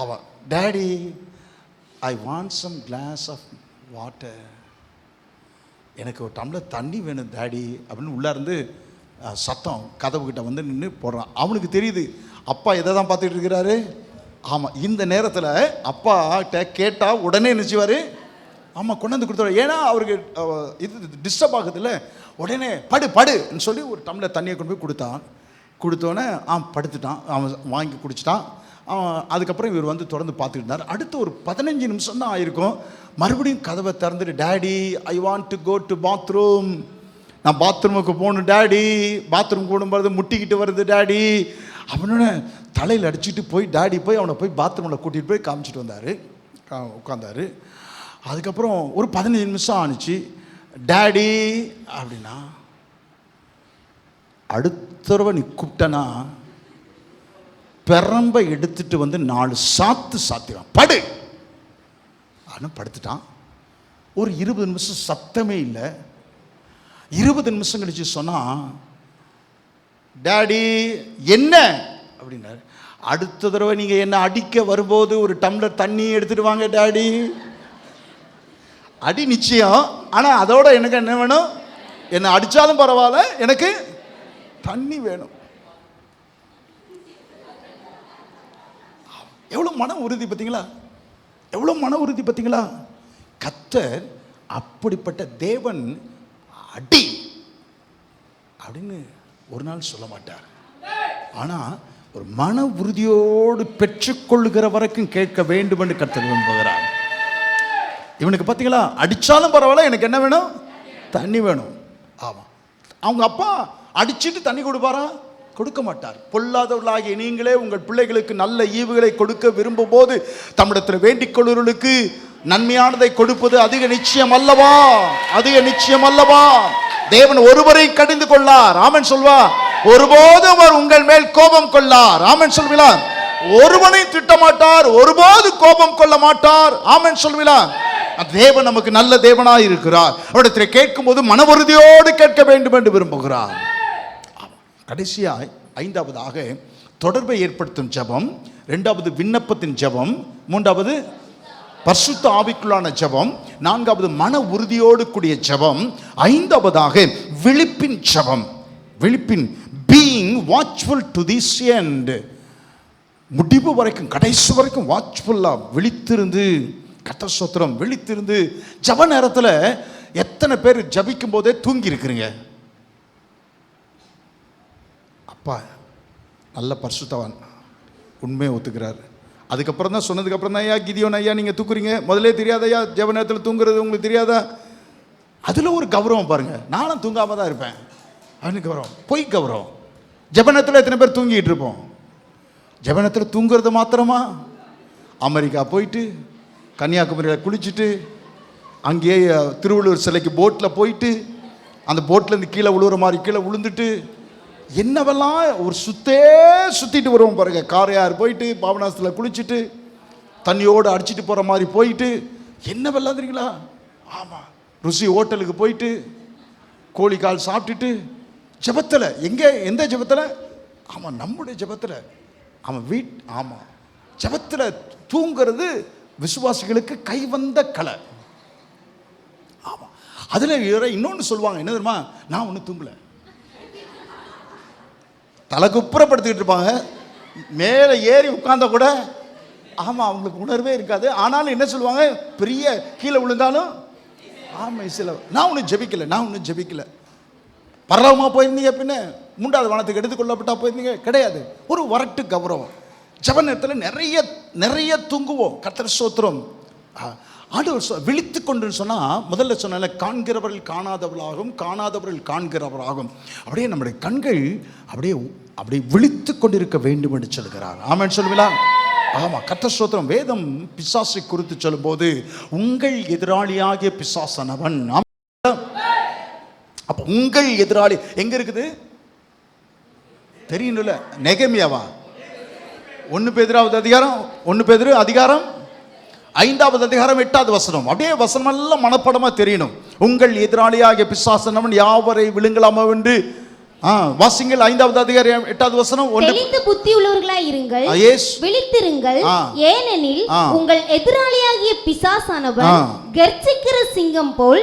அவன், daddy I want some glass of water, எனக்கு ஒரு டம்ளர் தண்ணி வேணும் டேடி அப்படின்னு உள்ளேருந்து சத்தம் கதவுக்கிட்ட வந்து நின்று போடுறான். அவனுக்கு தெரியுது அப்பா எதை தான் பார்த்துட்டு இருக்கிறாரு. ஆமாம், இந்த நேரத்தில் அப்பா கேட்டால் உடனே நினச்சிவார், ஆமாம் கொண்டாந்து கொடுத்துருவார். ஏன்னா அவருக்கு இது டிஸ்டர்ப் ஆகுதுல்ல. உடனே படுன்னு சொல்லி ஒரு டம்ளர் தண்ணியை கொண்டு போய் கொடுத்தோன்னே படுத்துட்டான். அவன் வாங்கி குடிச்சிட்டான். அதுக்கப்புறம் இவர் வந்து தொடர்ந்து பார்த்துக்கிட்டு இருந்தார். அடுத்து ஒரு 15 நிமிஷம் தான் ஆயிருக்கும். மறுபடியும் கதவை திறந்துட்டு, daddy I want to go to bathroom, நான் பாத்ரூமுக்கு போகணும் டேடி, பாத்ரூம் போடும்போது முட்டிக்கிட்டு வருது டேடி அப்படின்னு தலையில் அடிச்சுட்டு போய் டேடி போய் அவனை போய் பாத்ரூமில் கூட்டிகிட்டு போய் காமிச்சிட்டு வந்தார். உட்காந்தார். அதுக்கப்புறம் ஒரு 15 நிமிஷம் ஆணுச்சு. டேடி அப்படின்னா, அடுத்த தடவை நீ கூப்பிட்டனா பெரம்பை எடுத்துட்டு வந்து 4 சாத்திடுவான், படு அப்படின்னு படுத்துட்டான். ஒரு 20 நிமிஷம் சத்தமே இல்லை. 20 நிமிஷம் கழிச்சு சொன்னா, டேடி என்ன அப்படின்னாரு. அடுத்த தடவை நீங்கள் என்ன அடிக்க வரும்போது ஒரு டம்ளர் தண்ணி எடுத்துட்டு வாங்க டேடி. அடி நிச்சயம், ஆனால் அதோட எனக்கு என்ன வேணும், என்னை அடித்தாலும் பரவாயில்ல, எனக்கு தண்ணி வேணும். எவ்வளோ மன உறுதி பார்த்தீங்களா, எவ்வளோ மன உறுதி பார்த்தீங்களா. கர்த்தர் அப்படிப்பட்ட தேவன் அடி அப்படின்னு ஒரு நாள் சொல்ல மாட்டார். ஆனால் ஒரு மன உறுதியோடு பெற்றுக்கொள்ளுகிற வரைக்கும் கேட்க வேண்டும் என்று கர்த்தர் விரும்புகிறார். இவனுக்கு பார்த்தீங்களா, அடித்தாலும் பரவாயில்ல, எனக்கு என்ன வேணும், தண்ணி வேணும். ஆமாம், அவங்க அப்பா அடிச்சுட்டு தண்ணி கொடுப்பாரா, கொடுக்க மாட்டார். பொல்லாதவர்களாகிய நீங்களே உங்கள் பிள்ளைகளுக்கு நல்ல ஈவுகளை கொடுக்க விரும்பும் போது தம்மிடத்தில் வேண்டிக் கொள்ளுவர்களுக்கு நன்மையானதை கொடுப்பது அதிக நிச்சயம் அல்லவா, அதிக நிச்சயம் அல்லவா. தேவன் ஒருவரை கடிந்து கொள்ளார், ஆமென் சொல்வா. ஒருபோதும் அவர் உங்கள் மேல் கோபம் கொள்ளார், ஆமென் சொல்வீங்களா. ஒருவனை திட்டமாட்டார், ஒருபோது கோபம் கொள்ள மாட்டார், ஆமென் சொல்வீங்களா. தேவன் நமக்கு நல்ல தேவனாய் இருக்கிறார். அவரிடத்தில் கேட்கும் போது மன உறுதியோடு கேட்க வேண்டும் என்று விரும்புகிறார். கடைசியாய் 5வதாக தொடர்பை ஏற்படுத்தும் ஜெபம், 2வது விண்ணப்பத்தின் ஜெபம், 3வது பரிசுத்த ஆவிக்குள்ளான ஜெபம், 4வது மன உறுதியோடு கூடிய ஜெபம், 5வதாக விழிப்பின் ஜெபம். விழிப்பின் being watchful to this end, முடிவு வரைக்கும் கடைசி வரைக்கும் வாட்ச்ஃபுல்லா விழித்திருந்து, கர்த்தர் ஸ்தோத்திரம், விழித்திருந்து. ஜெப நேரத்தில் எத்தனை பேர் ஜபிக்கும் போதே தூங்கி இருக்கிறீங்க. அப்பா நல்ல பரிசுத்தவான், உண்மையை ஒத்துக்கிறார். அதுக்கப்புறம் தான் சொன்னதுக்கப்புறம் தான், ஐயா கிதியோன் ஐயா நீங்கள் தூக்குறீங்க, முதலே தெரியாதையா ஜெப நேரத்தில் தூங்குறது உங்களுக்கு தெரியாதா. அதில் ஒரு கௌரவம் பாருங்கள். நானும் தூங்காமல் தான் இருப்பேன் அப்படின்னு கௌரவம், பொய் கௌரவம். ஜெப நேரத்தில் எத்தனை பேர் தூங்கிட்டு இருப்போம். ஜெப நேரத்தில் தூங்குறது மாத்திரமா, அமெரிக்கா போயிட்டு கன்னியாகுமரியில் குளிச்சுட்டு அங்கேயே திருவள்ளுவர் சிலைக்கு போட்டில் போயிட்டு அந்த போட்லேருந்து கீழே விழுவுற மாதிரி கீழே விழுந்துட்டு என்னவெல்லாம் ஒரு சுற்றிட்டு வருவோம் பாருங்க. காரையார் போயிட்டு பாபநாசத்தில் குளிச்சுட்டு தண்ணியோடு அடிச்சுட்டு போகிற மாதிரி போயிட்டு என்னவெல்லாம் தெரியுங்களா. ஆமாம், ருசி ஹோட்டலுக்கு போயிட்டு கோழிக்கால் சாப்பிட்டுட்டு ஜெபத்தில், எங்கே எந்த ஜெபத்தில், ஆமாம் நம்முடைய ஜெபத்தில், ஆமாம் ஆமாம் ஜெபத்தில் தூங்கிறது விசுவாசிகளுக்கு கைவந்த கலை. ஆமாம், அதில் இன்னொன்று சொல்லுவாங்க, என்ன தெரியுமா, நான் ஒன்றும் தூங்கலை, தலை குப்புறப்படுத்திக்கிட்டு இருப்பாங்க. மேலே ஏறி உட்கார்ந்தா கூட ஆமாம் அவங்களுக்கு உணர்வே இருக்காது. ஆனாலும் என்ன சொல்லுவாங்க, பெரிய கீழே விழுந்தாலும் ஆமாம் சில நான் ஒன்றும் ஜெபிக்கலை. பரலவமாக போயிருந்தீங்க, பின்ன 3வது வானத்துக்கு எடுத்துக்கொள்ளப்பட்டா போயிருந்தீங்க, கிடையாது. ஒரு வரட்டு கௌரவம். ஜெப நேரத்தில் நிறைய தூங்குவோம். கர்த்தர் ஸ்தோத்திரம். ஆண்டவர் விழித்து கொண்டுன்னு சொன்னால், முதல்ல சொன்னால காண்கிறவர்கள் காணாதவர்களாகும், காணாதவர்கள் காண்கிறவராகும். அப்படியே நம்முடைய கண்கள் அப்படியே விழித்து கொண்டிருக்க வேண்டும் என்று சொல்கிறார். ஆமென் சொல்லுவீங்களா. ஆமாம், கர்த்தர் ஸ்தோத்திரம். வேதம் பிசாசை குறித்து சொல்லும்போது உங்கள் எதிராளியாகிய பிசாசானவன். அப்போ உங்கள் எதிராளி எங்கே இருக்குது, தெரியணும்ல. நெகேமியாவா? 1 பேதுரு அதிகாரம் 5வது அதிகாரம் 8வது வசனம். அப்படியே வசனம் எல்லாம் மனப்படமா தெரியணும். உங்கள் எதிராளியாகிய பிசாசனவன் யாவரை விழுங்கலாமோ என்று வாசிங்கள். 5வது அதிகாரம் 8வது வசனம். தெளிந்த புத்தி உள்ளவர்களாய் இருங்கள், விழித்திருங்கள், ஏனெனில் உங்கள் எதிராளியாகிய பிசாசானவன் கர்ச்சிக்கிற சிங்கம் போல்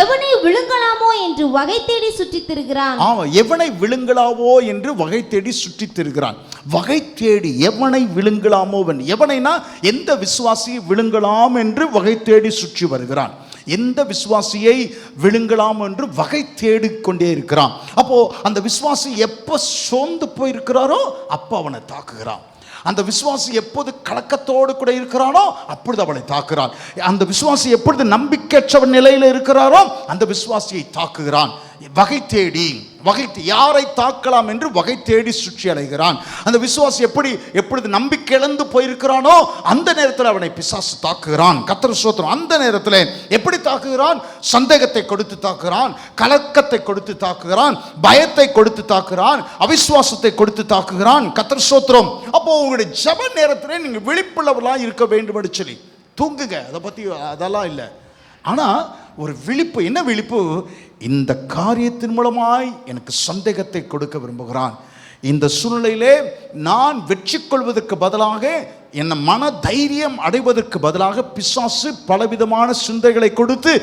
எவனை விழுங்கலாமோ என்று வகை தேடி சுற்றித் திரிகிறான். எவனை விழுங்கலாமோ என்று வகை தேடி சுற்றித் திரிகிறான். வகை தேடி எவனை விழுங்கலாமோவன், எவனைனா எந்த விசுவாசியை விழுங்கலாம் என்று வகை தேடி சுற்றி வருகிறான். எந்த விசுவாசியை விழுங்கலாம் என்று வகை தேடிக்கொண்டே இருக்கிறான். அப்போ அந்த விசுவாசி எப்போ சோர்ந்து போயிருக்கிறாரோ அப்போ அவனை தாக்குகிறான். அந்த விசுவாசி எப்போது கலக்கத்தோடு கூட இருக்கிறானோ அப்பொழுது அவனை தாக்குகிறான். அந்த விசுவாசி எப்பொழுது நம்பிக்கையற்றவன் நிலையில் இருக்கிறாரோ அந்த விசுவாசியை தாக்குகிறான். வகை தேடி யாரை தாக்கலாம் என்று வகை தேடி சுற்றி அலைகிறான். அந்த விசுவாசி எப்பொழுது நம்பிக்கை இழந்து போயிருக்கிறானோ அந்த நேரத்தில் அவனை பிசாசு தாக்குகிறான். கர்த்தர் ஸ்தோத்திரம். அந்த நேரத்தில் எப்படி தாக்குகிறான்? சந்தேகத்தை கொடுத்து தாக்குகிறான், கலக்கத்தை கொடுத்து தாக்குகிறான், பயத்தை கொடுத்து தாக்குகிறான், அவிசுவாசத்தை கொடுத்து தாக்குகிறான். கர்த்தர் ஸ்தோத்திரம். அப்போ உங்களுடைய ஜெப நேரத்தில் நீங்கள் விழிப்புள்ளவர்களாக இருக்க வேண்டும் என்று சொல்லி தூங்குங்க. அதை பற்றி அதெல்லாம் இல்லை. ஆனால் ஒரு விழிப்பு, என்ன விழிப்பு? இந்த காரியத்தின் மூலமாய் எனக்கு சந்தேகத்தை கொடுக்க விரும்புகிறான். இந்த சூழ்நிலையிலே நான் வெற்றி கொள்வதற்கு பதிலாக என்ன மன தைரியம் அடைவதற்கு பதிலாக பிசாசு பலவிதமான சிந்தைகளை கொடுத்து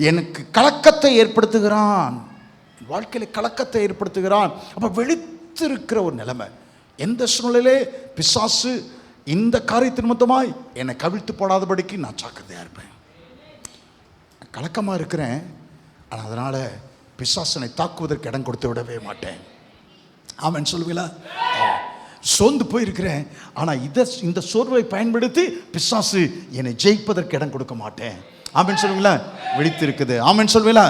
எனக்கு கலக்கத்தை ஏற்படுத்துகிறான், வாழ்க்கையில் கலக்கத்தை ஏற்படுத்துகிறான். அப்போ வெளுத்திருக்கிற ஒரு நிலைமை. எந்த சூழ்நிலையிலே பிசாசு இந்த காரியத்தின் மொத்தமாய் என்னை கவிழ்த்து போடாதபடிக்கு நான் ஜாக்கிரதையாக இருப்பேன். கலக்கமாக இருக்கிறேன், ஆனால் அதனால் பிசாசனை தாக்குவதற்கு இடம் கொடுத்து விடவே மாட்டேன். ஆமென் சொல்லுவீங்களா? சோர்ந்து போயிருக்கிறேன், ஆனால் இந்த சோர்வை பயன்படுத்தி பிசாசு என்னை ஜெயிப்பதற்கு இடம் கொடுக்க மாட்டேன். ஆமென் சொல்லுவீங்களா? விழித்திருக்குது. ஆமென் சொல்லுவீங்களா?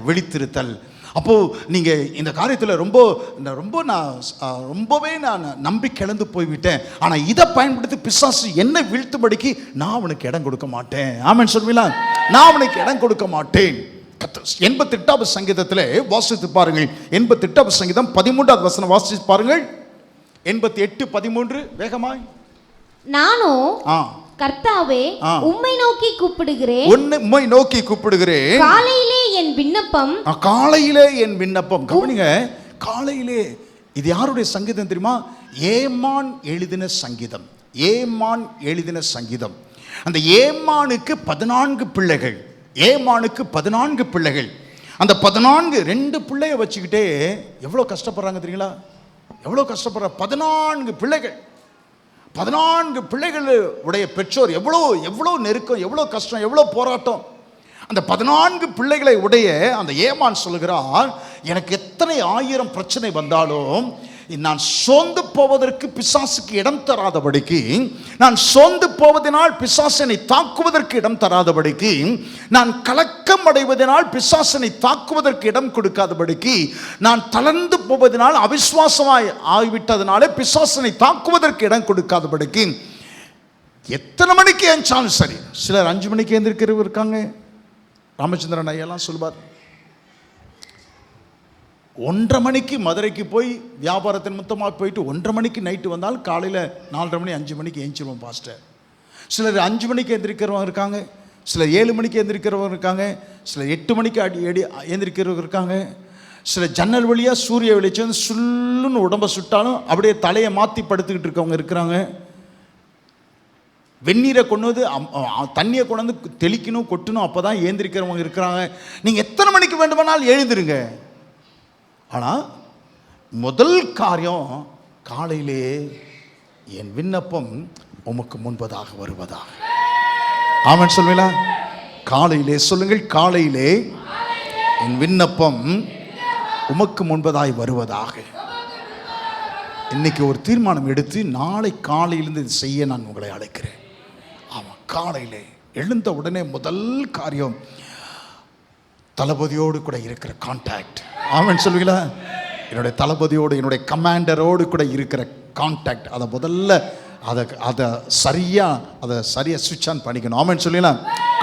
விழித்திருத்தல். அப்போது நீங்கள் இந்த காரியத்தில் ரொம்பவே நான் நம்பிக்கை இழந்து போய்விட்டேன், ஆனால் இதை பயன்படுத்தி பிசாசு என்னை வீழ்த்தும்படிக்கு நான் அவனுக்கு இடம் கொடுக்க மாட்டேன். ஆமென் சொல்லுவீங்களா? நான் அவனுக்கு இடம் கொடுக்க மாட்டேன். 88வது சங்கீதத்தில் வாசித்து பாருங்கள். 88வது சங்கீதம் 13வது வசனம் வாசித்து பாருங்கள். 88:13 வேகமாய். நானோ கர்த்தாவே உம்மை நோக்கி கூப்பிடுகிறேன், உம்மை நோக்கி கூப்பிடுகிறேன். காலையிலே என் விண்ணப்பம். கவனிங்க, காலையிலே. இது யாருடைய சங்கீதம் தெரியுமா? ஏமான் எழுதின சங்கீதம். அந்த ஏமானுக்கு 14 பிள்ளைகள். அந்த 2 பிள்ளைய வச்சுக்கிட்டே எவ்வளோ கஷ்டப்படுறாங்க தெரியுங்களா? எவ்வளோ கஷ்டப்படுற 14 பிள்ளைகள். 14 பிள்ளைகள் உடைய பெற்றோர் எவ்வளோ நெருக்கம், எவ்வளோ கஷ்டம், எவ்வளோ போராட்டம். அந்த 14 பிள்ளைகளை உடைய அந்த ஏமான் சொல்லுகிறார், எனக்கு எத்தனை 1000 பிரச்சனை வந்தாலும் நான் சோர்ந்து போவதற்கு பிசாசுக்கு இடம் தராதபடிக்கு, நான் சோர்ந்து போவதனால் பிசாசனை தாக்குவதற்கு இடம் தராதபடிக்கு, நான் கலக்கம் அடைவதனால் பிசாசனை தாக்குவதற்கு இடம் கொடுக்காதபடிக்கு, நான் தளர்ந்து போவதனால் அவிசுவாசமாய் ஆகிவிட்டதனாலே பிசாசனை தாக்குவதற்கு இடம் கொடுக்காதபடிக்கு, எத்தனை மணிக்கு ஏஞ்சாலும் சரி. சிலர் 5 மணிக்கு எழுந்திருக்கிறவங்க இருக்காங்க. ராமச்சந்திரன் ஐயெல்லாம் சொல்வார், 1:30 மணிக்கு மதுரைக்கு போய் வியாபாரத்தின் மொத்தமாக போயிட்டு 1:30 மணிக்கு நைட்டு வந்தால் காலையில் 4:30 மணி 5 மணிக்கு ஏஞ்சிருவோம் பாஸ்டர். சிலர் 5 மணிக்கு எழுந்திருக்கிறவங்க இருக்காங்க, சிலர் 7 மணிக்கு எழுந்திருக்கிறவங்க இருக்காங்க, சிலர் 8 மணிக்கு எழுந்திருக்கிறவங்க இருக்காங்க. சிலர் ஜன்னல் வழியாக சூரிய வெளிச்சம் சுல்லுன்னு உடம்பை சுட்டாலும் அப்படியே தலையை மாற்றி படுத்துக்கிட்டு இருக்கவங்க இருக்கிறாங்க. வெந்நீரை கொண்டு வந்து தண்ணியை கொண்டு வந்து தெளிக்கணும், கொட்டணும், அப்போ தான் ஏந்திருக்கிறவங்க இருக்கிறாங்க. நீங்கள் எத்தனை மணிக்கு வேண்டுமானால் எழுந்திருங்க. ஆனால் முதல் காரியம், காலையிலே என் விண்ணப்பம் உமக்கு முன்பதாக வருவதாக. ஆமென் சொல்லுவீங்களா? காலையிலே சொல்லுங்கள், காலையிலே என் விண்ணப்பம் உமக்கு முன்பதாய் வருவதாக. இன்னைக்கு ஒரு தீர்மானம் எடுத்து நாளை காலையிலிருந்து இது செய்ய நான் உங்களை அழைக்கிறேன். ஆமாம், காலையிலே எழுந்த உடனே முதல் காரியம் தளபதியோடு கூட இருக்கிற கான்டாக்ட். ஆமென் சொல்லுவீங்களா? என்னுடைய தளபதியோடு, என்னுடைய கமாண்டரோடு கூட இருக்கிற கான்டாக்ட், அதை முதல்ல அதை சரியாக சுவிட்ச் ஆன் பண்ணிக்கணும். ஆமென் சொல்லுவீங்களா?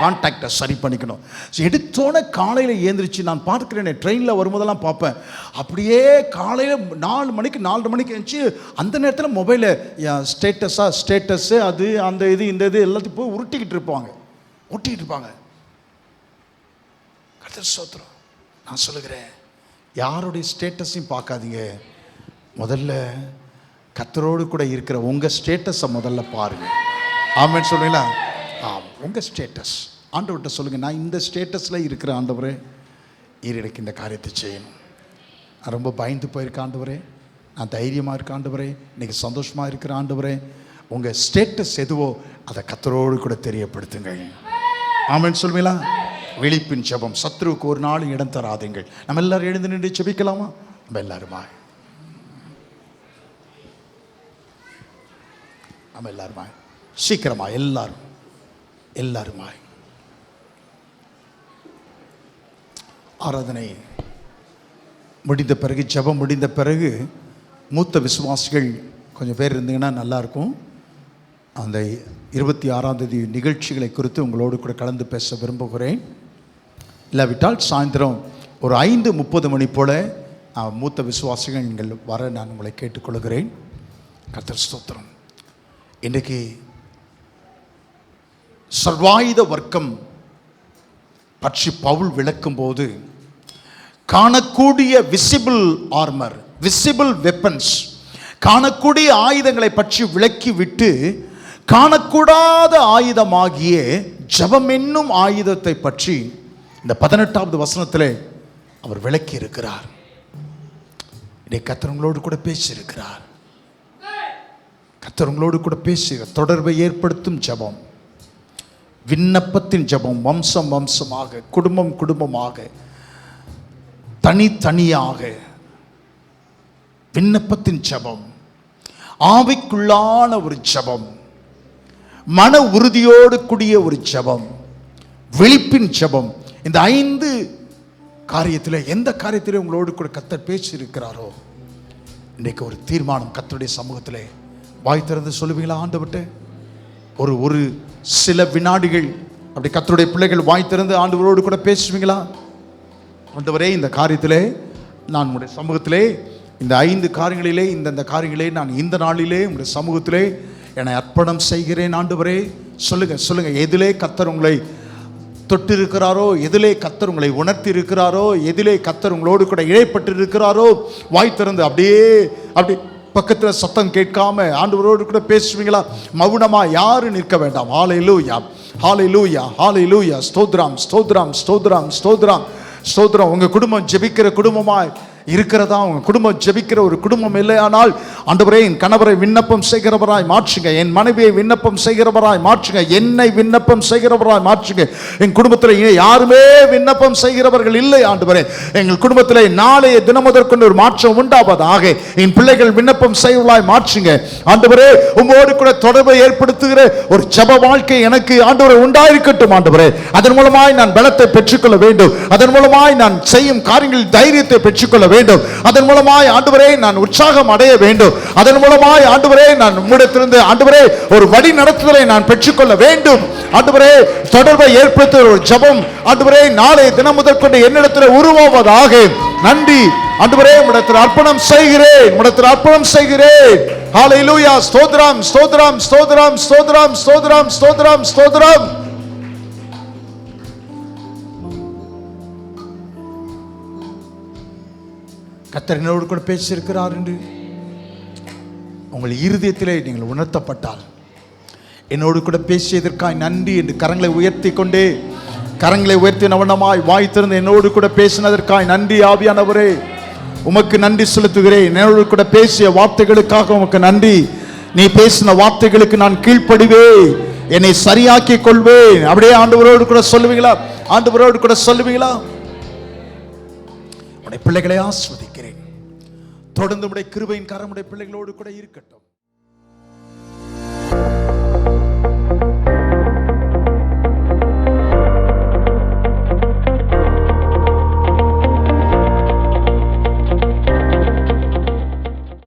கான்டாக்டை சரி பண்ணிக்கணும். எடுத்தோன்னே காலையில் ஏந்திரிச்சு நான் பார்க்குறேன், ட்ரெயினில் வரும்போதெல்லாம் பார்ப்பேன், அப்படியே காலையில் 4 மணிக்கு 4:30 மணிக்கு எழுந்துச்சு அந்த நேரத்தில் மொபைலில் ஸ்டேட்டஸ்ஸு அது அந்த இது இந்த இது எல்லாத்தையும் போய் ஒட்டிக்கிட்டு இருப்பாங்க. கர்த்தர் ஸ்தோத்திரம். நான் சொல்லுகிறேன், யாருடைய ஸ்டேட்டஸையும் பார்க்காதீங்க, முதல்ல கர்த்தரோடு கூட இருக்கிற உங்கள் ஸ்டேட்டஸை முதல்ல பாருங்கள். ஆமென் சொல்லுங்களா? உங்கள் ஸ்டேட்டஸ் ஆண்டவர்கிட்ட சொல்லுங்கள், நான் இந்த ஸ்டேட்டஸில் இருக்கிற ஆண்டவரே, எனக்கு இந்த காரியத்தை செய்யணும். நான் ரொம்ப பயந்து போயிருக்க ஆண்டவரே, நான் தைரியமாக இருக்க ஆண்டவரே, இன்றைக்கி சந்தோஷமாக இருக்கிற ஆண்டவரே. உங்கள் ஸ்டேட்டஸ் எதுவோ அதை கர்த்தரோடு கூட தெரியப்படுத்துங்க. ஆமென் சொல்லுவீங்களா? விழிப்பின் ஜெபம். சத்ருவுக்கு ஒரு நாள் இடம் தராதீங்கள். நம்ம எல்லாரும் எழுந்து நின்று ஜெபிக்கலாமா? நம்ம எல்லாருமா சீக்கிரமா எல்லாருமா ஆராதனை முடிந்த பிறகு, ஜெபம் முடிந்த பிறகு மூத்த விசுவாசிகள் கொஞ்சம் பேர் இருந்தீங்கன்னா நல்லாயிருக்கும். அந்த 26ஆம் தேதி நிகழ்ச்சிகளை குறித்து உங்களோடு கூட கலந்து பேச விரும்புகிறேன். இல்லாவிட்டால் சாயந்தரம் ஒரு 5:30 மணி போல் மூத்த விசுவாசிகள் நீங்கள் வர நான் உங்களை கேட்டுக்கொள்கிறேன். கர்த்தர் ஸ்தோத்திரம். இன்றைக்கு சர்வாயுத வர்க்கம் பற்றி பவுல் விளக்கும் போது, காணக்கூடிய விசிபிள் ஆர்மர், விசிபிள் வெப்பன்ஸ், காணக்கூடிய ஆயுதங்களை பற்றி விளக்கி விட்டு, காணக்கூடாத ஆயுதமாகிய ஜெபம் என்னும் ஆயுதத்தை பற்றி இந்த 18வது வசனத்திலே அவர் விளக்கி இருக்கிறார். இன்றைக்கு கர்த்தர் உங்களோடு கூட பேசியிருக்கிறார். கர்த்தர் உங்களோடு கூட பேசுகிற தொடர்பை ஏற்படுத்தும் ஜெபம், விண்ணப்பத்தின் ஜெபம், வம்சம் வம்சமாக, குடும்பம் குடும்பமாக, தனித்தனியாக விண்ணப்பத்தின் ஜெபம், ஆவிக்குள்ளான ஒரு ஜெபம், மன உறுதியோடு கூடிய ஒரு ஜெபம், விழிப்பின் ஜெபம். இந்த 5 காரியத்தில் எந்த காரியத்திலே உங்களோடு கூட கர்த்தர் பேசியிருக்கிறாரோ, இன்றைக்கு ஒரு தீர்மானம் கர்த்தருடைய சமூகத்திலே வாய் திறந்து சொல்லுவீங்களா? ஆண்டவர்கிட்ட ஒரு சில வினாடிகள் அப்படி கர்த்தருடைய பிள்ளைகள் வாய் திறந்து ஆண்டவரோடு கூட பேசுவீங்களா? ஆண்டவரே, இந்த காரியத்திலே நான் உங்களுடைய சமூகத்திலே இந்த 5 காரியங்களிலே இந்த காரியங்களே நான் இந்த நாளிலே உங்களுடைய சமூகத்திலே என்னை அர்ப்பணம் செய்கிறேன். ஆண்டவரே, சொல்லுங்க எதிலே கர்த்தர் உங்களை தொட்டு இருக்கிறாரோ, எதிலே கர்த்தர் உங்களை உணர்த்தி இருக்கிறாரோ, எதிலே கர்த்தர் உங்களோடு கூட இழைப்பட்டு இருக்கிறாரோ, வாய் திறந்து அப்படி பக்கத்தில் சத்தம் கேட்காம ஆண்டவரோடு கூட பேசுவீங்களா? மௌனமா யாரும் நிற்க வேண்டாம். ஹல்லேலூயா, ஹல்லேலூயா, ஹல்லேலூயா. ஸ்தோத்திரம், ஸ்தோத்திரம், ஸ்தோத்திரம், ஸ்தோத்திரம், ஸ்தோத்திரம். உங்க குடும்பம் ஜெபிக்கிற குடும்பமாய் இருக்கிறதா? உங்க குடும்பம் ஜெபிக்கிற ஒரு குடும்பம் இல்லையானால், ஆண்டவரே, என் கணவரை விண்ணப்பம் செய்கிறவராய் மாற்றுங்க, என் மனைவியை விண்ணப்பம் செய்கிறவராய் மாற்றுங்க, என்னை விண்ணப்பம் செய்கிறவராய் மாற்றுங்க. என் குடும்பத்தில் யாருமே விண்ணப்பம் செய்கிறவர்கள் இல்லை ஆண்டவரே. எங்கள் குடும்பத்தில் நாளைய தினம் முதற்கொண்டு ஒரு மாற்றம் உண்டாவதாக. என் பிள்ளைகள் விண்ணப்பம் செய்வராய் மாற்றுங்க ஆண்டவரே. உங்களோடு கூட தொடர்பை ஏற்படுத்துகிற ஒரு ஜெப வாழ்க்கை எனக்கு ஆண்டவரே உண்டாயிருக்கட்டும் ஆண்டவரே. அதன் மூலமாய் நான் பலத்தை பெற்றுக்கொள்ள வேண்டும். அதன் மூலமாய் நான் செய்யும் காரியங்களில் தைரியத்தை பெற்றுக்கொள்ள வேண்டும். அதன் மூலமாய் ஆண்டவரே நான் உற்சாகம் அடைய வேண்டும். அதன் மூலமாய் ஆண்டவரே நான் உம்மிடத்திலிருந்து ஆண்டவரே ஒரு வழி நடத்துதலை நான் பெற்றுக்கொள்ள வேண்டும். ஆண்டவரே, தொடர்பை ஏற்படுத்துகிற ஒரு ஜெபம் ஆண்டவரே நாளை தினம் முதற்கொண்டு என்னிடத்தில் உருவாவதாக. நன்றி ஆண்டவரே, உம்மிடத்தில் அர்ப்பணம் செய்கிறேன், உம்மிடத்தில் அர்ப்பணம் செய்கிறேன். ஹல்லேலூயா. ஸ்தோத்திரம், ஸ்தோத்திரம், ஸ்தோத்திரம், ஸ்தோத்திரம், ஸ்தோத்திரம், ஸ்தோத்திரம், ஸ்தோத்திரம். கர்த்தர் என்னோடு கூட பேசியிருக்கிறார் என்று உங்கள் இருதயத்திலே நீங்கள் உணர்த்தப்பட்டால், என்னோடு கூட பேசியதற்காய் நன்றி என்று கரங்களை உயர்த்தி கொண்டே, கரங்களை உயர்த்தின வண்ணமாய் வாய் திறந்து என்னோடு கூட பேசினதற்காய் நன்றி ஆவியானவரே, உமக்கு நன்றி செலுத்துகிறேன். என்னோடு கூட பேசிய வார்த்தைகளுக்காக உமக்கு நன்றி. நீ பேசின வார்த்தைகளுக்கு நான் கீழ்ப்படிவேன், என்னை சரியாக்கி கொள்வேன். அப்படியே ஆண்டவரோடு கூட சொல்லுவீங்களா? ஆண்டவரோடு கூட சொல்லுவீங்களா? பிள்ளைகளை ஆஸ்வதிக்கிறேன். தொடர்ந்து உடைய கிருபையின் கரம் உடைய பிள்ளைகளோடு கூட இருக்கட்டும்.